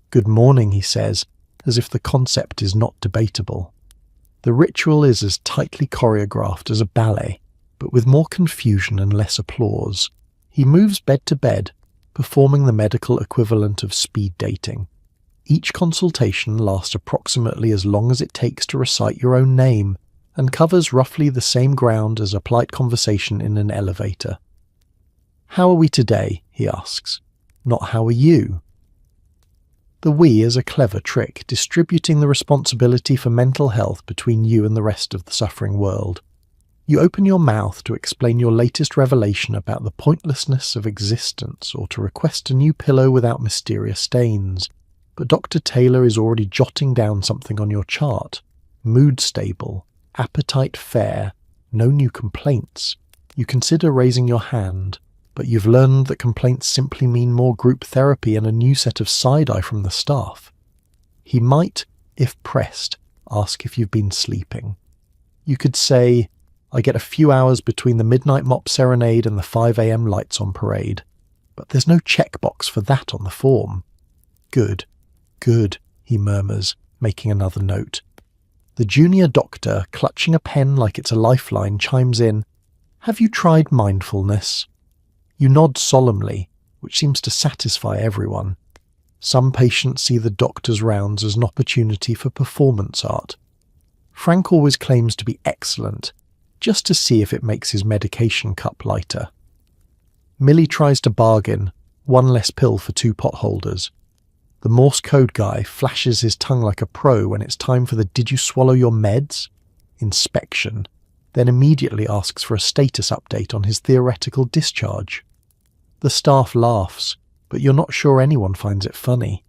"Good morning," he says, as if the concept is not debatable. The ritual is as tightly choreographed as a ballet, but with more confusion and less applause. He moves bed to bed, performing the medical equivalent of speed dating. Each consultation lasts approximately as long as it takes to recite your own name, and covers roughly the same ground as a polite conversation in an elevator. "How are we today?" he asks. Not "how are you?" The "we" is a clever trick, distributing the responsibility for mental health between you and the rest of the suffering world. You open your mouth to explain your latest revelation about the pointlessness of existence or to request a new pillow without mysterious stains, but Dr. Taylor is already jotting down something on your chart. Mood stable, appetite fair, no new complaints. You consider raising your hand, but you've learned that complaints simply mean more group therapy and a new set of side-eye from the staff. He might, if pressed, ask if you've been sleeping. You could say, "I get a few hours between the midnight mop serenade and the 5 a.m. lights on parade," but there's no checkbox for that on the form. "Good, good," he murmurs, making another note. The junior doctor, clutching a pen like it's a lifeline, chimes in, "Have you tried mindfulness?" You nod solemnly, which seems to satisfy everyone. Some patients see the doctor's rounds as an opportunity for performance art. Frank always claims to be excellent, just to see if it makes his medication cup lighter. Millie tries to bargain, one less pill for 2 potholders. The Morse code guy flashes his tongue like a pro when it's time for the "did you swallow your meds?" inspection, then immediately asks for a status update on his theoretical discharge. The staff laughs, but you're not sure anyone finds it funny.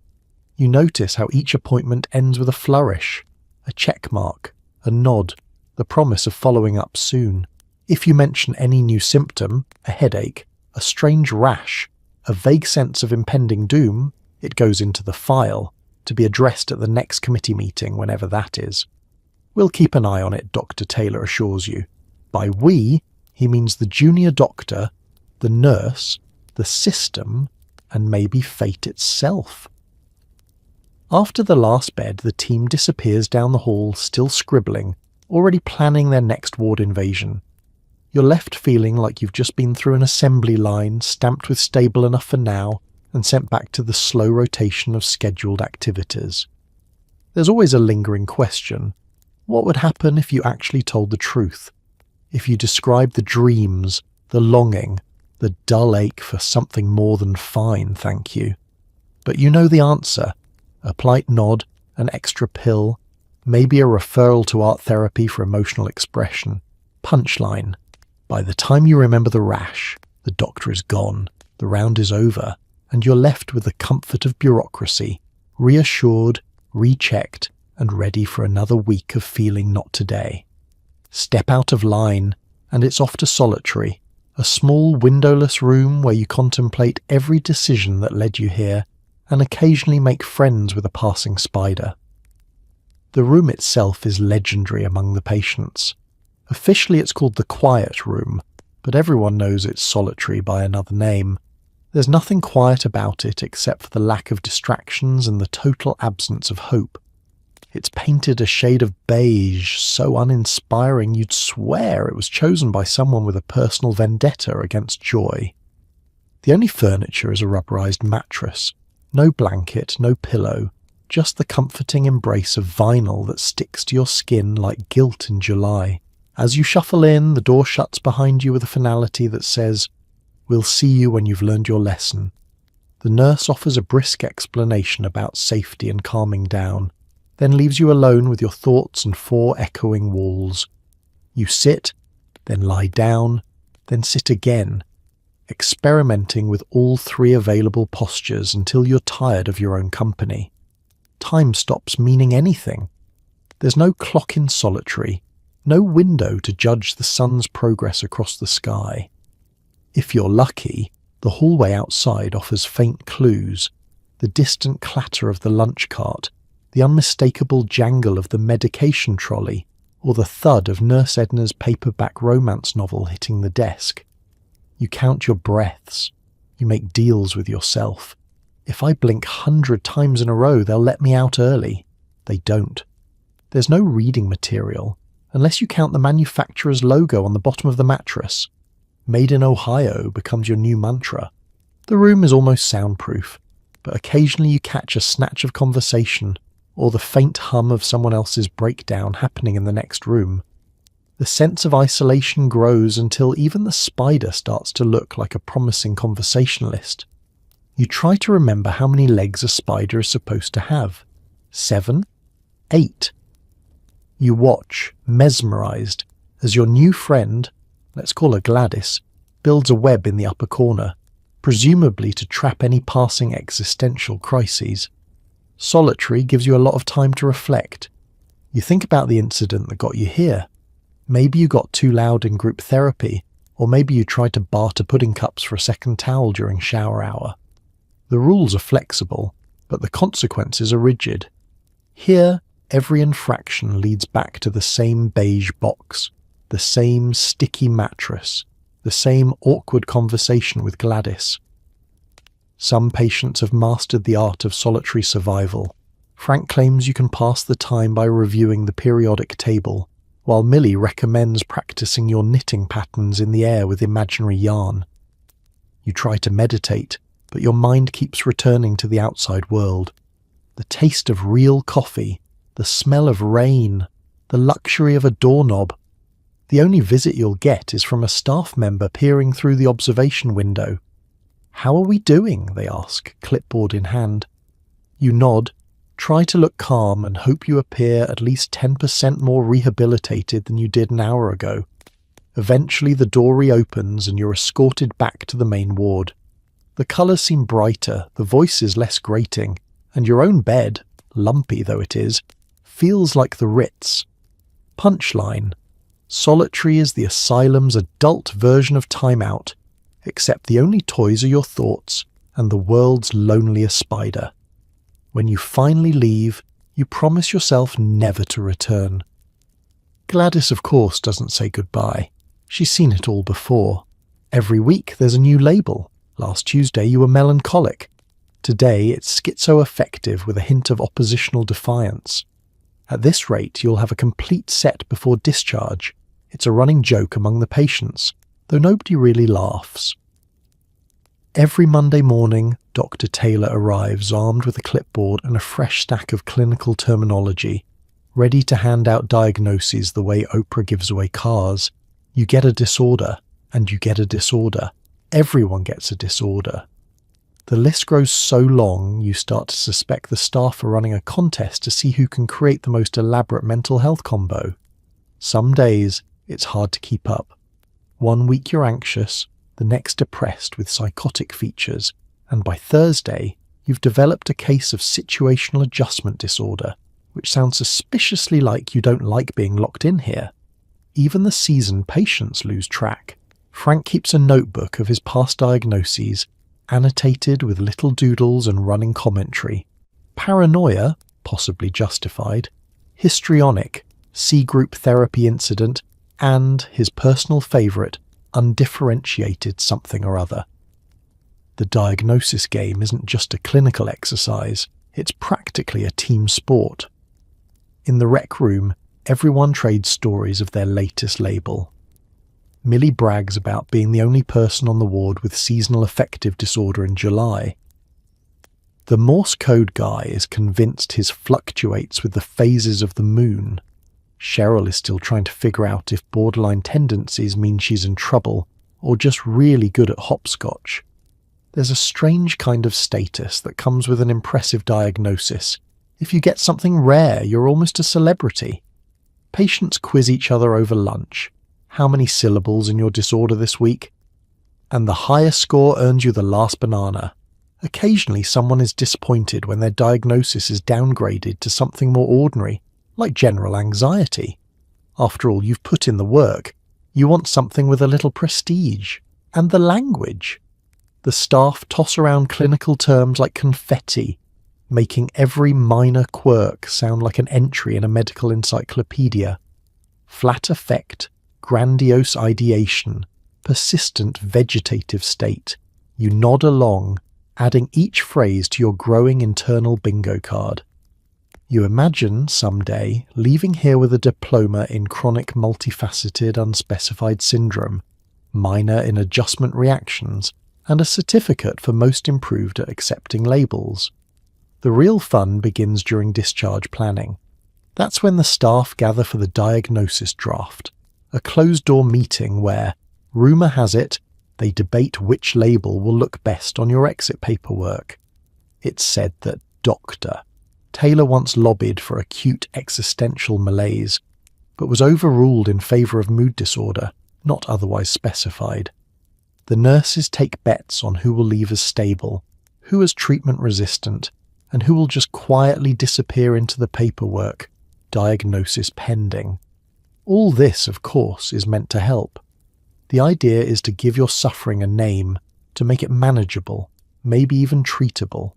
You notice how each appointment ends with a flourish, a check mark, a nod, the promise of following up soon. If you mention any new symptom, a headache, a strange rash, a vague sense of impending doom, it goes into the file, to be addressed at the next committee meeting, whenever that is. "We'll keep an eye on it," Dr. Taylor assures you. By "we," he means the junior doctor, the nurse, the system, and maybe fate itself. After the last bed, the team disappears down the hall, still scribbling, already planning their next ward invasion. You're left feeling like you've just been through an assembly line, stamped with "stable enough for now," and sent back to the slow rotation of scheduled activities. There's always a lingering question. What would happen if you actually told the truth? If you described the dreams, the longing, the dull ache for something more than "fine, thank you"? But you know the answer. A polite nod, an extra pill, maybe a referral to art therapy for emotional expression. Punchline. By the time you remember the rash, the doctor is gone, the round is over, and you're left with the comfort of bureaucracy, reassured, rechecked, and ready for another week of feeling not today. Step out of line, and it's off to solitary, a small windowless room where you contemplate every decision that led you here, and occasionally make friends with a passing spider. The room itself is legendary among the patients. Officially it's called the Quiet Room, but everyone knows it's solitary by another name. There's nothing quiet about it except for the lack of distractions and the total absence of hope. It's painted a shade of beige, so uninspiring you'd swear it was chosen by someone with a personal vendetta against joy. The only furniture is a rubberized mattress. No blanket, no pillow, just the comforting embrace of vinyl that sticks to your skin like guilt in July. As you shuffle in, the door shuts behind you with a finality that says, "We'll see you when you've learned your lesson." The nurse offers a brisk explanation about safety and calming down, then leaves you alone with your thoughts and 4 echoing walls. You sit, then lie down, then sit again, experimenting with all 3 available postures until you're tired of your own company. Time stops meaning anything. There's no clock in solitary, no window to judge the sun's progress across the sky. If you're lucky, the hallway outside offers faint clues, the distant clatter of the lunch cart, the unmistakable jangle of the medication trolley, or the thud of Nurse Edna's paperback romance novel hitting the desk. You count your breaths. You make deals with yourself. If I blink 100 times in a row, they'll let me out early. They don't. There's no reading material, unless you count the manufacturer's logo on the bottom of the mattress. Made in Ohio becomes your new mantra. The room is almost soundproof, but occasionally you catch a snatch of conversation or the faint hum of someone else's breakdown happening in the next room. The sense of isolation grows until even the spider starts to look like a promising conversationalist. You try to remember how many legs a spider is supposed to have. 7? 8? You watch, mesmerized, as your new friend, let's call her Gladys, builds a web in the upper corner, presumably to trap any passing existential crises. Solitary gives you a lot of time to reflect. You think about the incident that got you here. Maybe you got too loud in group therapy, or maybe you tried to barter pudding cups for a second towel during shower hour. The rules are flexible, but the consequences are rigid. Here, every infraction leads back to the same beige box, the same sticky mattress, the same awkward conversation with Gladys. Some patients have mastered the art of solitary survival. Frank claims you can pass the time by reviewing the periodic table, while Millie recommends practicing your knitting patterns in the air with imaginary yarn. You try to meditate, but your mind keeps returning to the outside world. The taste of real coffee, the smell of rain, the luxury of a doorknob. The only visit you'll get is from a staff member peering through the observation window. "How are we doing?" they ask, clipboard in hand. You nod, try to look calm and hope you appear at least 10% more rehabilitated than you did an hour ago. Eventually the door reopens and you're escorted back to the main ward. The colours seem brighter, the voices less grating, and your own bed, lumpy though it is, feels like the Ritz. Punchline: Solitary is the Asylum's adult version of Time Out, except the only toys are your thoughts and the world's loneliest spider. When you finally leave, you promise yourself never to return. Gladys, of course, doesn't say goodbye. She's seen it all before. Every week there's a new label. Last Tuesday you were melancholic. Today it's schizoaffective with a hint of oppositional defiance. At this rate you'll have a complete set before discharge. It's a running joke among the patients, though nobody really laughs. Every Monday morning, Dr. Taylor arrives armed with a clipboard and a fresh stack of clinical terminology, ready to hand out diagnoses the way Oprah gives away cars. You get a disorder, and you get a disorder. Everyone gets a disorder. The list grows so long, you start to suspect the staff are running a contest to see who can create the most elaborate mental health combo. Some days, it's hard to keep up. One week you're anxious, the next depressed with psychotic features, and by Thursday, you've developed a case of situational adjustment disorder, which sounds suspiciously like you don't like being locked in here. Even the seasoned patients lose track. Frank keeps a notebook of his past diagnoses, annotated with little doodles and running commentary. Paranoia, possibly justified, histrionic, C-group therapy incident, and, his personal favourite, undifferentiated something or other. The diagnosis game isn't just a clinical exercise, it's practically a team sport. In the rec room, everyone trades stories of their latest label. Millie brags about being the only person on the ward with seasonal affective disorder in July. The Morse code guy is convinced his fluctuates with the phases of the moon. Cheryl is still trying to figure out if borderline tendencies mean she's in trouble or just really good at hopscotch. There's a strange kind of status that comes with an impressive diagnosis. If you get something rare, you're almost a celebrity. Patients quiz each other over lunch. How many syllables in your disorder this week? And the highest score earns you the last banana. Occasionally someone is disappointed when their diagnosis is downgraded to something more ordinary, like general anxiety. After all, you've put in the work. You want something with a little prestige. And the language. The staff toss around clinical terms like confetti, making every minor quirk sound like an entry in a medical encyclopedia. Flat effect, grandiose ideation, persistent vegetative state. You nod along, adding each phrase to your growing internal bingo card. You imagine, someday, leaving here with a diploma in chronic multifaceted unspecified syndrome, minor in adjustment reactions, and a certificate for most improved at accepting labels. The real fun begins during discharge planning. That's when the staff gather for the diagnosis draft, a closed-door meeting where, rumour has it, they debate which label will look best on your exit paperwork. It's said that Doctor Taylor once lobbied for acute existential malaise, but was overruled in favour of mood disorder, not otherwise specified. The nurses take bets on who will leave as stable, who as treatment-resistant, and who will just quietly disappear into the paperwork, diagnosis pending. All this, of course, is meant to help. The idea is to give your suffering a name, to make it manageable, maybe even treatable.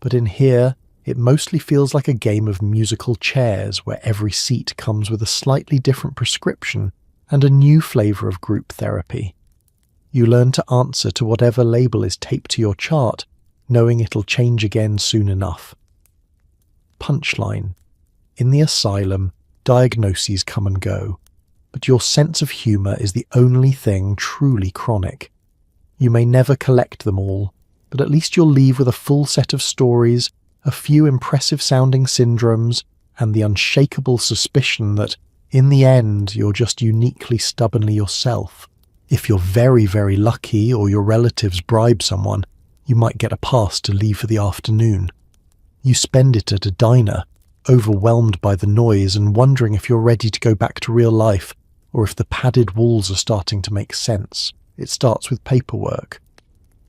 But in here, it mostly feels like a game of musical chairs where every seat comes with a slightly different prescription and a new flavour of group therapy. You learn to answer to whatever label is taped to your chart, knowing it'll change again soon enough. Punchline. In the asylum, diagnoses come and go, but your sense of humour is the only thing truly chronic. You may never collect them all, but at least you'll leave with a full set of stories, a few impressive-sounding syndromes, and the unshakable suspicion that, in the end, you're just uniquely stubbornly yourself. If you're very, very lucky or your relatives bribe someone, you might get a pass to leave for the afternoon. You spend it at a diner, overwhelmed by the noise and wondering if you're ready to go back to real life or if the padded walls are starting to make sense. It starts with paperwork.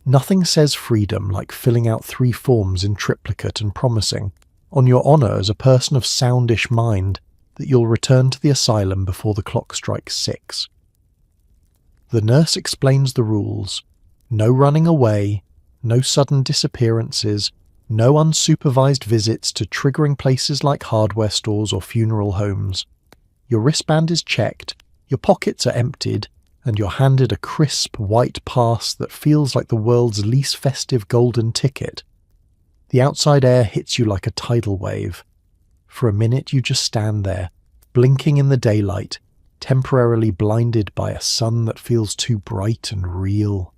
Nothing says freedom like filling out 3 forms in triplicate and promising, on your honour as a person of soundish mind, that you'll return to the asylum before the clock strikes 6. The nurse explains the rules. No running away, no sudden disappearances, no unsupervised visits to triggering places like hardware stores or funeral homes. Your wristband is checked, your pockets are emptied, and you're handed a crisp white pass that feels like the world's least festive golden ticket. The outside air hits you like a tidal wave. For a minute you just stand there, blinking in the daylight, temporarily blinded by a sun that feels too bright and real.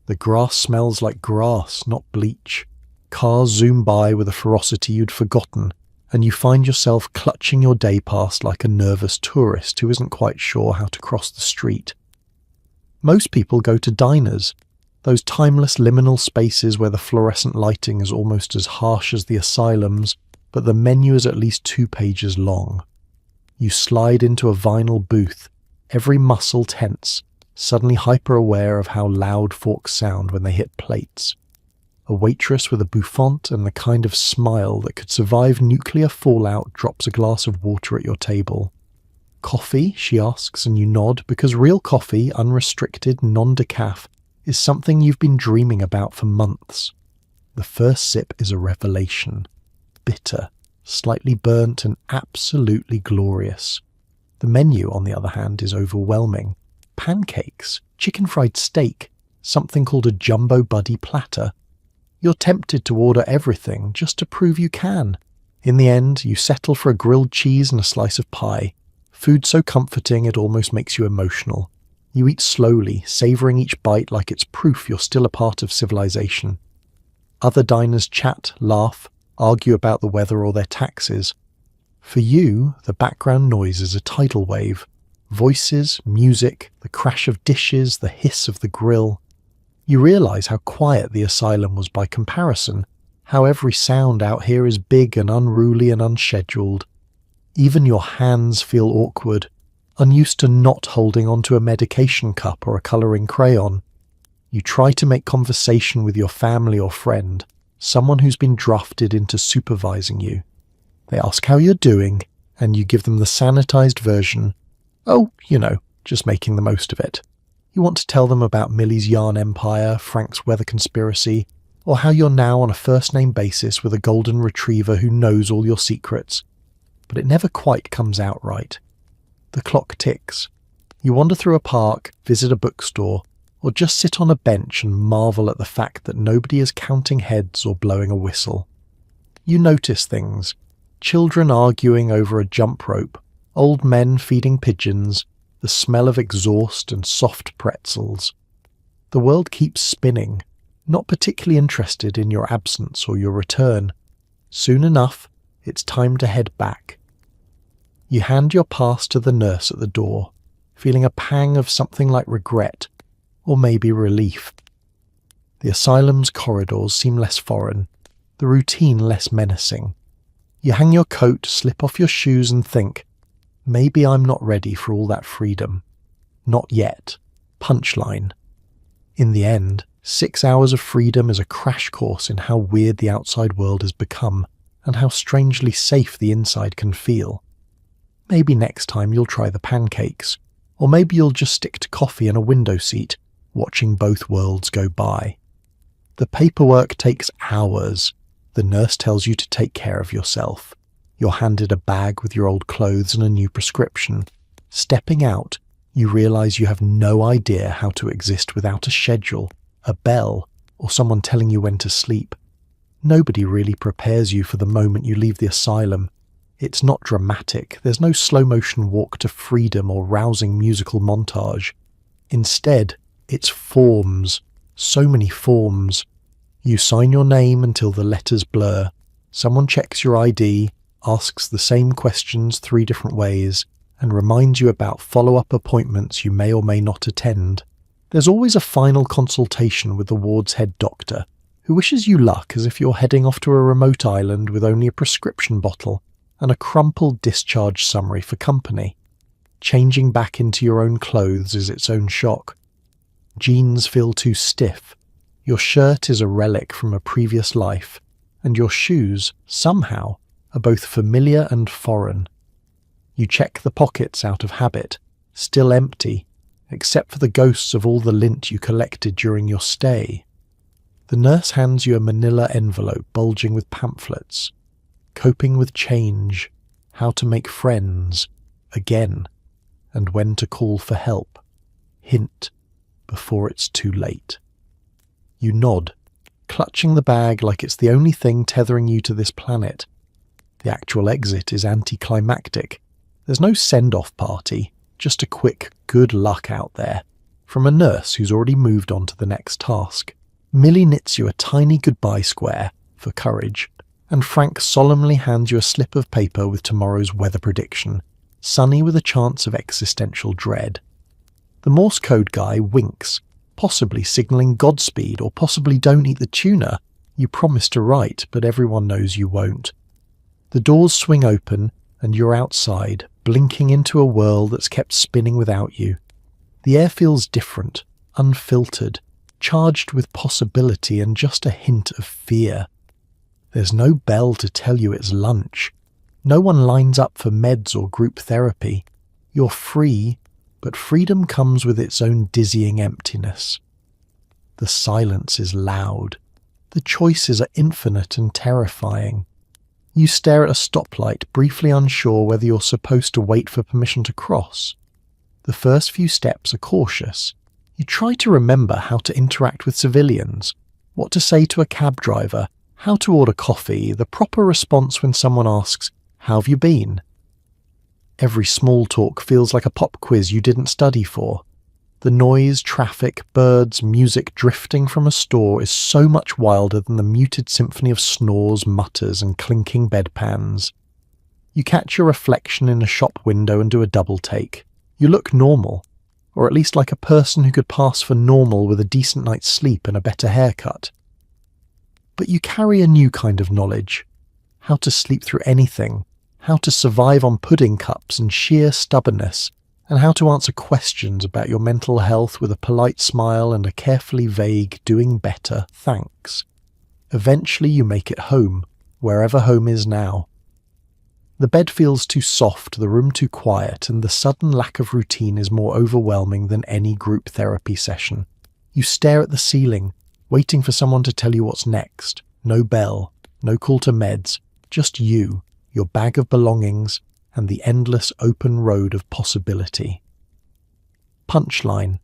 The grass smells like grass, not bleach. Cars zoom by with a ferocity you'd forgotten, and you find yourself clutching your day pass like a nervous tourist who isn't quite sure how to cross the street. Most people go to diners, those timeless liminal spaces where the fluorescent lighting is almost as harsh as the asylum's, but the menu is at least 2 pages long. You slide into a vinyl booth, every muscle tense, suddenly hyper-aware of how loud forks sound when they hit plates. A waitress with a bouffant and the kind of smile that could survive nuclear fallout drops a glass of water at your table. Coffee, she asks, and you nod, because real coffee, unrestricted, non-decaf, is something you've been dreaming about for months. The first sip is a revelation. Bitter, slightly burnt, and absolutely glorious. The menu, on the other hand, is overwhelming. Pancakes, chicken fried steak, something called a jumbo buddy platter. You're tempted to order everything just to prove you can. In the end, you settle for a grilled cheese and a slice of pie, food so comforting it almost makes you emotional. You eat slowly, savouring each bite like it's proof you're still a part of civilization. Other diners chat, laugh, argue about the weather or their taxes. For you, the background noise is a tidal wave. Voices, music, the crash of dishes, the hiss of the grill. You realise how quiet the asylum was by comparison, how every sound out here is big and unruly and unscheduled. Even your hands feel awkward, unused to not holding onto a medication cup or a colouring crayon. You try to make conversation with your family or friend, someone who's been drafted into supervising you. They ask how you're doing, and you give them the sanitised version. Oh, just making the most of it. You want to tell them about Millie's yarn empire, Frank's weather conspiracy, or how you're now on a first-name basis with a golden retriever who knows all your secrets. But it never quite comes out right. The clock ticks. You wander through a park, visit a bookstore, or just sit on a bench and marvel at the fact that nobody is counting heads or blowing a whistle. You notice things. Children arguing over a jump rope, old men feeding pigeons, the smell of exhaust and soft pretzels. The world keeps spinning, not particularly interested in your absence or your return. Soon enough, it's time to head back. You hand your pass to the nurse at the door, feeling a pang of something like regret, or maybe relief. The asylum's corridors seem less foreign, the routine less menacing. You hang your coat, slip off your shoes and think, maybe I'm not ready for all that freedom. Not yet. Punchline. In the end, 6 hours of freedom is a crash course in how weird the outside world has become, and how strangely safe the inside can feel. Maybe next time you'll try the pancakes, or maybe you'll just stick to coffee and a window seat, watching both worlds go by. The paperwork takes hours. The nurse tells you to take care of yourself. You're handed a bag with your old clothes and a new prescription. Stepping out, you realise you have no idea how to exist without a schedule, a bell, or someone telling you when to sleep. Nobody really prepares you for the moment you leave the asylum. It's not dramatic. There's no slow-motion walk to freedom or rousing musical montage. Instead, it's forms. So many forms. You sign your name until the letters blur. Someone checks your ID, asks the same questions 3 different ways, and reminds you about follow-up appointments you may or may not attend. There's always a final consultation with the ward's head doctor, who wishes you luck as if you're heading off to a remote island with only a prescription bottle and a crumpled discharge summary for company. Changing back into your own clothes is its own shock. Jeans feel too stiff. Your shirt is a relic from a previous life, and your shoes, somehow, are both familiar and foreign. You check the pockets out of habit, still empty, except for the ghosts of all the lint you collected during your stay. The nurse hands you a manila envelope bulging with pamphlets. Coping with change, how to make friends, again, and when to call for help. Hint, before it's too late. You nod, clutching the bag like it's the only thing tethering you to this planet. The actual exit is anticlimactic. There's no send-off party, just a quick good luck out there, from a nurse who's already moved on to the next task. Millie knits you a tiny goodbye square, for courage, and Frank solemnly hands you a slip of paper with tomorrow's weather prediction, sunny with a chance of existential dread. The Morse code guy winks, possibly signalling Godspeed or possibly don't eat the tuna. You promise to write, but everyone knows you won't. The doors swing open, and you're outside, blinking into a world that's kept spinning without you. The air feels different, unfiltered, charged with possibility and just a hint of fear. There's no bell to tell you it's lunch. No one lines up for meds or group therapy. You're free, but freedom comes with its own dizzying emptiness. The silence is loud. The choices are infinite and terrifying. You stare at a stoplight, briefly unsure whether you're supposed to wait for permission to cross. The first few steps are cautious. You try to remember how to interact with civilians, what to say to a cab driver, How to order coffee, the proper response when someone asks, "How have you been?" Every small talk feels like a pop quiz you didn't study for. The noise, traffic, birds, music drifting from a store is so much wilder than the muted symphony of snores, mutters, and clinking bedpans. You catch your reflection in a shop window and do a double take. You look normal, or at least like a person who could pass for normal with a decent night's sleep and a better haircut. But you carry a new kind of knowledge. How to sleep through anything, how to survive on pudding cups and sheer stubbornness, and how to answer questions about your mental health with a polite smile and a carefully vague "doing better, thanks." Eventually you make it home, wherever home is now. The bed feels too soft, the room too quiet, and the sudden lack of routine is more overwhelming than any group therapy session. You stare at the ceiling, waiting for someone to tell you what's next. No bell, no call to meds, just you, your bag of belongings, and the endless open road of possibility. Punchline.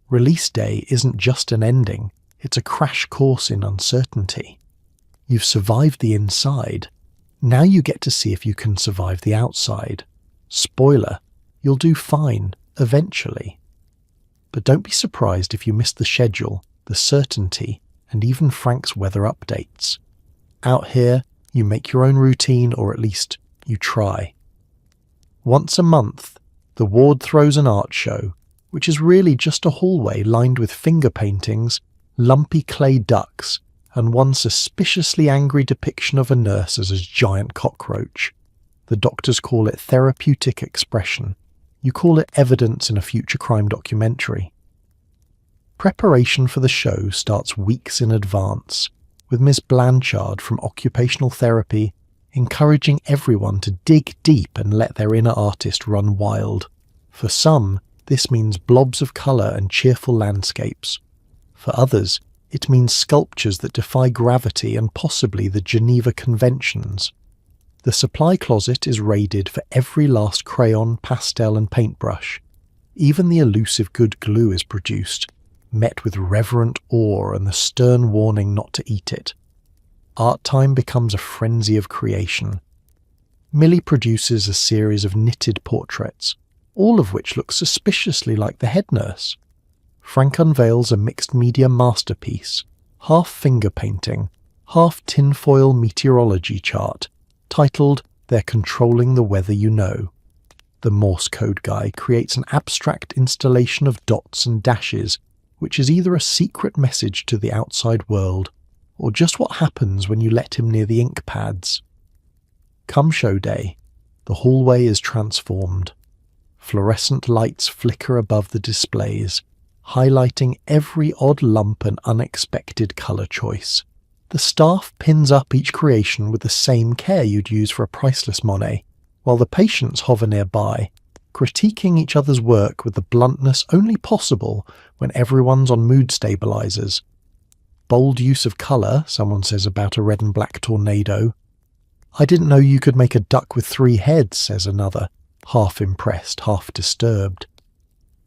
Release day isn't just an ending, it's a crash course in uncertainty. You've survived the inside. Now you get to see if you can survive the outside. Spoiler, you'll do fine, eventually. But don't be surprised if you miss the schedule, the certainty, and even Frank's weather updates. Out here, you make your own routine, or at least you try. Once a month, the ward throws an art show, which is really just a hallway lined with finger paintings, lumpy clay ducks, and one suspiciously angry depiction of a nurse as a giant cockroach. The doctors call it therapeutic expression. You call it evidence in a future crime documentary. Preparation for the show starts weeks in advance, with Miss Blanchard from Occupational Therapy encouraging everyone to dig deep and let their inner artist run wild. For some, this means blobs of colour and cheerful landscapes. For others, it means sculptures that defy gravity and possibly the Geneva Conventions. The supply closet is raided for every last crayon, pastel and paintbrush. Even the elusive good glue is produced, met with reverent awe and the stern warning not to eat it. Art time becomes a frenzy of creation. Millie produces a series of knitted portraits, all of which look suspiciously like the head nurse. Frank unveils a mixed-media masterpiece, half finger painting, half tinfoil meteorology chart, titled "They're Controlling the Weather You Know." The Morse code guy creates an abstract installation of dots and dashes, which is either a secret message to the outside world, or just what happens when you let him near the ink pads. Come show day, the hallway is transformed. Fluorescent lights flicker above the displays, highlighting every odd lump and unexpected colour choice. The staff pins up each creation with the same care you'd use for a priceless Monet, while the patients hover nearby, critiquing each other's work with the bluntness only possible when everyone's on mood stabilizers. Bold use of colour, someone says about a red and black tornado. I didn't know you could make a duck with 3 heads, says another, half impressed, half disturbed.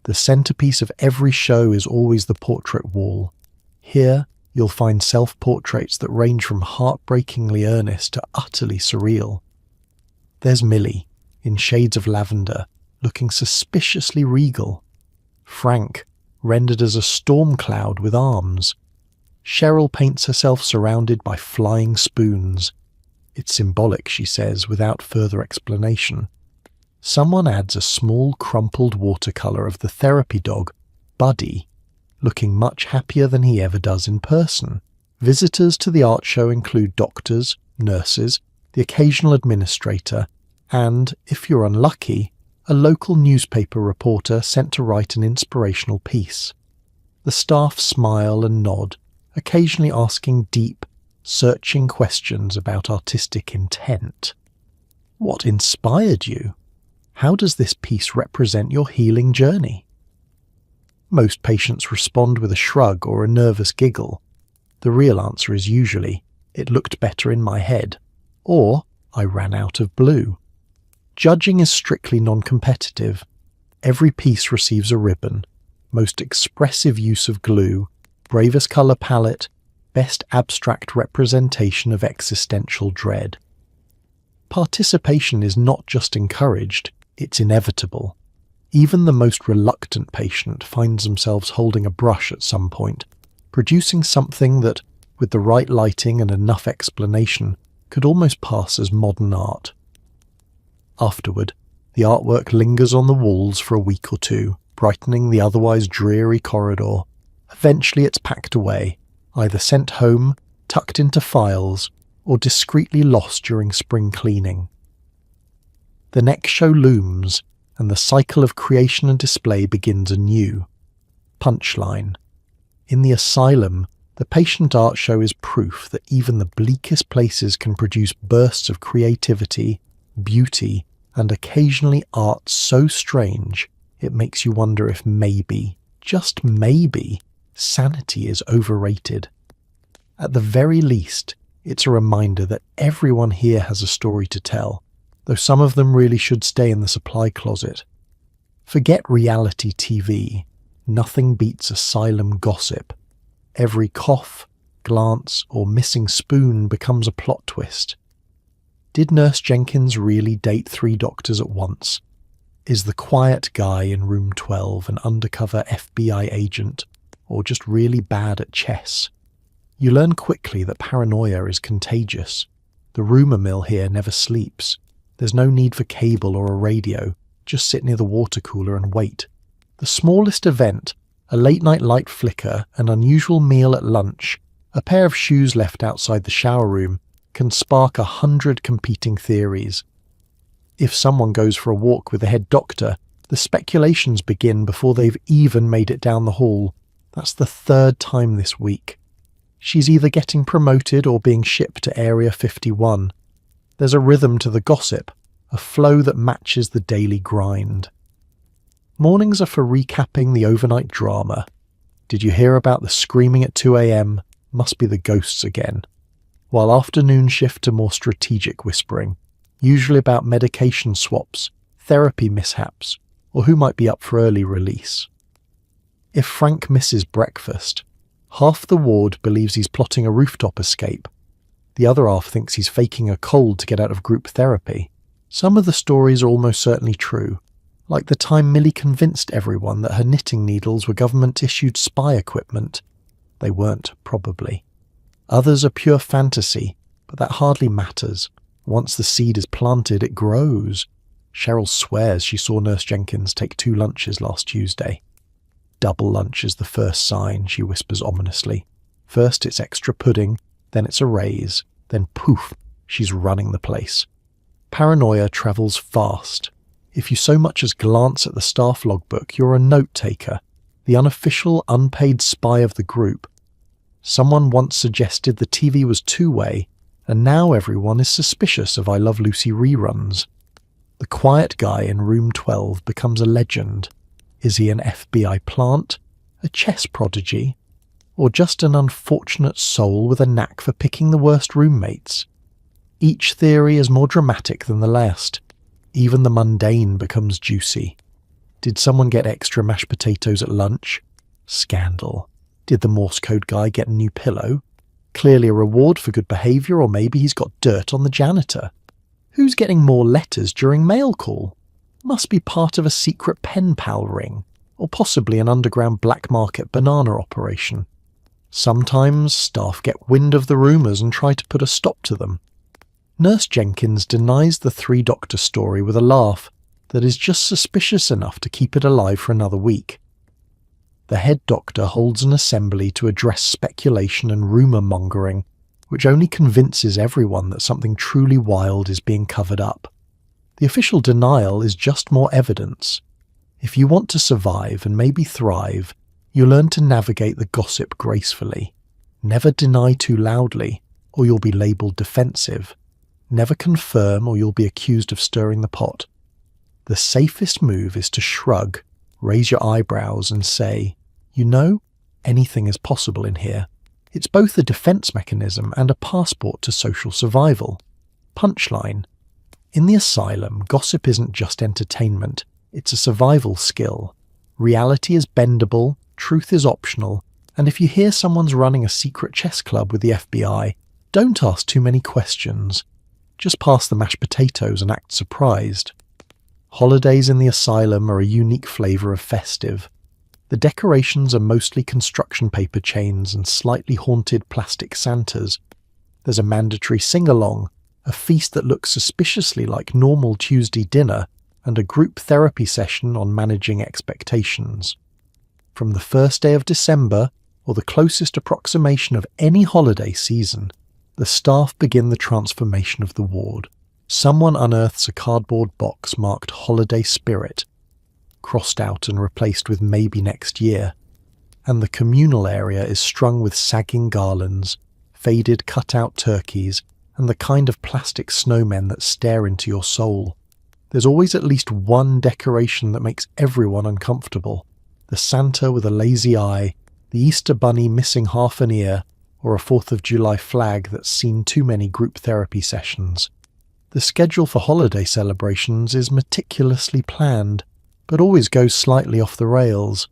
The centrepiece of every show is always the portrait wall. Here, you'll find self-portraits that range from heartbreakingly earnest to utterly surreal. There's Millie, in shades of lavender, looking suspiciously regal. Frank, rendered as a storm cloud with arms. Cheryl paints herself surrounded by flying spoons. It's symbolic, she says, without further explanation. Someone adds a small crumpled watercolour of the therapy dog, Buddy, looking much happier than he ever does in person. Visitors to the art show include doctors, nurses, the occasional administrator, and, if you're unlucky, a local newspaper reporter sent to write an inspirational piece. The staff smile and nod, occasionally asking deep, searching questions about artistic intent. What inspired you? How does this piece represent your healing journey? Most patients respond with a shrug or a nervous giggle. The real answer is usually, "It looked better in my head," or "I ran out of blue." Judging is strictly non-competitive. Every piece receives a ribbon, most expressive use of glue, bravest colour palette, best abstract representation of existential dread. Participation is not just encouraged, it's inevitable. Even the most reluctant patient finds themselves holding a brush at some point, producing something that, with the right lighting and enough explanation, could almost pass as modern art. Afterward, the artwork lingers on the walls for a week or two, brightening the otherwise dreary corridor. Eventually it's packed away, either sent home, tucked into files, or discreetly lost during spring cleaning. The next show looms, and the cycle of creation and display begins anew. Punchline. In the Asylum, the patient art show is proof that even the bleakest places can produce bursts of creativity, beauty, and occasionally art so strange it makes you wonder if maybe, just maybe, sanity is overrated. At the very least, it's a reminder that everyone here has a story to tell, though some of them really should stay in the supply closet. Forget reality TV. Nothing beats Asylum gossip. Every cough, glance, or missing spoon becomes a plot twist. Did Nurse Jenkins really date 3 doctors at once? Is the quiet guy in room 12 an undercover FBI agent, or just really bad at chess? You learn quickly that paranoia is contagious. The rumour mill here never sleeps. There's no need for cable or a radio. Just sit near the water cooler and wait. The smallest event, a late-night light flicker, an unusual meal at lunch, a pair of shoes left outside the shower room, can spark 100 competing theories. If someone goes for a walk with the head doctor, the speculations begin before they've even made it down the hall. That's the 3rd time this week. She's either getting promoted or being shipped to Area 51. There's a rhythm to the gossip, a flow that matches the daily grind. Mornings are for recapping the overnight drama. Did you hear about the screaming at 2 a.m? Must be the ghosts again. While afternoon shift to more strategic whispering, usually about medication swaps, therapy mishaps, or who might be up for early release. If Frank misses breakfast, half the ward believes he's plotting a rooftop escape. The other half thinks he's faking a cold to get out of group therapy. Some of the stories are almost certainly true, like the time Millie convinced everyone that her knitting needles were government-issued spy equipment. They weren't, probably. Others are pure fantasy, but that hardly matters. Once the seed is planted, it grows. Cheryl swears she saw Nurse Jenkins take 2 lunches last Tuesday. Double lunch is the first sign, she whispers ominously. First it's extra pudding, then it's a raise, then poof, she's running the place. Paranoia travels fast. If you so much as glance at the staff logbook, you're a note-taker, the unofficial, unpaid spy of the group. Someone once suggested the TV was 2-way, and now everyone is suspicious of I Love Lucy reruns. The quiet guy in room 12 becomes a legend. Is he an FBI plant, a chess prodigy, or just an unfortunate soul with a knack for picking the worst roommates? Each theory is more dramatic than the last. Even the mundane becomes juicy. Did someone get extra mashed potatoes at lunch? Scandal. Did the Morse code guy get a new pillow? Clearly a reward for good behaviour, or maybe he's got dirt on the janitor. Who's getting more letters during mail call? Must be part of a secret pen pal ring, or possibly an underground black market banana operation. Sometimes staff get wind of the rumours and try to put a stop to them. Nurse Jenkins denies the 3-doctor story with a laugh that is just suspicious enough to keep it alive for another week. The head doctor holds an assembly to address speculation and rumour-mongering, which only convinces everyone that something truly wild is being covered up. The official denial is just more evidence. If you want to survive and maybe thrive, you learn to navigate the gossip gracefully. Never deny too loudly, or you'll be labelled defensive. Never confirm, or you'll be accused of stirring the pot. The safest move is to shrug, raise your eyebrows and say, you know, anything is possible in here. It's both a defense mechanism and a passport to social survival. Punchline. In the Asylum, gossip isn't just entertainment, it's a survival skill. Reality is bendable, truth is optional, And if you hear someone's running a secret chess club with the FBI, don't ask too many questions. Just pass the mashed potatoes and act surprised. Holidays in the asylum are a unique flavour of festive. The decorations are mostly construction paper chains and slightly haunted plastic Santas. There's a mandatory sing-along, a feast that looks suspiciously like normal Tuesday dinner, and a group therapy session on managing expectations. From the first day of December, or the closest approximation of any holiday season, the staff begin the transformation of the ward. Someone unearths a cardboard box marked Holiday Spirit, crossed out and replaced with Maybe Next Year, and the communal area is strung with sagging garlands, faded cut-out turkeys, and the kind of plastic snowmen that stare into your soul. There's always at least one decoration that makes everyone uncomfortable. The Santa with a lazy eye, the Easter Bunny missing half an ear, or a 4th of July flag that's seen too many group therapy sessions. The schedule for holiday celebrations is meticulously planned, but always goes slightly off the rails.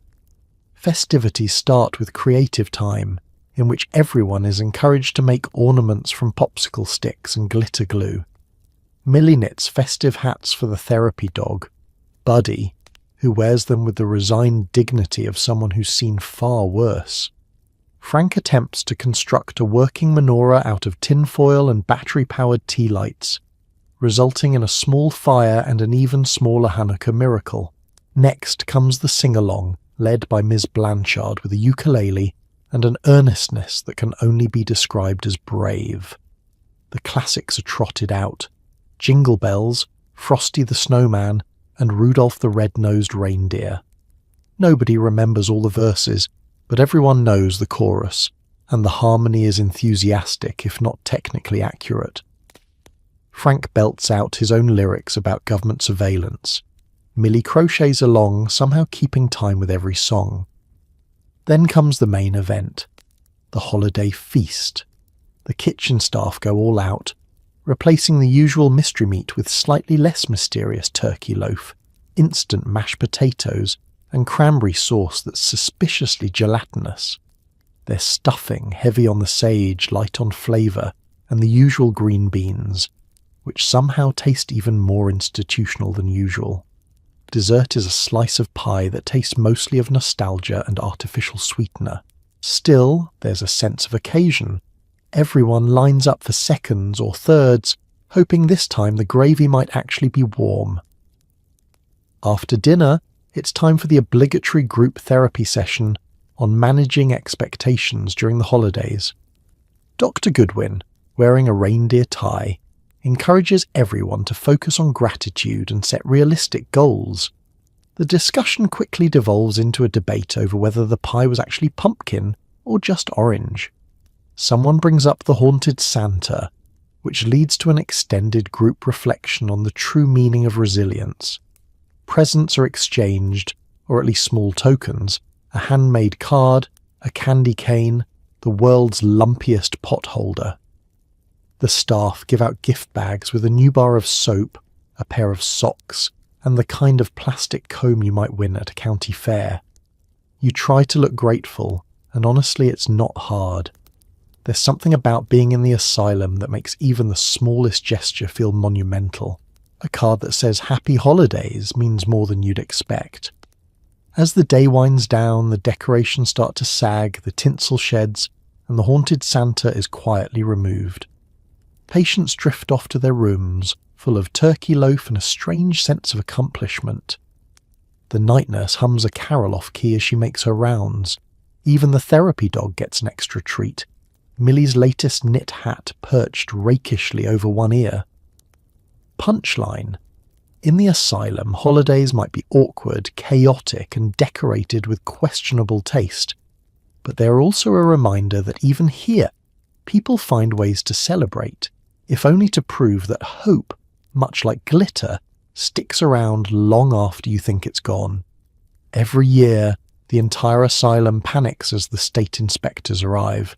Festivities start with creative time, in which everyone is encouraged to make ornaments from popsicle sticks and glitter glue. Millie knits festive hats for the therapy dog, Buddy, who wears them with the resigned dignity of someone who's seen far worse. Frank attempts to construct a working menorah out of tinfoil and battery-powered tea lights, resulting in a small fire and an even smaller Hanukkah miracle. Next comes the sing-along, led by Ms. Blanchard with a ukulele and an earnestness that can only be described as brave. The classics are trotted out: Jingle Bells, Frosty the Snowman, and Rudolph the Red-Nosed Reindeer. Nobody remembers all the verses, but everyone knows the chorus, and the harmony is enthusiastic if not technically accurate. Frank belts out his own lyrics about government surveillance. Millie crochets along, somehow keeping time with every song. Then comes the main event, the holiday feast. The kitchen staff go all out, replacing the usual mystery meat with slightly less mysterious turkey loaf, instant mashed potatoes, and cranberry sauce that's suspiciously gelatinous. There's stuffing, heavy on the sage, light on flavour, and the usual green beans, which somehow taste even more institutional than usual. Dessert is a slice of pie that tastes mostly of nostalgia and artificial sweetener. Still, there's a sense of occasion. Everyone lines up for seconds or thirds, hoping this time the gravy might actually be warm. After dinner, it's time for the obligatory group therapy session on managing expectations during the holidays. Dr. Goodwin, wearing a reindeer tie, encourages everyone to focus on gratitude and set realistic goals. The discussion quickly devolves into a debate over whether the pie was actually pumpkin or just orange. Someone brings up the haunted Santa, which leads to an extended group reflection on the true meaning of resilience. Presents are exchanged, or at least small tokens, a handmade card, a candy cane, the world's lumpiest pot holder. The staff give out gift bags with a new bar of soap, a pair of socks, and the kind of plastic comb you might win at a county fair. You try to look grateful, and honestly it's not hard. There's something about being in the asylum that makes even the smallest gesture feel monumental. A card that says Happy Holidays means more than you'd expect. As the day winds down, the decorations start to sag, the tinsel sheds, and the haunted Santa is quietly removed. Patients drift off to their rooms, full of turkey loaf and a strange sense of accomplishment. The night nurse hums a carol off-key as she makes her rounds. Even the therapy dog gets an extra treat, Millie's latest knit hat perched rakishly over one ear. Punchline. In the asylum, holidays might be awkward, chaotic, and decorated with questionable taste. But they're also a reminder that even here, people find ways to celebrate, if only to prove that hope, much like glitter, sticks around long after you think it's gone. Every year, the entire asylum panics as the state inspectors arrive.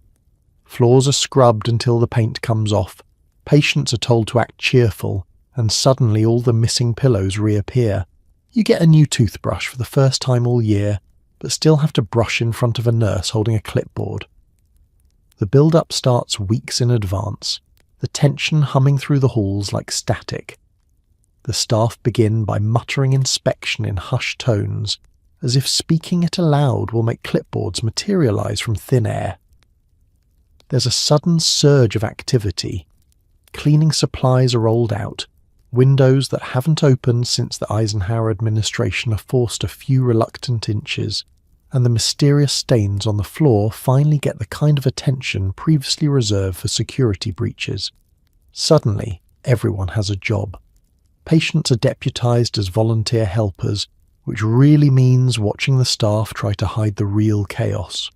Floors are scrubbed until the paint comes off, patients are told to act cheerful, and suddenly all the missing pillows reappear. You get a new toothbrush for the first time all year, but still have to brush in front of a nurse holding a clipboard. The build-up starts weeks in advance, the tension humming through the halls like static. The staff begin by muttering inspection in hushed tones, as if speaking it aloud will make clipboards materialize from thin air. There's a sudden surge of activity. Cleaning supplies are rolled out. Windows that haven't opened since the Eisenhower administration are forced a few reluctant inches, and the mysterious stains on the floor finally get the kind of attention previously reserved for security breaches. Suddenly, everyone has a job. Patients are deputized as volunteer helpers, which really means watching the staff try to hide the real chaos.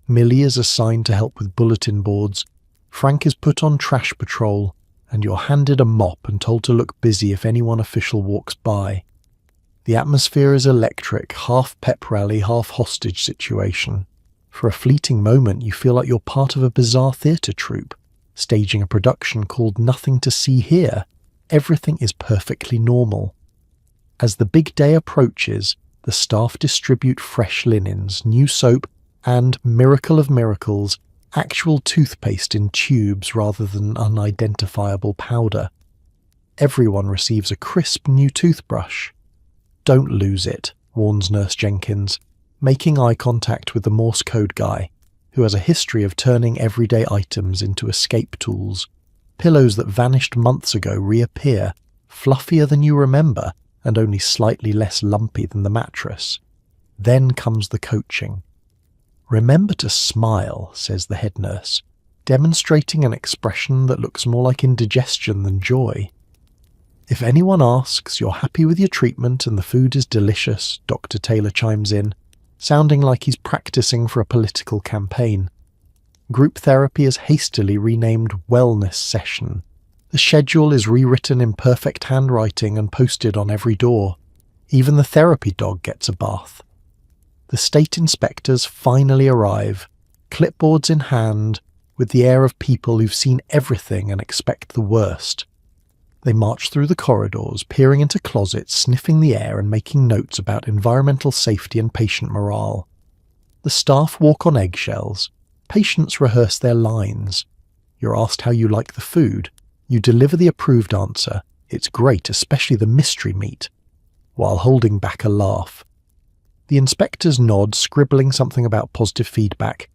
Millie is assigned to help with bulletin boards, Frank is put on trash patrol, and you're handed a mop and told to look busy if anyone official walks by. The atmosphere is electric, half pep rally, half hostage situation. For a fleeting moment you feel like you're part of a bizarre theatre troupe, staging a production called Nothing to See Here. Everything is perfectly normal. As the big day approaches, the staff distribute fresh linens, new soap, and, miracle of miracles, actual toothpaste in tubes rather than unidentifiable powder. Everyone receives a crisp new toothbrush. "Don't lose it," warns Nurse Jenkins, making eye contact with the Morse code guy, who has a history of turning everyday items into escape tools. Pillows that vanished months ago reappear, fluffier than you remember, and only slightly less lumpy than the mattress. Then comes the coaching. "Remember to smile," says the head nurse, demonstrating an expression that looks more like indigestion than joy. "If anyone asks, you're happy with your treatment and the food is delicious," Dr. Taylor chimes in, sounding like he's practicing for a political campaign. Group therapy is hastily renamed Wellness Session. The schedule is rewritten in perfect handwriting and posted on every door. Even the therapy dog gets a bath. The state inspectors finally arrive, clipboards in hand, with the air of people who've seen everything and expect the worst. They march through the corridors, peering into closets, sniffing the air and making notes about environmental safety and patient morale. The staff walk on eggshells. Patients rehearse their lines. You're asked how you like the food. You deliver the approved answer. It's great, especially the mystery meat, while holding back a laugh. The inspectors nod, scribbling something about positive feedback.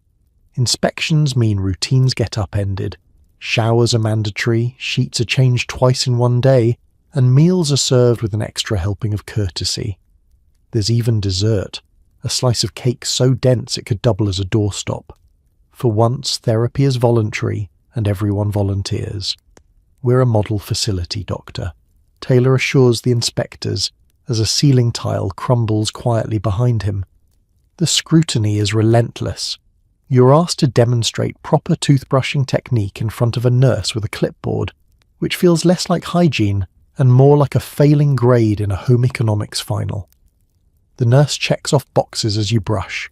Inspections mean routines get upended. Showers are mandatory, sheets are changed twice in one day, and meals are served with an extra helping of courtesy. There's even dessert, a slice of cake so dense it could double as a doorstop. For once, therapy is voluntary, and everyone volunteers. "We're a model facility, Doctor," Taylor assures the inspectors as a ceiling tile crumbles quietly behind him. The scrutiny is relentless. You're asked to demonstrate proper toothbrushing technique in front of a nurse with a clipboard, which feels less like hygiene and more like a failing grade in a home economics final. The nurse checks off boxes as you brush.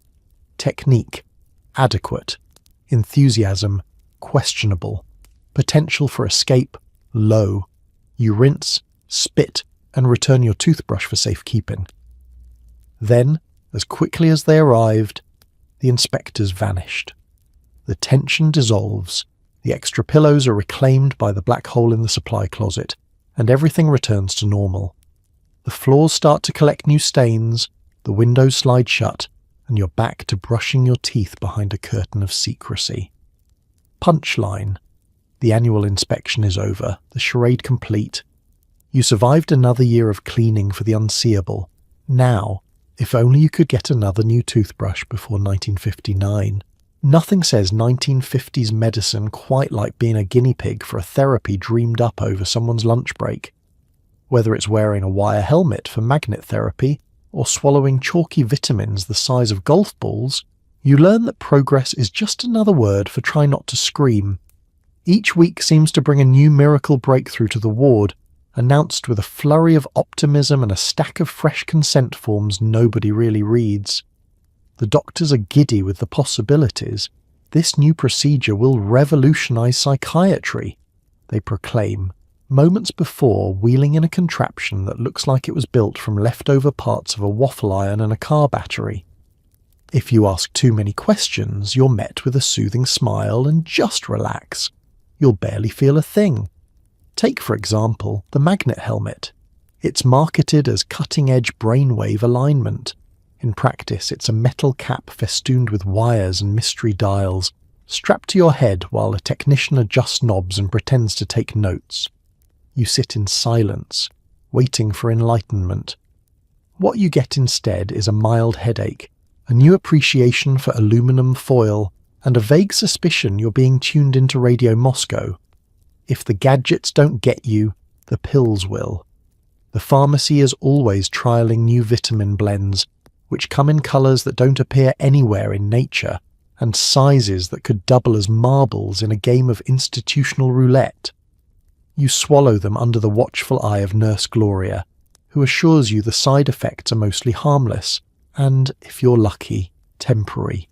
Technique: adequate. Enthusiasm: questionable. Potential for escape: low. You rinse, spit, and return your toothbrush for safekeeping. Then, as quickly as they arrived, the inspectors vanished. The tension dissolves, the extra pillows are reclaimed by the black hole in the supply closet, and everything returns to normal. The floors start to collect new stains, the windows slide shut, and you're back to brushing your teeth behind a curtain of secrecy. Punchline: the annual inspection is over, the charade complete. You survived another year of cleaning for the unseeable. Now, if only you could get another new toothbrush before 1959. Nothing says 1950s medicine quite like being a guinea pig for a therapy dreamed up over someone's lunch break. Whether it's wearing a wire helmet for magnet therapy or swallowing chalky vitamins the size of golf balls, you learn that progress is just another word for try not to scream. Each week seems to bring a new miracle breakthrough to the ward, announced with a flurry of optimism and a stack of fresh consent forms nobody really reads. The doctors are giddy with the possibilities. This new procedure will revolutionize psychiatry, they proclaim, moments before wheeling in a contraption that looks like it was built from leftover parts of a waffle iron and a car battery. If you ask too many questions, you're met with a soothing smile and just relax. You'll barely feel a thing. Take, for example, the magnet helmet. It's marketed as cutting-edge brainwave alignment. In practice, it's a metal cap festooned with wires and mystery dials, strapped to your head while a technician adjusts knobs and pretends to take notes. You sit in silence, waiting for enlightenment. What you get instead is a mild headache, a new appreciation for aluminum foil, and a vague suspicion you're being tuned into Radio Moscow. If the gadgets don't get you, the pills will. The pharmacy is always trialling new vitamin blends, which come in colours that don't appear anywhere in nature, and sizes that could double as marbles in a game of institutional roulette. You swallow them under the watchful eye of Nurse Gloria, who assures you the side effects are mostly harmless, and, if you're lucky, temporary.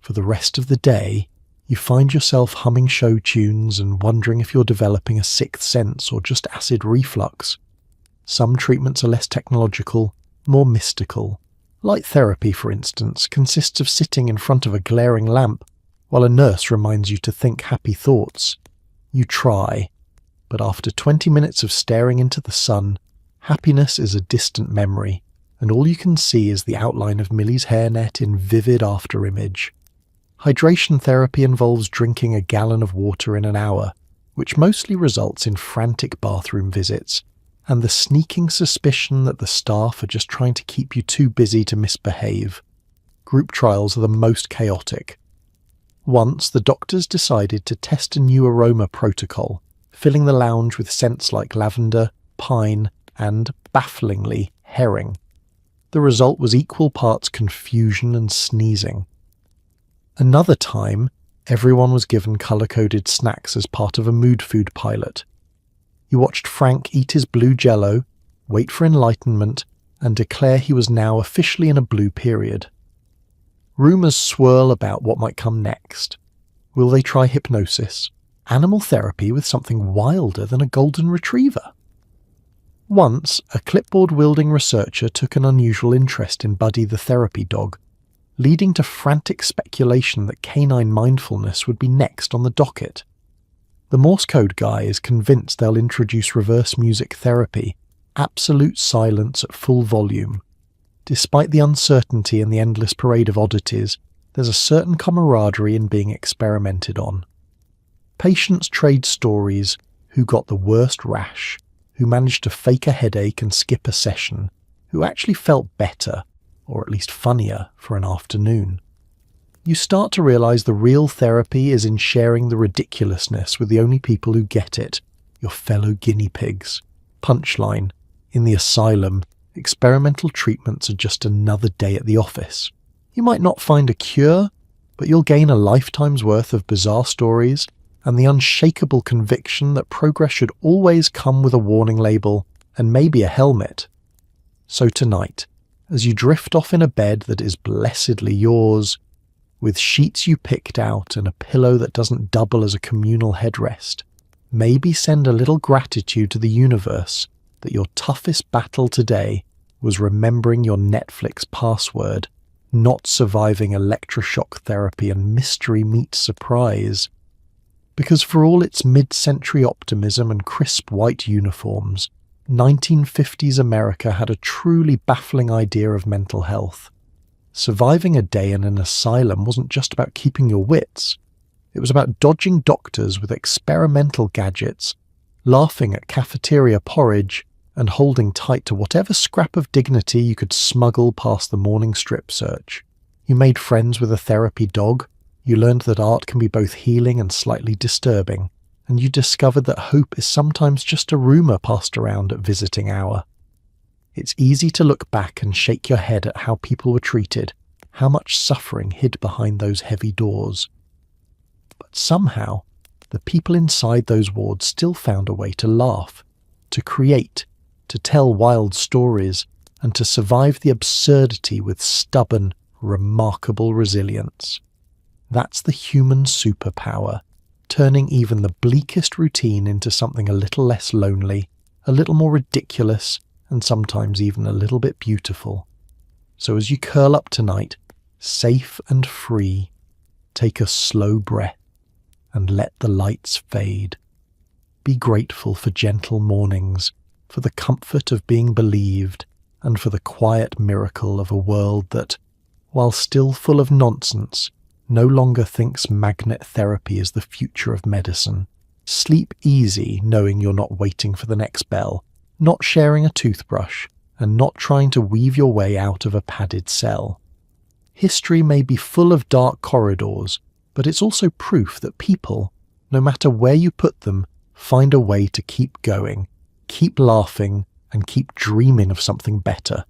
For the rest of the day, you find yourself humming show tunes and wondering if you're developing a sixth sense or just acid reflux. Some treatments are less technological, more mystical. Light therapy, for instance, consists of sitting in front of a glaring lamp while a nurse reminds you to think happy thoughts. You try, but after 20 minutes of staring into the sun, happiness is a distant memory, and all you can see is the outline of Millie's hairnet in vivid afterimage. Hydration therapy involves drinking a gallon of water in an hour, which mostly results in frantic bathroom visits, and the sneaking suspicion that the staff are just trying to keep you too busy to misbehave. Group trials are the most chaotic. Once, the doctors decided to test a new aroma protocol, filling the lounge with scents like lavender, pine, and, bafflingly, herring. The result was equal parts confusion and sneezing. Another time, everyone was given colour-coded snacks as part of a mood food pilot. You watched Frank eat his blue jello, wait for enlightenment, and declare he was now officially in a blue period. Rumours swirl about what might come next. Will they try hypnosis? Animal therapy with something wilder than a golden retriever? Once, a clipboard-wielding researcher took an unusual interest in Buddy the therapy dog, leading to frantic speculation that canine mindfulness would be next on the docket. The Morse code guy is convinced they'll introduce reverse music therapy, absolute silence at full volume. Despite the uncertainty and the endless parade of oddities, there's a certain camaraderie in being experimented on. Patients trade stories: who got the worst rash, who managed to fake a headache and skip a session, who actually felt better, or at least funnier, for an afternoon. You start to realise the real therapy is in sharing the ridiculousness with the only people who get it, your fellow guinea pigs. Punchline: in the asylum, experimental treatments are just another day at the office. You might not find a cure, but you'll gain a lifetime's worth of bizarre stories and the unshakable conviction that progress should always come with a warning label and maybe a helmet. So tonight, as you drift off in a bed that is blessedly yours, with sheets you picked out and a pillow that doesn't double as a communal headrest, maybe send a little gratitude to the universe that your toughest battle today was remembering your Netflix password, not surviving electroshock therapy and mystery meat surprise. Because for all its mid-century optimism and crisp white uniforms, 1950s America had a truly baffling idea of mental health. Surviving a day in an asylum wasn't just about keeping your wits. It was about dodging doctors with experimental gadgets, laughing at cafeteria porridge, and holding tight to whatever scrap of dignity you could smuggle past the morning strip search. You made friends with a therapy dog, you learned that art can be both healing and slightly disturbing, and you discovered that hope is sometimes just a rumour passed around at visiting hour. It's easy to look back and shake your head at how people were treated, how much suffering hid behind those heavy doors. But somehow, the people inside those wards still found a way to laugh, to create, to tell wild stories, and to survive the absurdity with stubborn, remarkable resilience. That's the human superpower, turning even the bleakest routine into something a little less lonely, a little more ridiculous, and sometimes even a little bit beautiful. So as you curl up tonight, Safe and free, take a slow breath and let the lights fade. Be grateful for gentle mornings, for the comfort of being believed, and for the quiet miracle of a world that, while still full of nonsense, no longer thinks magnet therapy is the future of medicine. Sleep easy knowing you're not waiting for the next bell, not sharing a toothbrush, and not trying to weave your way out of a padded cell. History may be full of dark corridors, but it's also proof that people, no matter where you put them, find a way to keep going, keep laughing, and keep dreaming of something better.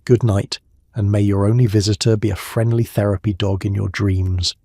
Good night, and may your only visitor be a friendly therapy dog in your dreams.